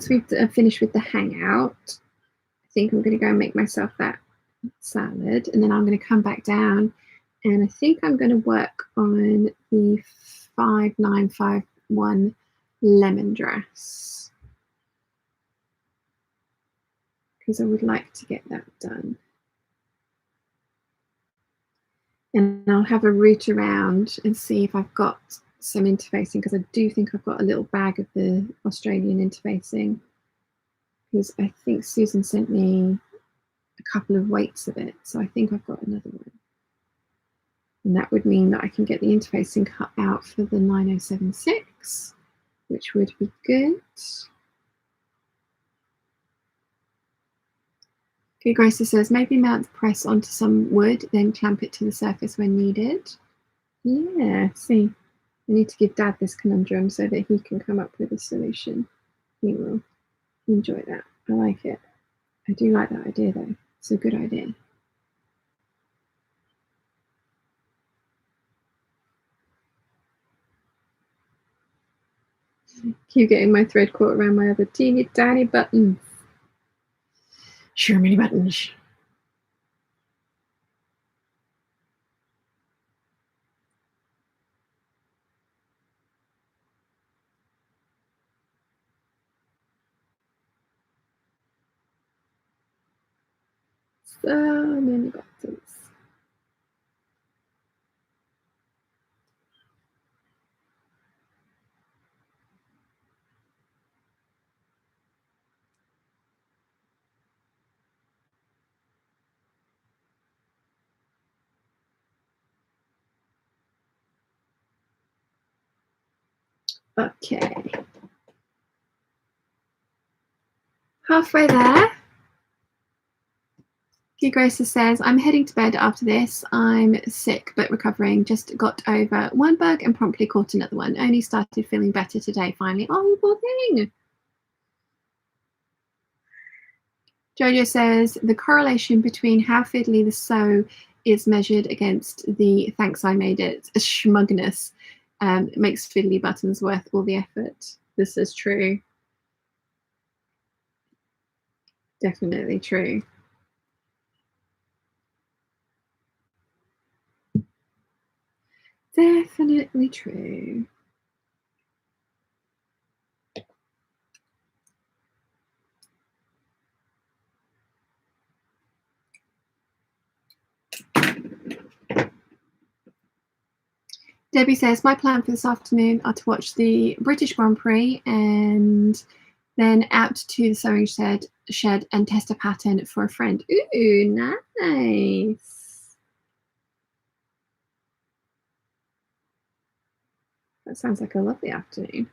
we've finished with the hangout, I think I'm going to go and make myself that salad, and then I'm going to come back down, and I think I'm going to work on the 5951 lemongrass because I would like to get that done. And I'll have a route around and see if I've got some interfacing, because I do think I've got a little bag of the Australian interfacing, because I think Susan sent me a couple of weights of it, so I think I've got another one. And that would mean that I can get the interfacing cut out for the 9076, which would be good. Okay, Gracie says, maybe mount the press onto some wood, then clamp it to the surface when needed. Yeah, see, I need to give Dad this conundrum so that he can come up with a solution. He will enjoy that. I like it. I do like that idea, though. It's a good idea. Keep getting my thread caught around my other teeny tiny buttons. Sure, many buttons. So many buttons. Okay. Halfway there. Grace says, I'm heading to bed after this. I'm sick but recovering. Just got over one bug and promptly caught another one. Only started feeling better today, finally. Oh, you poor thing. Jojo says, the correlation between how fiddly the sew is measured against the thanks I made it schmugness makes fiddly buttons worth all the effort. This is true. Definitely true. Definitely true. Debbie says, my plan for this afternoon are to watch the British Grand Prix and then out to the sewing shed and test a pattern for a friend. Ooh, nice. That sounds like a lovely afternoon.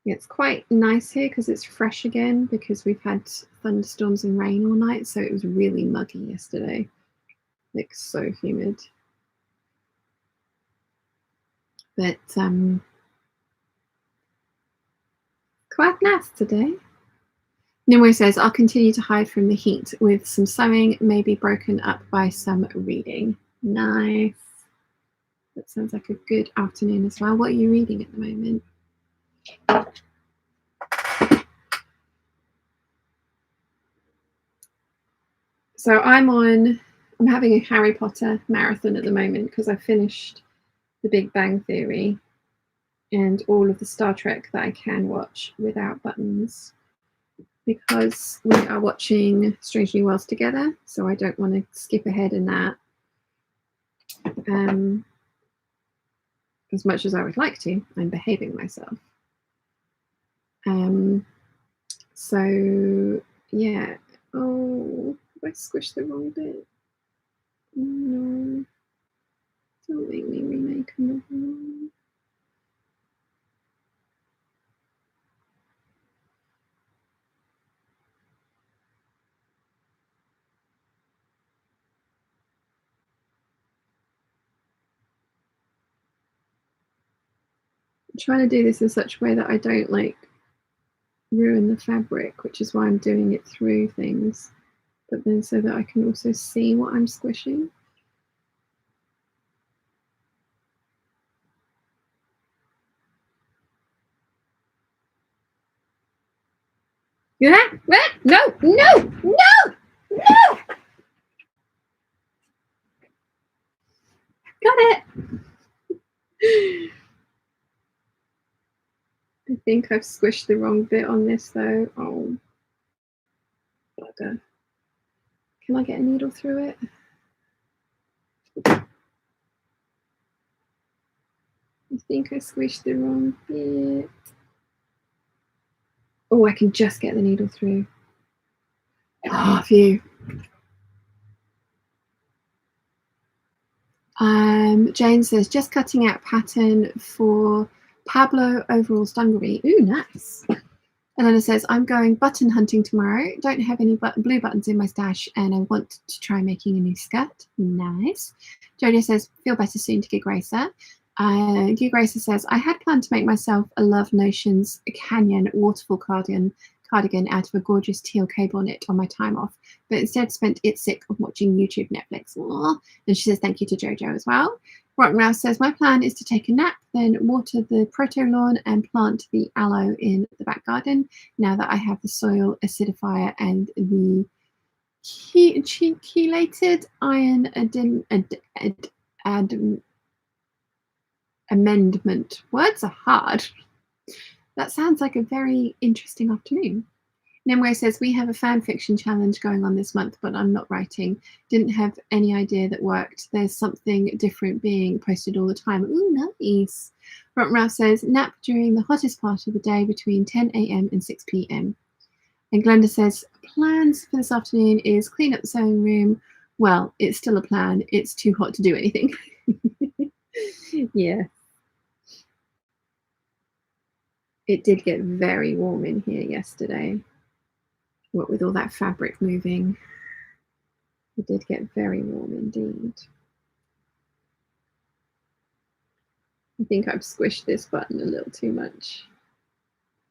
It's quite nice here because it's fresh again, because we've had thunderstorms and rain all night, so it was really muggy yesterday. Like so humid. But quite nice today. Nimue says, I'll continue to hide from the heat with some sewing, maybe broken up by some reading. Nice. That sounds like a good afternoon as well. What are you reading at the moment? So I'm having a Harry Potter marathon at the moment because I finished The Big Bang Theory and all of the Star Trek that I can watch without buttons. because we are watching Strange New Worlds together, so I don't want to skip ahead in that. As much as I would like to, I'm behaving myself. So yeah. Oh, I squished the wrong bit. No, don't make me remake another one. I'm trying to do this in such a way that I don't like ruin the fabric, which is why I'm doing it through things, but then so that I can also see what I'm squishing. Yeah, no, no, no, no. Got it. I think I've squished the wrong bit on this though. Oh, bugger. Can I get a needle through it? I think I squished the wrong bit. Oh, I can just get the needle through. Oh, phew. Jane says, just cutting out pattern for Pablo overalls dungaree. Ooh, nice. Elena says, I'm going button hunting tomorrow. Don't have any blue buttons in my stash and I want to try making a new skirt. Nice. Jojo says, feel better soon to Gig Racer. Gig Racer says, I had planned to make myself a Love Notions Canyon waterfall cardigan out of a gorgeous teal cable knit on my time off, but instead spent it sick of watching YouTube Netflix. Aww. And she says, thank you to Jojo as well. Rock Mouse says, my plan is to take a nap, then water the proto lawn and plant the aloe in the back garden now that I have the soil acidifier and the chelated iron amendment. Words are hard. That sounds like a very interesting afternoon. Nemwe says, we have a fan fiction challenge going on this month, but I'm not writing. Didn't have any idea that worked. There's something different being posted all the time. Ooh, nice. Rock Ralph says, nap during the hottest part of the day between 10 a.m. and 6 p.m. And Glenda says, plans for this afternoon is clean up the sewing room. Well, it's still a plan. It's too hot to do anything. Yeah. It did get very warm in here yesterday. What with all that fabric moving, it did get very warm indeed. I think I've squished this button a little too much.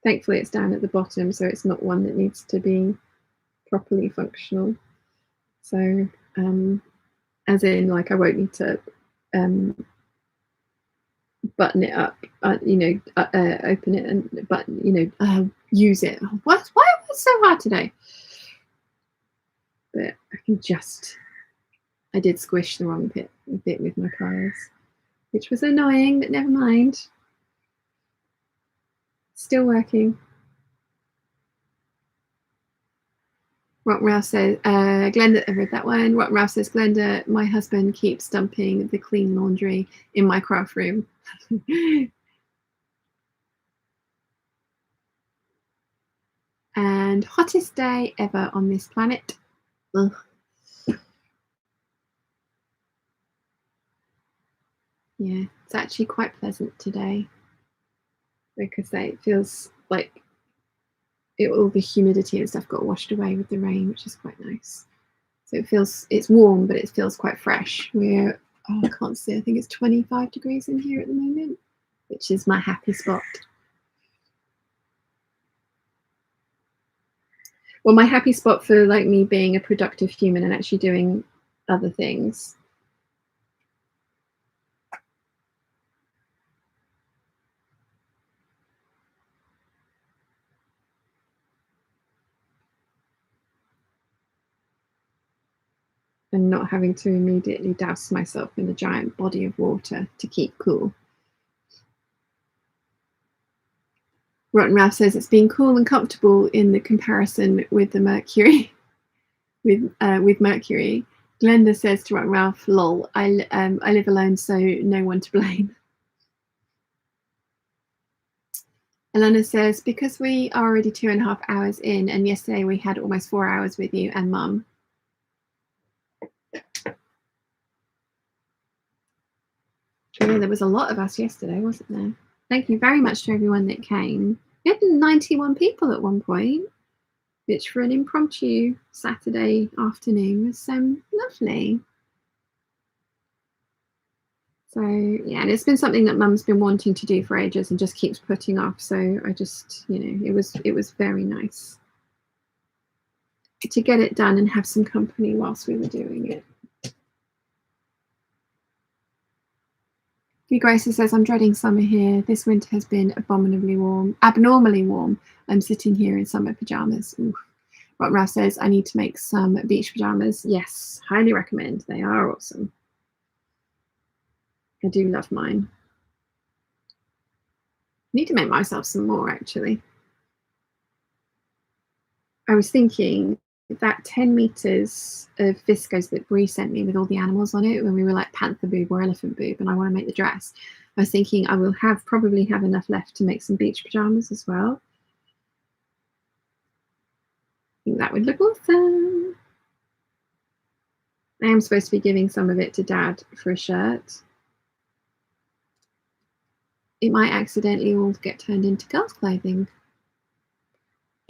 Thankfully it's down at the bottom, so it's not one that needs to be properly functional. So as in, like, I won't need to button it up, open it and button, use it. Why was it so hard today? But I did squish the wrong bit with my pliers, which was annoying, but never mind. Still working. Rock Ralph says, Glenda, I read that one. Rock Ralph says, Glenda, my husband keeps dumping the clean laundry in my craft room. And hottest day ever on this planet. Ugh. Yeah, it's actually quite pleasant today because it feels like all the humidity and stuff got washed away with the rain, which is quite nice. So it's warm, but it feels quite fresh. I can't see, I think it's 25 degrees in here at the moment, which is my happy spot. Well, my happy spot for like me being a productive human and actually doing other things. And not having to immediately douse myself in a giant body of water to keep cool. Rotten Ralph says it's been cool and comfortable in the comparison with the Mercury. with Mercury. Glenda says to Rotten Ralph, "Lol, I live alone, so no one to blame." Elena says, because we are already 2.5 hours in, and yesterday we had almost 4 hours with you and Mum. Yeah, there was a lot of us yesterday, wasn't there? Thank you very much to everyone that came. We had 91 people at one point, which for an impromptu Saturday afternoon was lovely. So yeah, and it's been something that Mum's been wanting to do for ages and just keeps putting off. So I just, it was very nice to get it done and have some company whilst we were doing it. Grace says, I'm dreading summer here. This winter has been abnormally warm. I'm sitting here in summer pajamas. Ralph says, I need to make some beach pajamas. Yes, highly recommend. They are awesome. I do love mine. I need to make myself some more, actually. I was thinking that 10 meters of viscose that Brie sent me with all the animals on it when we were like panther boob or elephant boob, and I want to make the dress. I was thinking I will probably have enough left to make some beach pajamas as well. I think that would look awesome. I am supposed to be giving some of it to Dad for a shirt. It might accidentally all get turned into girls' clothing.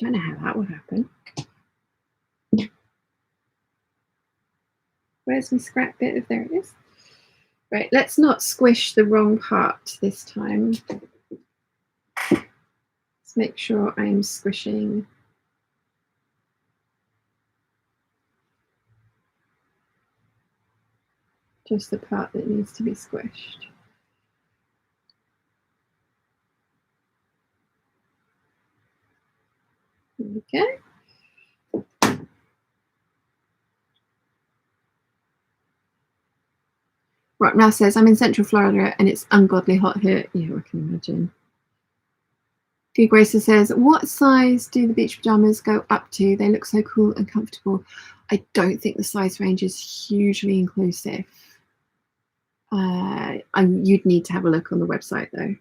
Don't know how that would happen. Where's my scrap bit? If there it is. Right, let's not squish the wrong part this time. Let's make sure I'm squishing just the part that needs to be squished. There we go. Right, now says, I'm in Central Florida and it's ungodly hot here. Yeah, I can imagine. Grace says, what size do the beach pajamas go up to? They look so cool and comfortable. I don't think the size range is hugely inclusive. You'd need to have a look on the website though.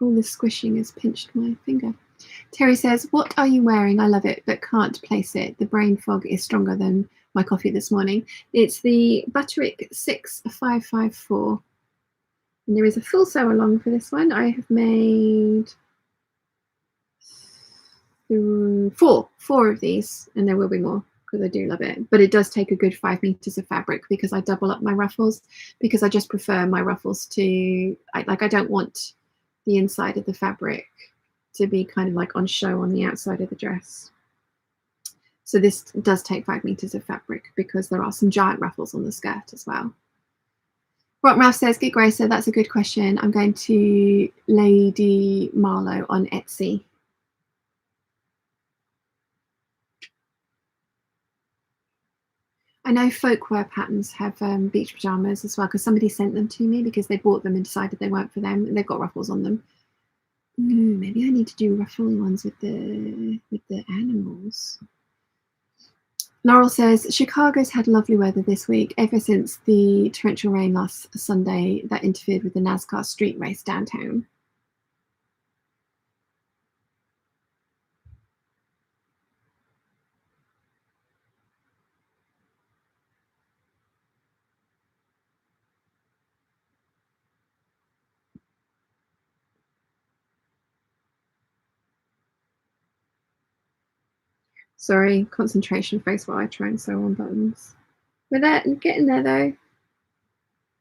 All the squishing has pinched my finger. Terry says, what are you wearing? I love it, but can't place it. The brain fog is stronger than my coffee this morning. It's the Butterick 6554. And there is a full sew along for this one. I have made four of these, and there will be more because I do love it. But it does take a good 5 meters of fabric because I double up my ruffles, because I just prefer my ruffles to, I don't want the inside of the fabric to be kind of like on show on the outside of the dress. So this does take 5 meters of fabric because there are some giant ruffles on the skirt as well. Rock Ralph says, Good Gracer, that's a good question. I'm going to Lady Marlowe on Etsy. I know Folkwear Patterns have beach pajamas as well, because somebody sent them to me because they bought them and decided they weren't for them, and they've got ruffles on them. Maybe I need to do ruffly ones with the animals. Laurel says, Chicago's had lovely weather this week, ever since the torrential rain last Sunday that interfered with the NASCAR street race downtown. Sorry, concentration face while I try and sew on buttons. We're there, getting there though.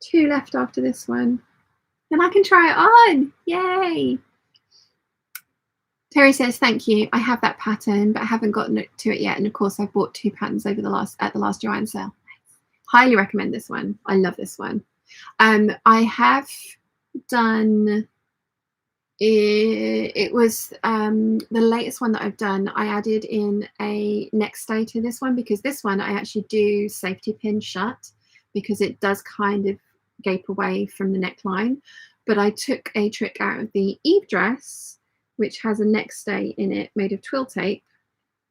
2 left after this one. Then I can try it on. Yay! Terry says, thank you. I have that pattern, but I haven't gotten to it yet. And of course, I've bought 2 patterns over at the last Joanne sale. Highly recommend this one. I love this one. I have done, it was the latest one that I've done. I added in a neck stay to this one, because this one I actually do safety pin shut, because it does kind of gape away from the neckline. but I took a trick out of the Eve dress, which has a neck stay in it made of twill tape,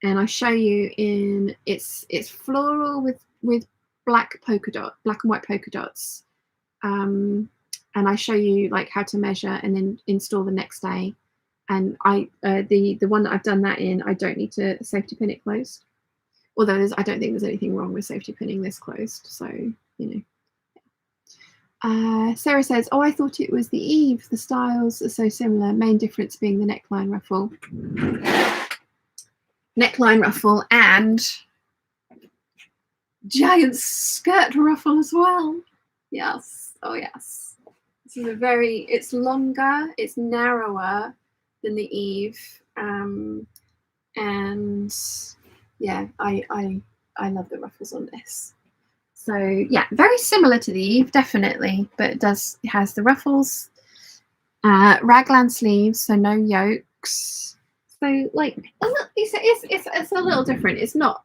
and I show you in it's floral with black and white polka dots, and I show you like how to measure and then install the neck stay. And I the one that I've done that in, I don't need to safety pin it closed, although I don't think there's anything wrong with safety pinning this closed, so you know. Sarah says, oh, I thought it was the Eve. The styles are so similar. Main difference being the neckline ruffle. Neckline ruffle and giant skirt ruffle as well. Yes. Oh, yes. This is it's longer, it's narrower than the Eve. And yeah, I love the ruffles on this. So yeah, very similar to the Eve, definitely, but it has the ruffles, raglan sleeves, so no yokes. So like it's a little different. It's not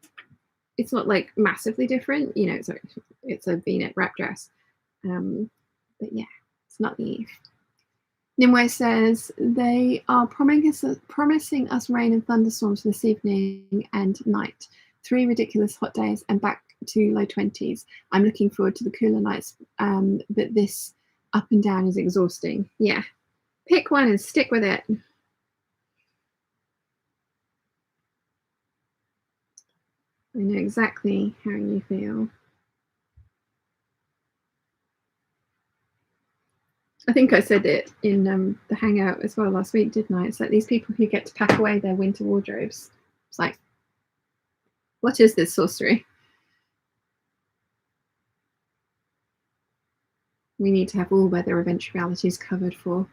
like massively different, you know. It's a V-neck wrap dress, but yeah, it's not the Eve. Nimue says they are promising us rain and thunderstorms this evening and night. 3 ridiculous hot days and back to low 20s. I'm looking forward to the cooler nights, but this up and down is exhausting. Yeah, pick one and stick with it. I know exactly how you feel. I think I said it in the hangout as well last week, didn't I? It's like these people who get to pack away their winter wardrobes. It's like, what is this sorcery? We need to have all weather eventualities covered for.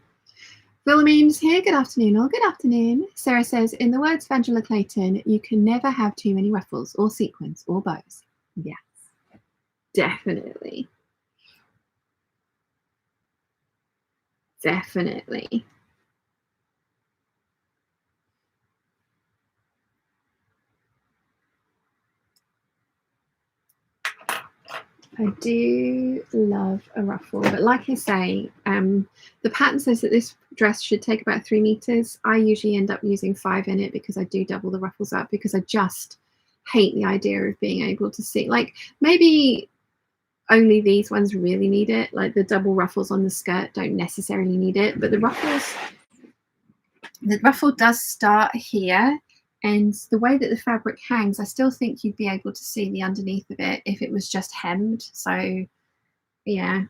Philommene's here. Good afternoon, all. Good afternoon. Sarah says, in the words of Angela Clayton, you can never have too many ruffles or sequins or bows. Yes, definitely. Definitely. I do love a ruffle, but like I say, the pattern says that this dress should take about 3 meters. I usually end up using 5 in it because I do double the ruffles up, because I just hate the idea of being able to see, like, maybe only these ones really need it, like the double ruffles on the skirt don't necessarily need it, but the ruffle does start here. And the way that the fabric hangs, I still think you'd be able to see the underneath of it if it was just hemmed. So yeah,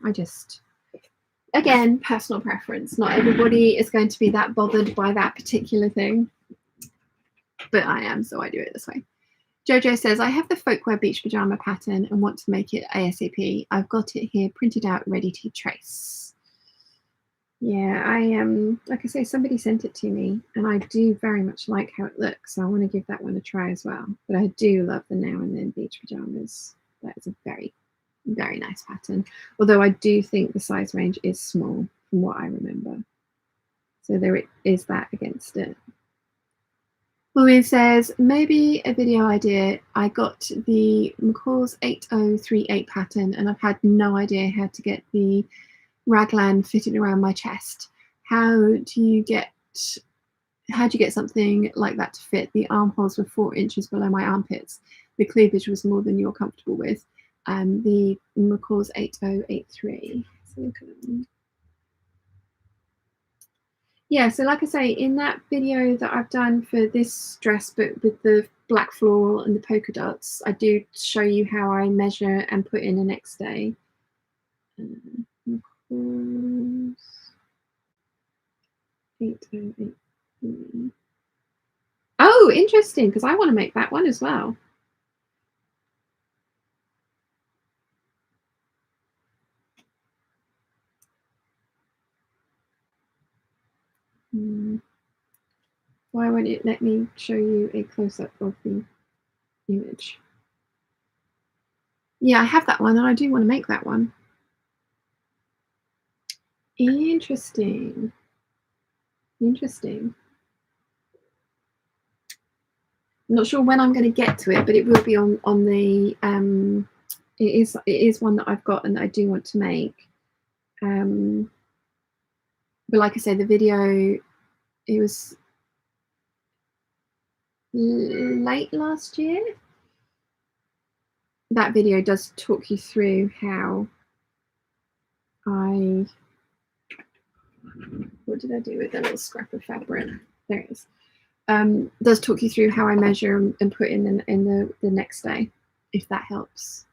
again, personal preference. Not everybody is going to be that bothered by that particular thing, but I am, so I do it this way. Jojo says, I have the folkwear beach pajama pattern and want to make it ASAP. I've got it here printed out, ready to trace. Yeah, like I say, somebody sent it to me and I do very much like how it looks, so I want to give that one a try as well. But I do love the Now and Then beach pajamas. That is a very, very nice pattern, although I do think the size range is small from what I remember, so there is that against it. Maureen says, maybe a video idea. I got the McCall's 8038 pattern and I've had no idea how to get the raglan fitted around my chest. How do you get something like that to fit? The armholes were 4 inches below my armpits. The cleavage was more than you're comfortable with. The McCall's 8083. Yeah, so like I say, in that video that I've done for this dress, but with the black floral and the polka dots, I do show you how I measure and put in a next day. Oh, interesting, because I want to make that one as well. Why won't it let me show you a close-up of the image? Yeah, I have that one and I do want to make that one. Interesting. Interesting. I'm not sure when I'm going to get to it, but it will be on the it is one that I've got and that I do want to make. But like I say, the video, it was late last year. That video does talk you through how what did I do with that little scrap of fabric? There it is. Does talk you through how I measure and put in the next day, if that helps.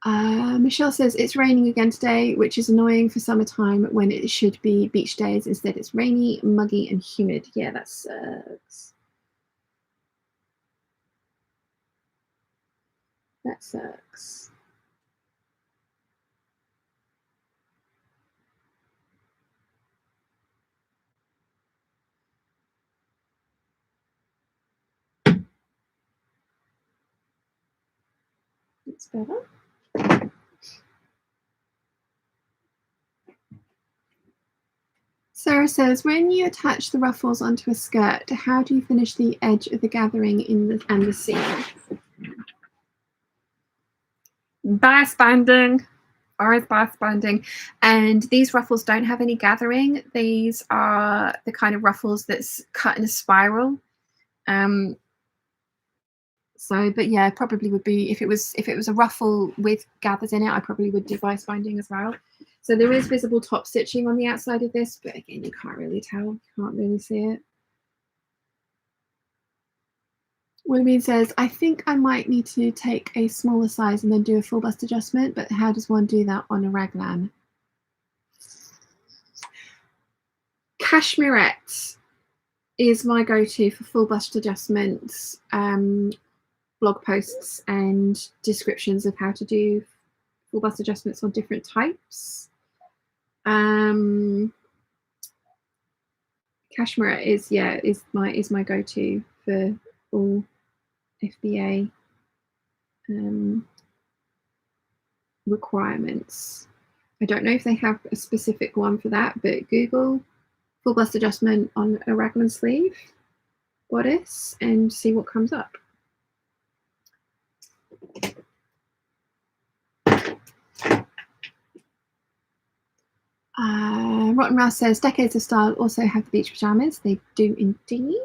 Michelle says it's raining again today, which is annoying for summertime when it should be beach days. Instead, it's rainy, muggy, and humid. Yeah, that sucks. That sucks. It's better. Sarah says, when you attach the ruffles onto a skirt, how do you finish the edge of the gathering and the seam? Bias banding. Always bias banding. And these ruffles don't have any gathering. These are the kind of ruffles that's cut in a spiral. But yeah, probably would be if it was a ruffle with gathers in it, I probably would do bias binding as well. So there is visible top stitching on the outside of this, but again, you can't really tell. You can't really see it. Williamine says, I think I might need to take a smaller size and then do a full bust adjustment, but how does one do that on a raglan? Cashmerette is my go-to for full bust adjustments, blog posts and descriptions of how to do full bust adjustments on different types. Cashmerette is my go-to for all FBA requirements. I don't know if they have a specific one for that, but Google full bust adjustment on a raglan sleeve bodice and see what comes up. Rotten Mouse says, Decades of Style also have the beach pajamas. They do indeed.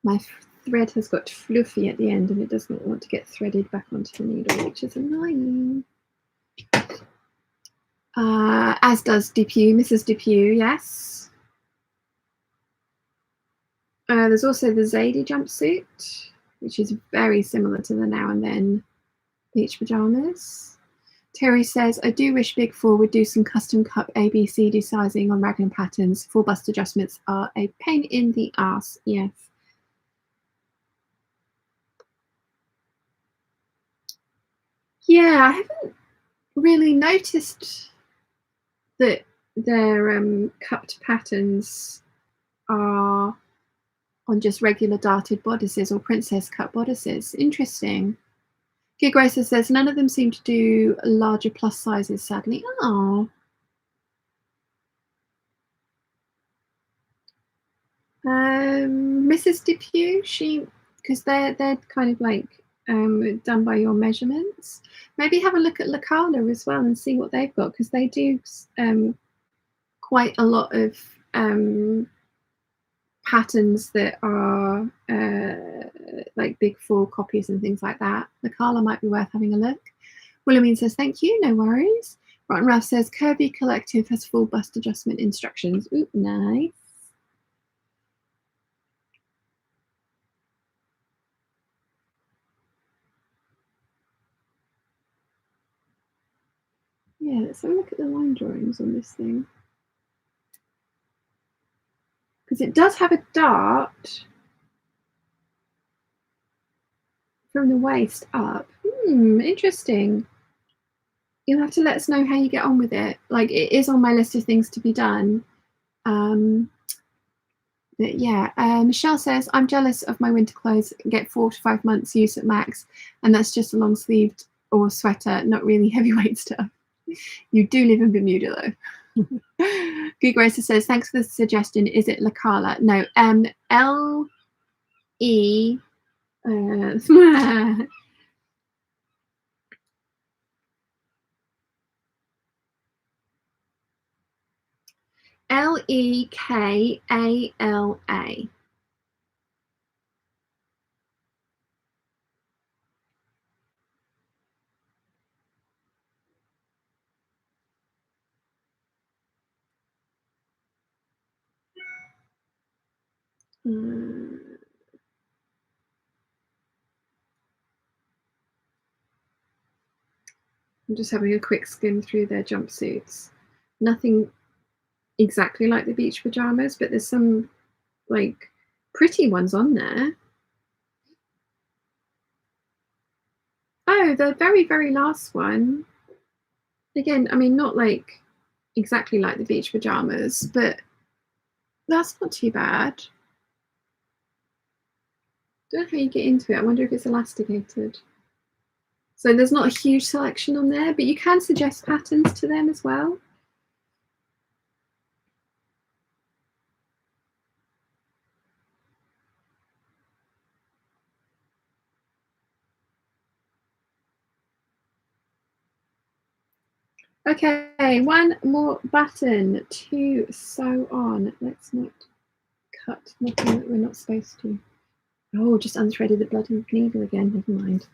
My thread has got fluffy at the end and it does not want to get threaded back onto the needle, which is annoying. As does Dupuy, Mrs. Dupuy, yes. There's also the Zadie jumpsuit, which is very similar to the Now and Then beach pajamas. Terry says, I do wish Big Four would do some custom cup ABCD sizing on raglan patterns. Full bust adjustments are a pain in the ass. Yes. Yeah, I haven't really noticed that their cupped patterns are on just regular darted bodices or princess cut bodices. Interesting. Gig Racer says none of them seem to do larger plus sizes, sadly. Oh. Mrs. Depew, because they're kind of like done by your measurements. Maybe have a look at Lacala as well and see what they've got, because they do quite a lot of patterns that are like Big Four copies and things like that. Lacala might be worth having a look. Williamine says, thank you, no worries. Rotten Ralph says, Kirby Collective has full bust adjustment instructions. Ooh, nice. Yeah, let's have a look at the line drawings on this thing. Because it does have a dart from the waist up. Interesting. You'll have to let us know how you get on with it. Like, it is on my list of things to be done. But yeah, Michelle says, I'm jealous of my winter clothes. Get 4 to 5 months use at max. And that's just a long sleeved or sweater, not really heavyweight stuff. You do live in Bermuda though. Gig Racer says, thanks for the suggestion. Is it Lacala? No, E. Lekala. I'm just having a quick skim through their jumpsuits. Nothing exactly like the beach pajamas, but there's some like pretty ones on there. Oh, the very, very last one. Again, I mean, not like exactly like the beach pajamas, but that's not too bad. Don't know how you get into it. I wonder if it's elasticated. So there's not a huge selection on there, but you can suggest patterns to them as well. Okay, one more button to sew on. Let's not cut nothing that we're not supposed to. Oh, just unthreaded the bloody needle again. Never mind.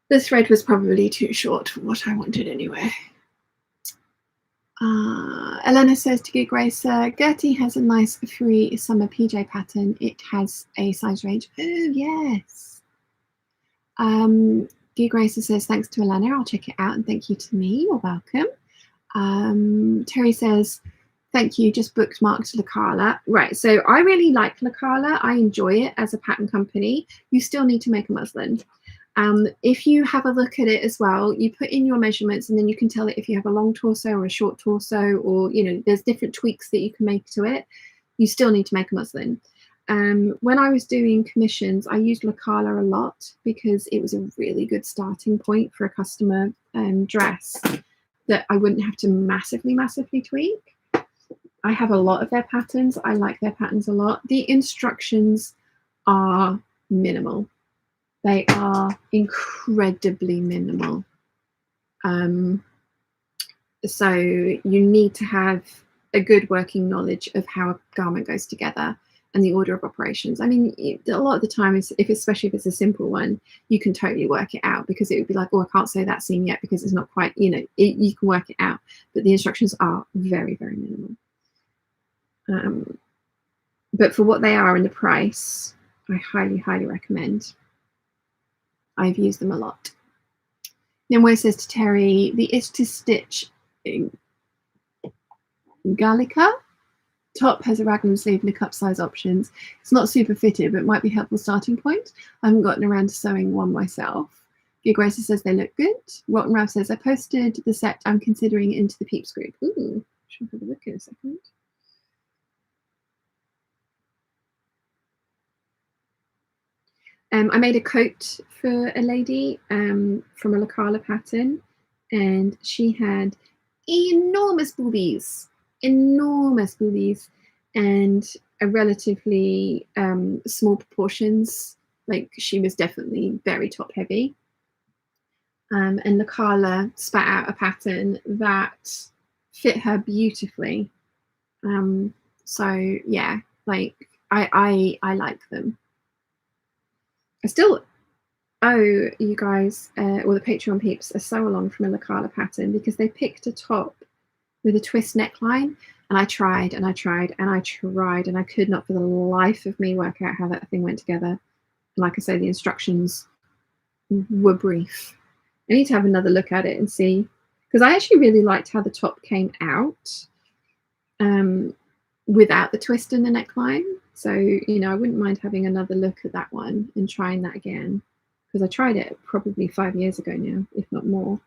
The thread was probably too short for what I wanted anyway. Elena says to Good Grace, Gertie has a nice free summer PJ pattern. It has a size range. Oh, yes. Good Grace says, thanks to Elena. I'll check it out and thank you to me. You're welcome. Terry says, thank you. Just bookmarked Lekala. Right. So I really like Lekala. I enjoy it as a pattern company. You still need to make a muslin. If you have a look at it as well, you put in your measurements and then you can tell it if you have a long torso or a short torso, or, you know, there's different tweaks that you can make to it. You still need to make a muslin. When I was doing commissions, I used Lekala a lot because it was a really good starting point for a customer dress that I wouldn't have to massively tweak. I have a lot of their patterns. I like their patterns a lot. The instructions are minimal. They are incredibly minimal. So you need to have a good working knowledge of how a garment goes together and the order of operations. I mean, a lot of the time, especially if it's a simple one, you can totally work it out, because it would be like, oh, I can't sew that seam yet because it's not quite, you know, you can work it out. But the instructions are very, very minimal. But for what they are and the price, I highly recommend. I've used them a lot. Then where it says to Terry, the Itch to Stitch Gallica top has a raglan sleeve and a cup size options. It's not super fitted, but it might be a helpful starting point. I haven't gotten around to sewing one myself. Gig Gracer says they look good. Rotten Rav says, I posted the set I'm considering into the Peeps group. Ooh, should have a look in a second. I made a coat for a lady from a Lekala pattern, and she had enormous boobies, and a relatively small proportions. Like, she was definitely very top heavy. And Lekala spat out a pattern that fit her beautifully. So yeah, like I like them. I still owe you guys, or the Patreon peeps, a sew along from a Lekala pattern, because they picked a top with a twist neckline, and I tried and I could not for the life of me work out how that thing went together. And like I say, the instructions were brief. I need to have another look at it and see, because I actually really liked how the top came out without the twist in the neckline. So, you know, I wouldn't mind having another look at that one and trying that again, because I tried it probably 5 years ago now, if not more.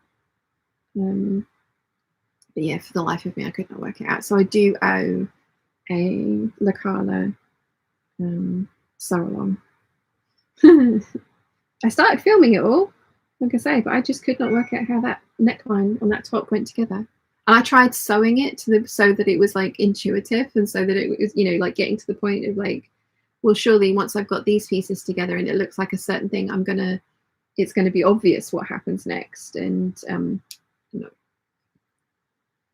But yeah, for the life of me, I could not work it out. So I do owe a Lekala sew along. I started filming it all, like I say, but I just could not work out how that neckline on that top went together. And I tried sewing it so that it was like intuitive, and so that it was, you know, like getting to the point of like well, surely once I've got these pieces together and it looks like a certain thing, it's going to be obvious what happens next. And no,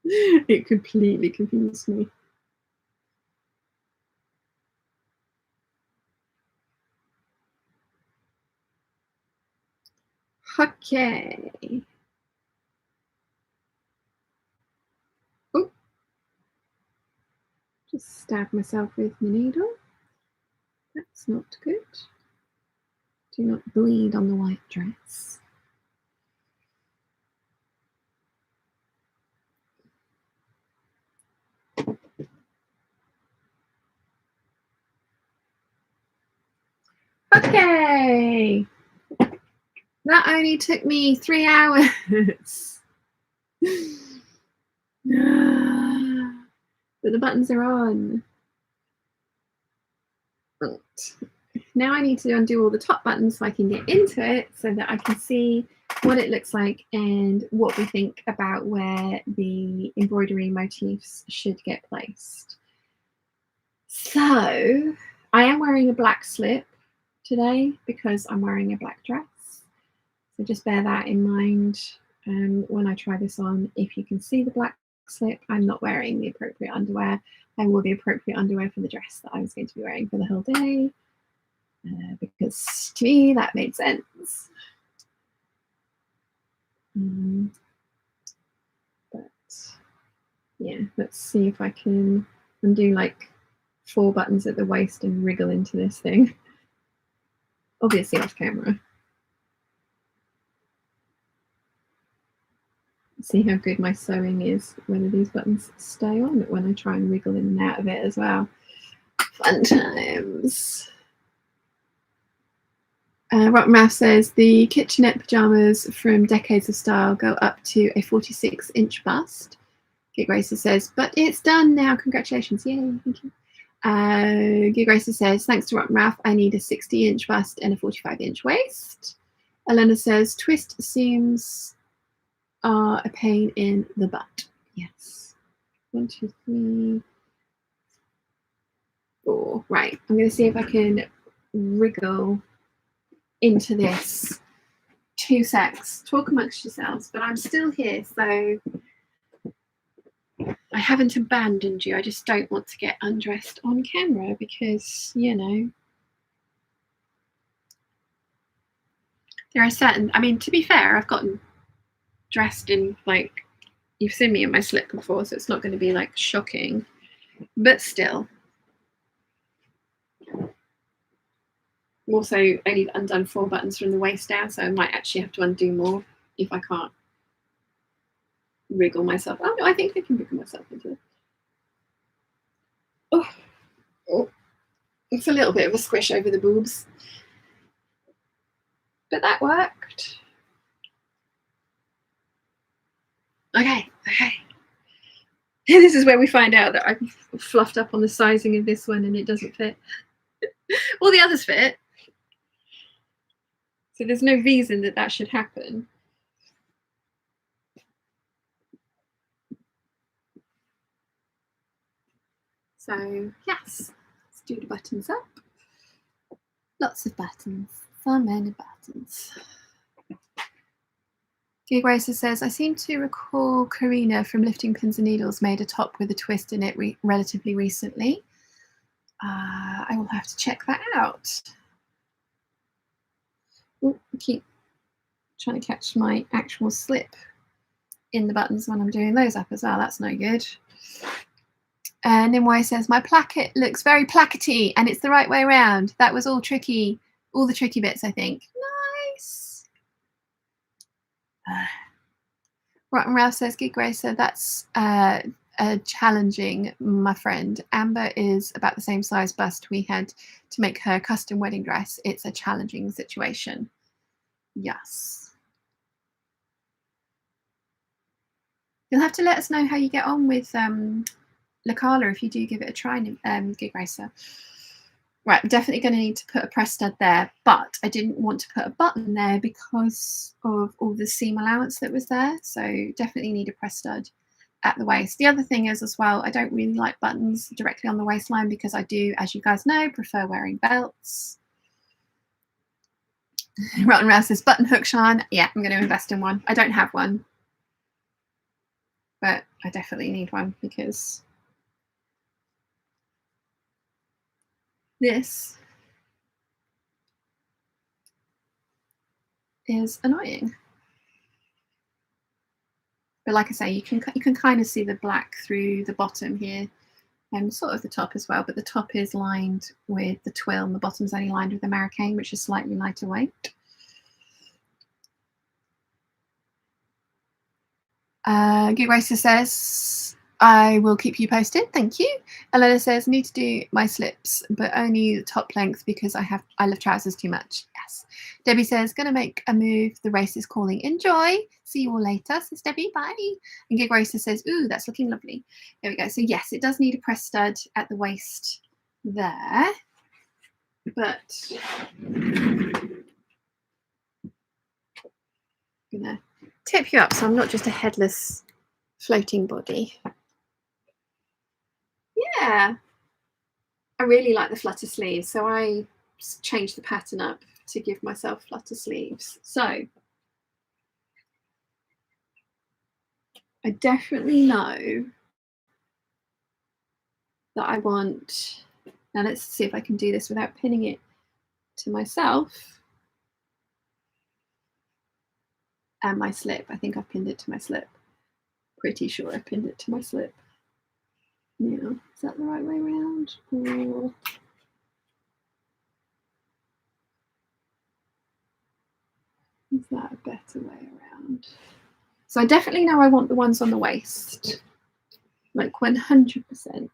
it completely confused me. Okay. Oh, just stab myself with my needle. That's not good. Do not bleed on the white dress. Okay. That only took me 3 hours. But the buttons are on. Right. Now I need to undo all the top buttons so I can get into it so that I can see what it looks like and what we think about where the embroidery motifs should get placed. So I am wearing a black slip today because I'm wearing a black dress. So just bear that in mind when I try this on. If you can see the black slip, I'm not wearing the appropriate underwear. I wore the appropriate underwear for the dress that I was going to be wearing for the whole day because to me that made sense. But yeah, let's see if I can undo like 4 buttons at the waist and wriggle into this thing. Obviously off camera. See how good my sewing is, whether these buttons stay on when I try and wriggle in and out of it as well. Fun times. Rock Math says the kitchenette pajamas from Decades of Style go up to a 46-inch bust. Gig Racer says, but it's done now. Congratulations. Yay. Thank you. Gig Racer says, thanks to Rock Math, I need a 60-inch bust and a 45-inch waist. Elena says, twist seams are a pain in the butt. Yes. 1, 2, 3, 4. Right. I'm going to see if I can wriggle into this. 2 secs. Talk amongst yourselves, but I'm still here, so I haven't abandoned you. I just don't want to get undressed on camera because, you know, there are certain, I mean, to be fair, I've gotten dressed in, like, you've seen me in my slip before, so it's not going to be, like, shocking, but still. I've also only undone 4 buttons from the waist down, so I might actually have to undo more if I can't wriggle myself. Oh, no, I think I can wriggle myself into it. Oh, it's a little bit of a squish over the boobs. But that worked. Okay. This is where we find out that I've fluffed up on the sizing of this one and it doesn't fit. All the others fit. So there's no reason that that should happen. So yes, let's do the buttons up. Lots of buttons, so many buttons. Gig Racer says, I seem to recall Karina from Lifting Pins and Needles made a top with a twist in it relatively recently. I will have to check that out. Ooh, I keep trying to catch my actual slip in the buttons when I'm doing those up as well. That's no good. And Nimway says, my placket looks very plackety and it's the right way around. That was all tricky, all the tricky bits, I think. Nice. Rotten Ralph says, Gig Racer, that's challenging, my friend. Amber is about the same size bust we had to make her custom wedding dress. It's a challenging situation. Yes. You'll have to let us know how you get on with Lacala if you do give it a try, Gig Racer. Right, I'm definitely going to need to put a press stud there, but I didn't want to put a button there because of all the seam allowance that was there, so definitely need a press stud. at the waist. The other thing is as well, I don't really like buttons directly on the waistline because I do, as you guys know, prefer wearing belts. Rotten Rouse says button hook, Sian. Yeah, I'm going to invest in one. I don't have one, but I definitely need one because this is annoying. But like I say, you can kind of see the black through the bottom here and sort of the top as well, but the top is lined with the twill and the bottom's only lined with the Americaine, which is slightly lighter weight. Gig Racer says, I will keep you posted. Thank you. Elena says, need to do my slips, but only top length because I love trousers too much. Yes. Debbie says, gonna make a move. The race is calling. Enjoy. See you all later. Says Debbie. Bye. And Gig Racer says, ooh, that's looking lovely. There we go. So yes, it does need a press stud at the waist there, but I'm gonna tip you up so I'm not just a headless floating body. Yeah, I really like the flutter sleeves, so I changed the pattern up to give myself flutter sleeves. So I definitely know that I want, now let's see if I can do this without pinning it to myself and my slip. I think I've pinned it to my slip. Pretty sure I pinned it to my slip. Now, is that the right way around? Or is that a better way around? So I definitely know I want the ones on the waist, like 100%.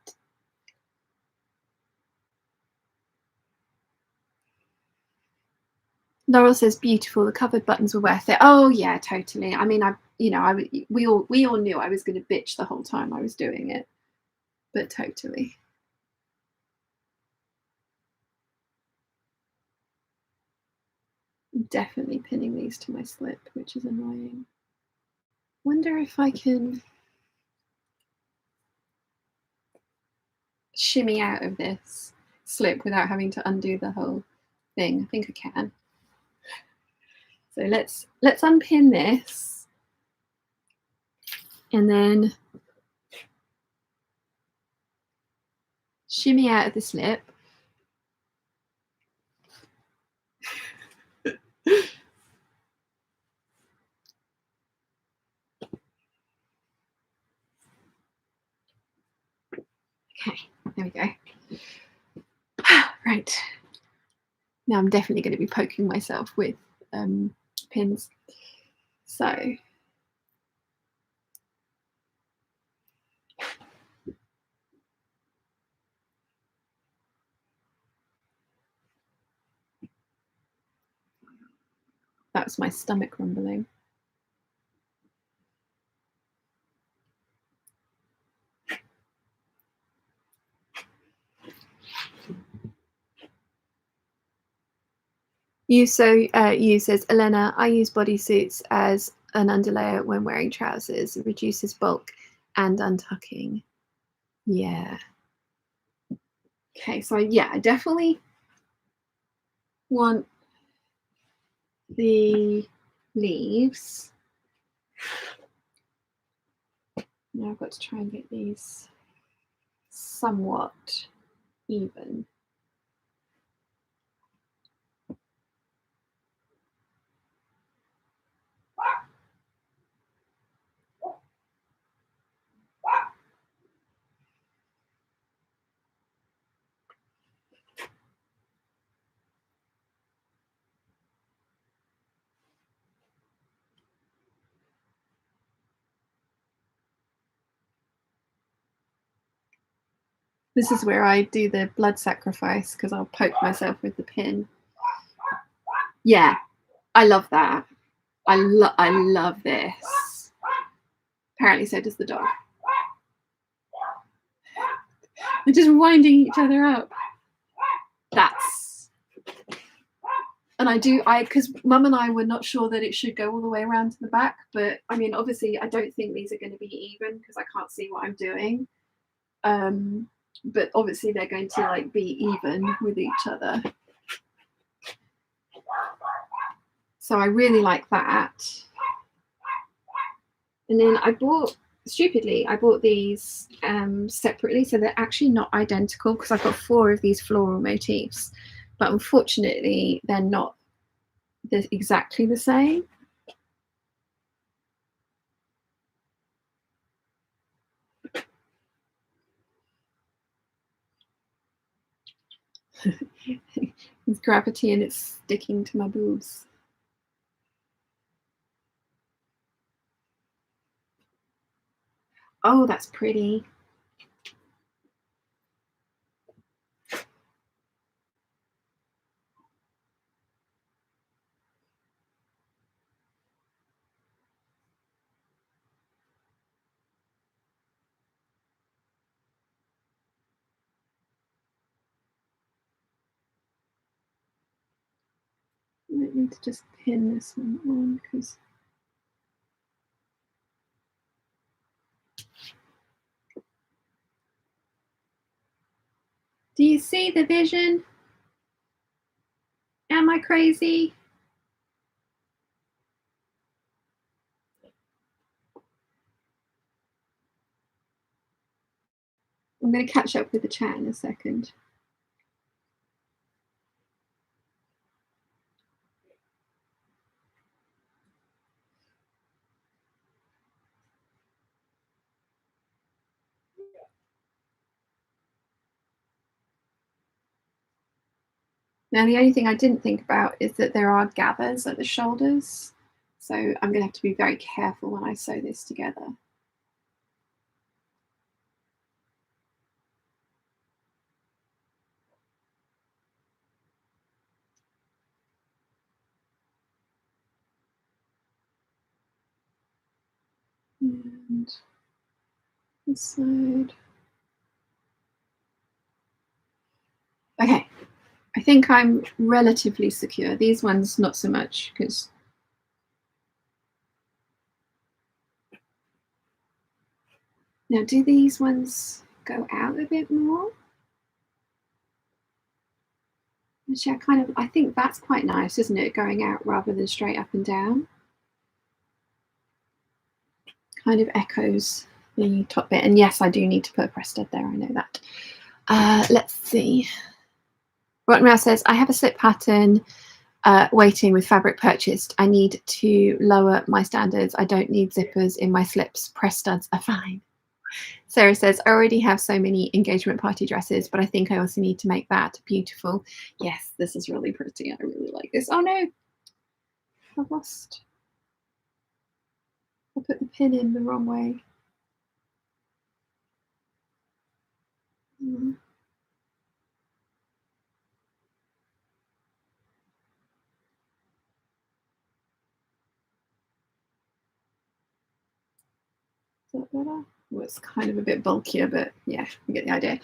Laurel says beautiful. The covered buttons were worth it. Oh yeah, totally. I mean, we all knew I was going to bitch the whole time I was doing it, but totally. I'm definitely pinning these to my slip, which is annoying. Wonder if I can shimmy out of this slip without having to undo the whole thing. I think I can. So let's unpin this and then shimmy out of the slip. Okay, there we go. Right. Now I'm definitely going to be poking myself with pins. So that was my stomach rumbling. You says, Elena, I use bodysuits as an underlayer when wearing trousers. It reduces bulk and untucking. Yeah. Okay, so yeah, I definitely want the leaves. Now I've got to try and get these somewhat even. This is where I do the blood sacrifice because I'll poke myself with the pin. Yeah, I love that. I love this. Apparently so does the dog. They're just winding each other up. That's because Mum and I were not sure that it should go all the way around to the back, but I mean, obviously I don't think these are going to be even because I can't see what I'm doing. But obviously they're going to like be even with each other. So I really like that. And then stupidly, I bought these separately, so they're actually not identical because I've got 4 of these floral motifs, but unfortunately they're not exactly the same. There's gravity and it's sticking to my boobs. Oh, that's pretty. I might need to just pin this one on because do you see the vision? Am I crazy? I'm going to catch up with the chat in a second. Now, the only thing I didn't think about is that there are gathers at the shoulders. So I'm going to have to be very careful when I sew this together. And this side. Okay, I think I'm relatively secure. These ones, not so much, because now, do these ones go out a bit more? Actually, I think that's quite nice, isn't it? Going out rather than straight up and down. Kind of echoes the top bit. And yes, I do need to put a press stud there. I know that. Let's see. Rotten Mouse says, I have a slip pattern waiting with fabric purchased. I need to lower my standards. I don't need zippers in my slips. Press studs are fine. Sarah says, I already have so many engagement party dresses, but I think I also need to make that beautiful. Yes, this is really pretty. I really like this. Oh no, I've lost. I put the pin in the wrong way. Is that better? Well, it's kind of a bit bulkier, but yeah, you get the idea.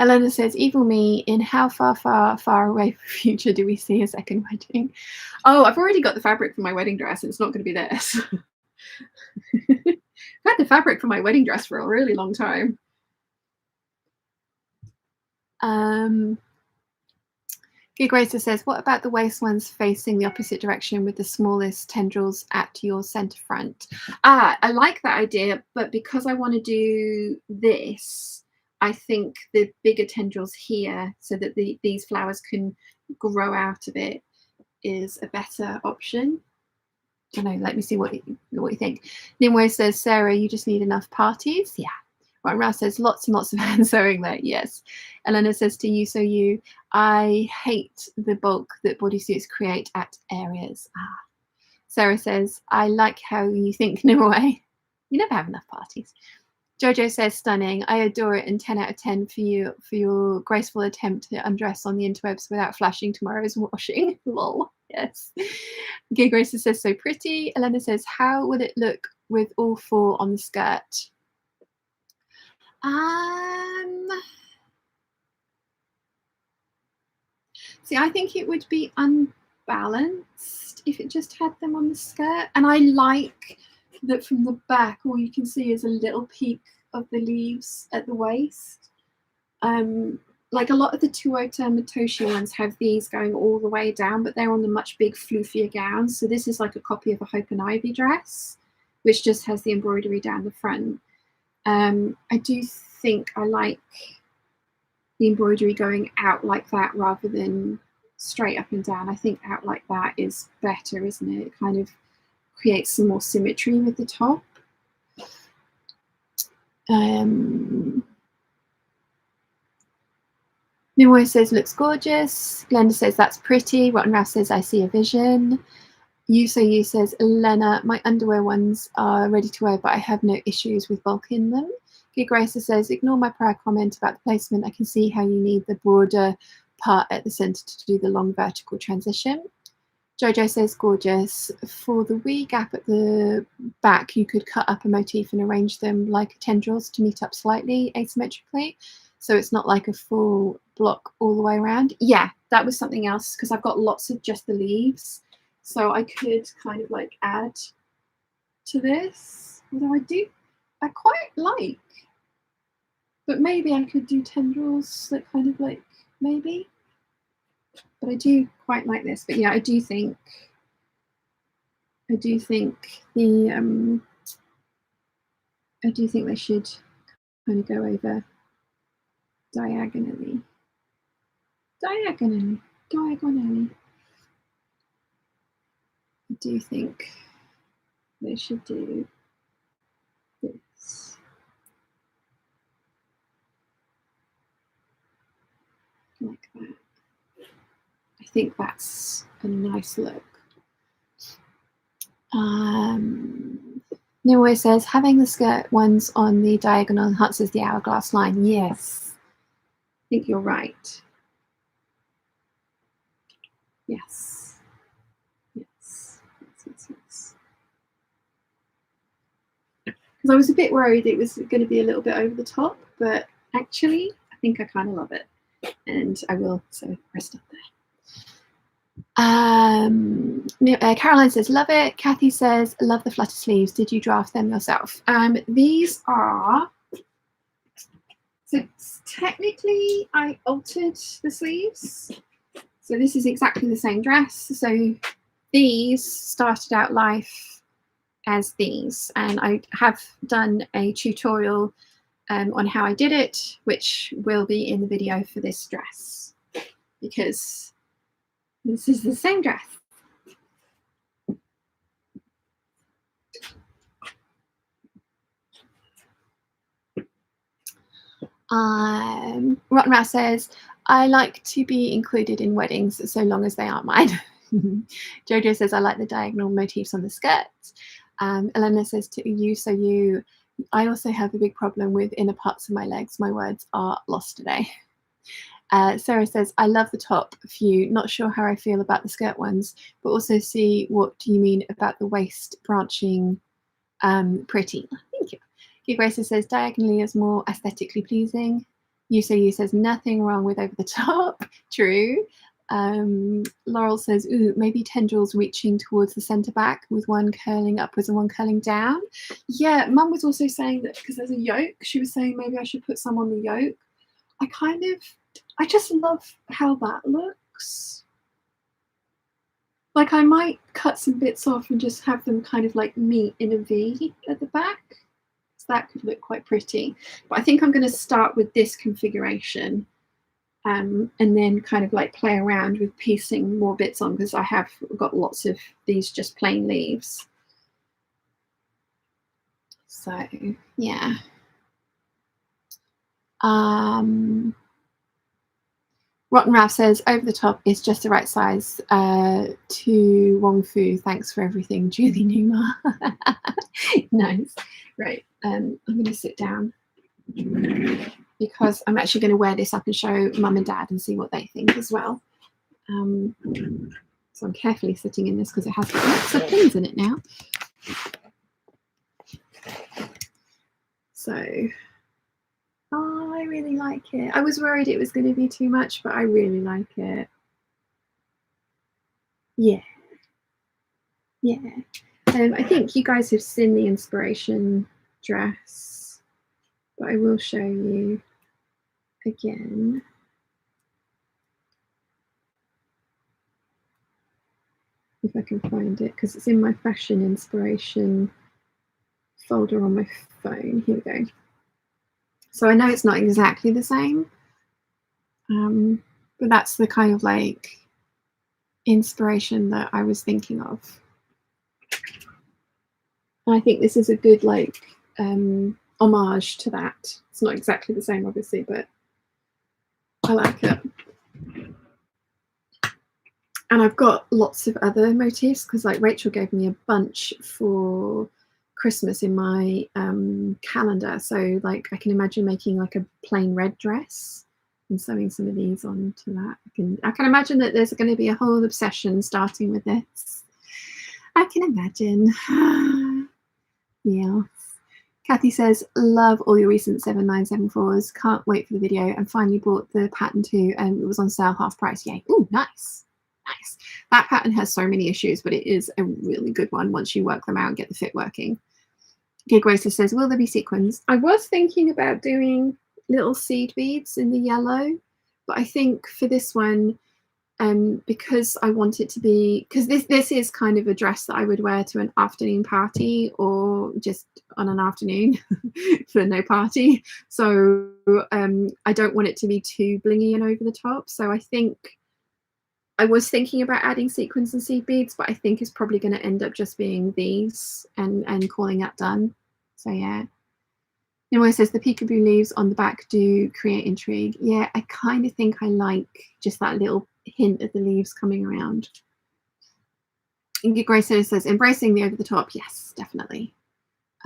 Elena says, evil me, in how far away from future do we see a second wedding? Oh, I've already got the fabric for my wedding dress. And it's not going to be this. I've had the fabric for my wedding dress for a really long time. Gig Racer says, what about the waist ones facing the opposite direction with the smallest tendrils at your center front? I like that idea, but because I want to do this, I think the bigger tendrils here so that these flowers can grow out of it is a better option. I don't know, let me see what you think. Nimue says, Sarah, you just need enough parties. Yeah. Ryan Rouse says, lots and lots of hand sewing there. Yes. Elena says, to you, so you. I hate the bulk that bodysuits create at areas. Sarah says, I like how you think, Nimue. You never have enough parties. Jojo says, stunning. I adore it, and 10 out of 10 for you for your graceful attempt to undress on the interwebs without flashing tomorrow's washing. Lol. Yes. Gay Grace says, so pretty. Elena says, how would it look with all 4 on the skirt? See, I think it would be unbalanced if it just had them on the skirt. And I like that from the back, all you can see is a little peak of the leaves at the waist. Like a lot of the Tuota Matoshi ones have these going all the way down, but they're on the much big floofier gowns. So this is like a copy of a Hope and Ivy dress, which just has the embroidery down the front. I do think I like the embroidery going out like that rather than straight up and down. I think out like that is better, isn't it? It kind of creates some more symmetry with the top. Nimoy says looks gorgeous. Glenda says that's pretty. Rotten Ralph says I see a vision. You says Lena, my underwear ones are ready to wear, but I have no issues with bulk in them. Gig Racer says, ignore my prior comment about the placement. I can see how you need the broader part at the centre to do the long vertical transition. Jojo says, gorgeous. For the wee gap at the back, you could cut up a motif and arrange them like tendrils to meet up slightly asymmetrically. So it's not like a full block all the way around. Yeah, that was something else because I've got lots of just the leaves. So I could kind of like add to this, although I quite like, but maybe I could do tendrils that kind of like, maybe, but I do quite like this. But yeah, I do think they should kind of go over diagonally. I do think they should do this. Like that. I think that's a nice look. Nowhere says, having the skirt ones on the diagonal enhances the hourglass line. Yes, I think you're right. Yes. Because I was a bit worried it was going to be a little bit over the top, but actually, I think I kind of love it. And I will, so rest up there. Caroline says, love it. Kathy says, love the flutter sleeves. Did you draft them yourself? These are, so technically I altered the sleeves. So this is exactly the same dress. So these started out life as these, and I have done a tutorial on how I did it, which will be in the video for this dress, because this is the same dress. Rotten Mouse says, I like to be included in weddings so long as they aren't mine. Jojo says, I like the diagonal motifs on the skirts. Elena says to you, I also have a big problem with inner parts of my legs. My words are lost today. Sarah says, I love the top view. Not sure how I feel about the skirt ones, but also see what do you mean about the waist branching pretty. Thank you. Grace says, diagonally is more aesthetically pleasing. You says, nothing wrong with over the top. True. Laurel says, ooh, maybe tendrils reaching towards the centre back with one curling upwards and one curling down. Yeah, Mum was also saying that because there's a yoke, she was saying maybe I should put some on the yoke. I just love how that looks. Like I might cut some bits off and just have them kind of like meet in a V at the back. So that could look quite pretty. But I think I'm going to start with this configuration and then kind of like play around with piecing more bits on, because I have got lots of these just plain leaves. So yeah. Rotten Ralph says, over the top is just the right size. To Wong Fu, thanks for everything, Julie Numa. Nice. Right. I'm going to sit down because I'm actually going to wear this up and show Mum and Dad and see what they think as well. So I'm carefully sitting in this because it has lots of pins in it now. So I really like it. I was worried it was going to be too much, but I really like it. Yeah. I think you guys have seen the inspiration dress, but I will show you again. If I can find it, because it's in my fashion inspiration folder on my phone. Here we go. So I know it's not exactly the same, but that's the kind of like inspiration that I was thinking of. And I think this is a good like homage to that. It's not exactly the same, obviously, but I like it. And I've got lots of other motifs because like Rachel gave me a bunch for Christmas in my calendar. So like I can imagine making like a plain red dress and sewing some of these onto that. I can imagine that there's going to be a whole obsession starting with this. I can imagine. Yeah. Kathy says, love all your recent 7974s. Can't wait for the video. And finally bought the pattern too, and it was on sale half price. Yay. Ooh, nice. Nice. That pattern has so many issues, but it is a really good one once you work them out and get the fit working. Gig Racer says, will there be sequins? I was thinking about doing little seed beads in the yellow, but I think for this one, because I want it to be, because this is kind of a dress that I would wear to an afternoon party or just on an afternoon for no party. So I don't want it to be too blingy and over the top. So I think I was thinking about adding sequins and seed beads, but I think it's probably going to end up just being these and calling that done. So yeah. Anyway, says the peekaboo leaves on the back do create intrigue. Yeah, I kind of think I like just that little hint of the leaves coming around. And Grace says embracing the over the top. Yes, definitely.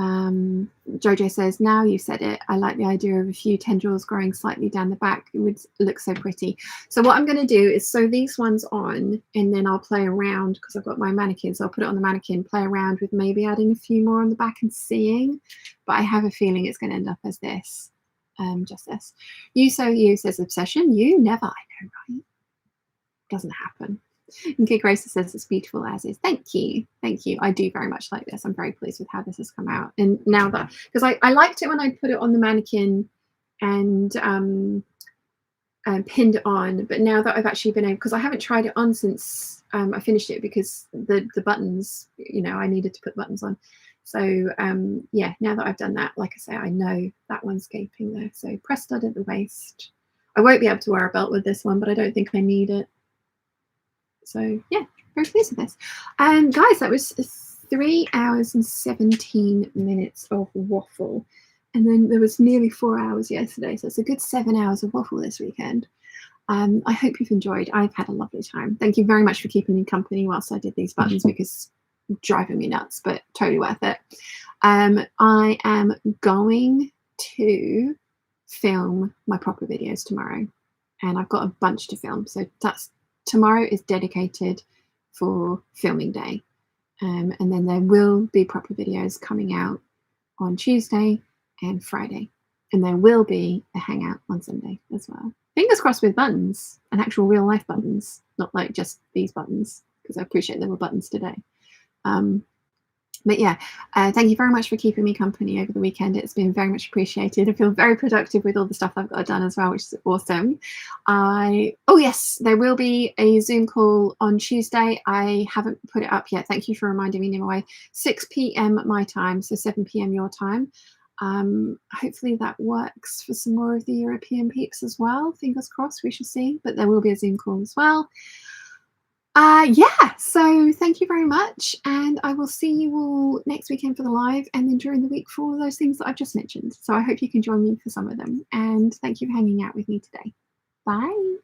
Jojo says, now you said it, I like the idea of a few tendrils growing slightly down the back. It would look so pretty. So what I'm going to do is sew these ones on, and then I'll play around because I've got my mannequin. So I'll put it on the mannequin, play around with maybe adding a few more on the back and seeing. But I have a feeling it's going to end up as this. Just this. You says obsession. You never, I know, right? Doesn't happen. And Kid Grace says it's beautiful as is. Thank you. Thank you. I do very much like this. I'm very pleased with how this has come out. And now that, because I liked it when I put it on the mannequin and pinned it on, but now that I've actually been able, because I haven't tried it on since I finished it because the buttons, you know, I needed to put buttons on. So yeah, now that I've done that, like I say, I know that one's gaping there. So press stud at the waist. I won't be able to wear a belt with this one, but I don't think I need it. So yeah, very pleased with this. And guys, that was 3 hours and 17 minutes of waffle. And then there was nearly 4 hours yesterday. So it's a good 7 hours of waffle this weekend. I hope you've enjoyed. I've had a lovely time. Thank you very much for keeping me company whilst I did these buttons because it's driving me nuts, but totally worth it. I am going to film my proper videos tomorrow. And I've got a bunch to film. So tomorrow is dedicated for filming day. And then there will be proper videos coming out on Tuesday and Friday. And there will be a hangout on Sunday as well. Fingers crossed with buttons and actual real life buttons, not like just these buttons, because I appreciate there were buttons today. But yeah, thank you very much for keeping me company over the weekend. It's been very much appreciated. I feel very productive with all the stuff I've got done as well, which is awesome. Oh yes, there will be a Zoom call on Tuesday. I haven't put it up yet. Thank you for reminding me, Nimaway. 6 p.m. my time, so 7 p.m. your time. Hopefully that works for some more of the European peeps as well. Fingers crossed, we shall see. But there will be a Zoom call as well. Yeah, so thank you very much, and I will see you all next weekend for the live and then during the week for all those things that I've just mentioned. So I hope you can join me for some of them, and thank you for hanging out with me today. Bye.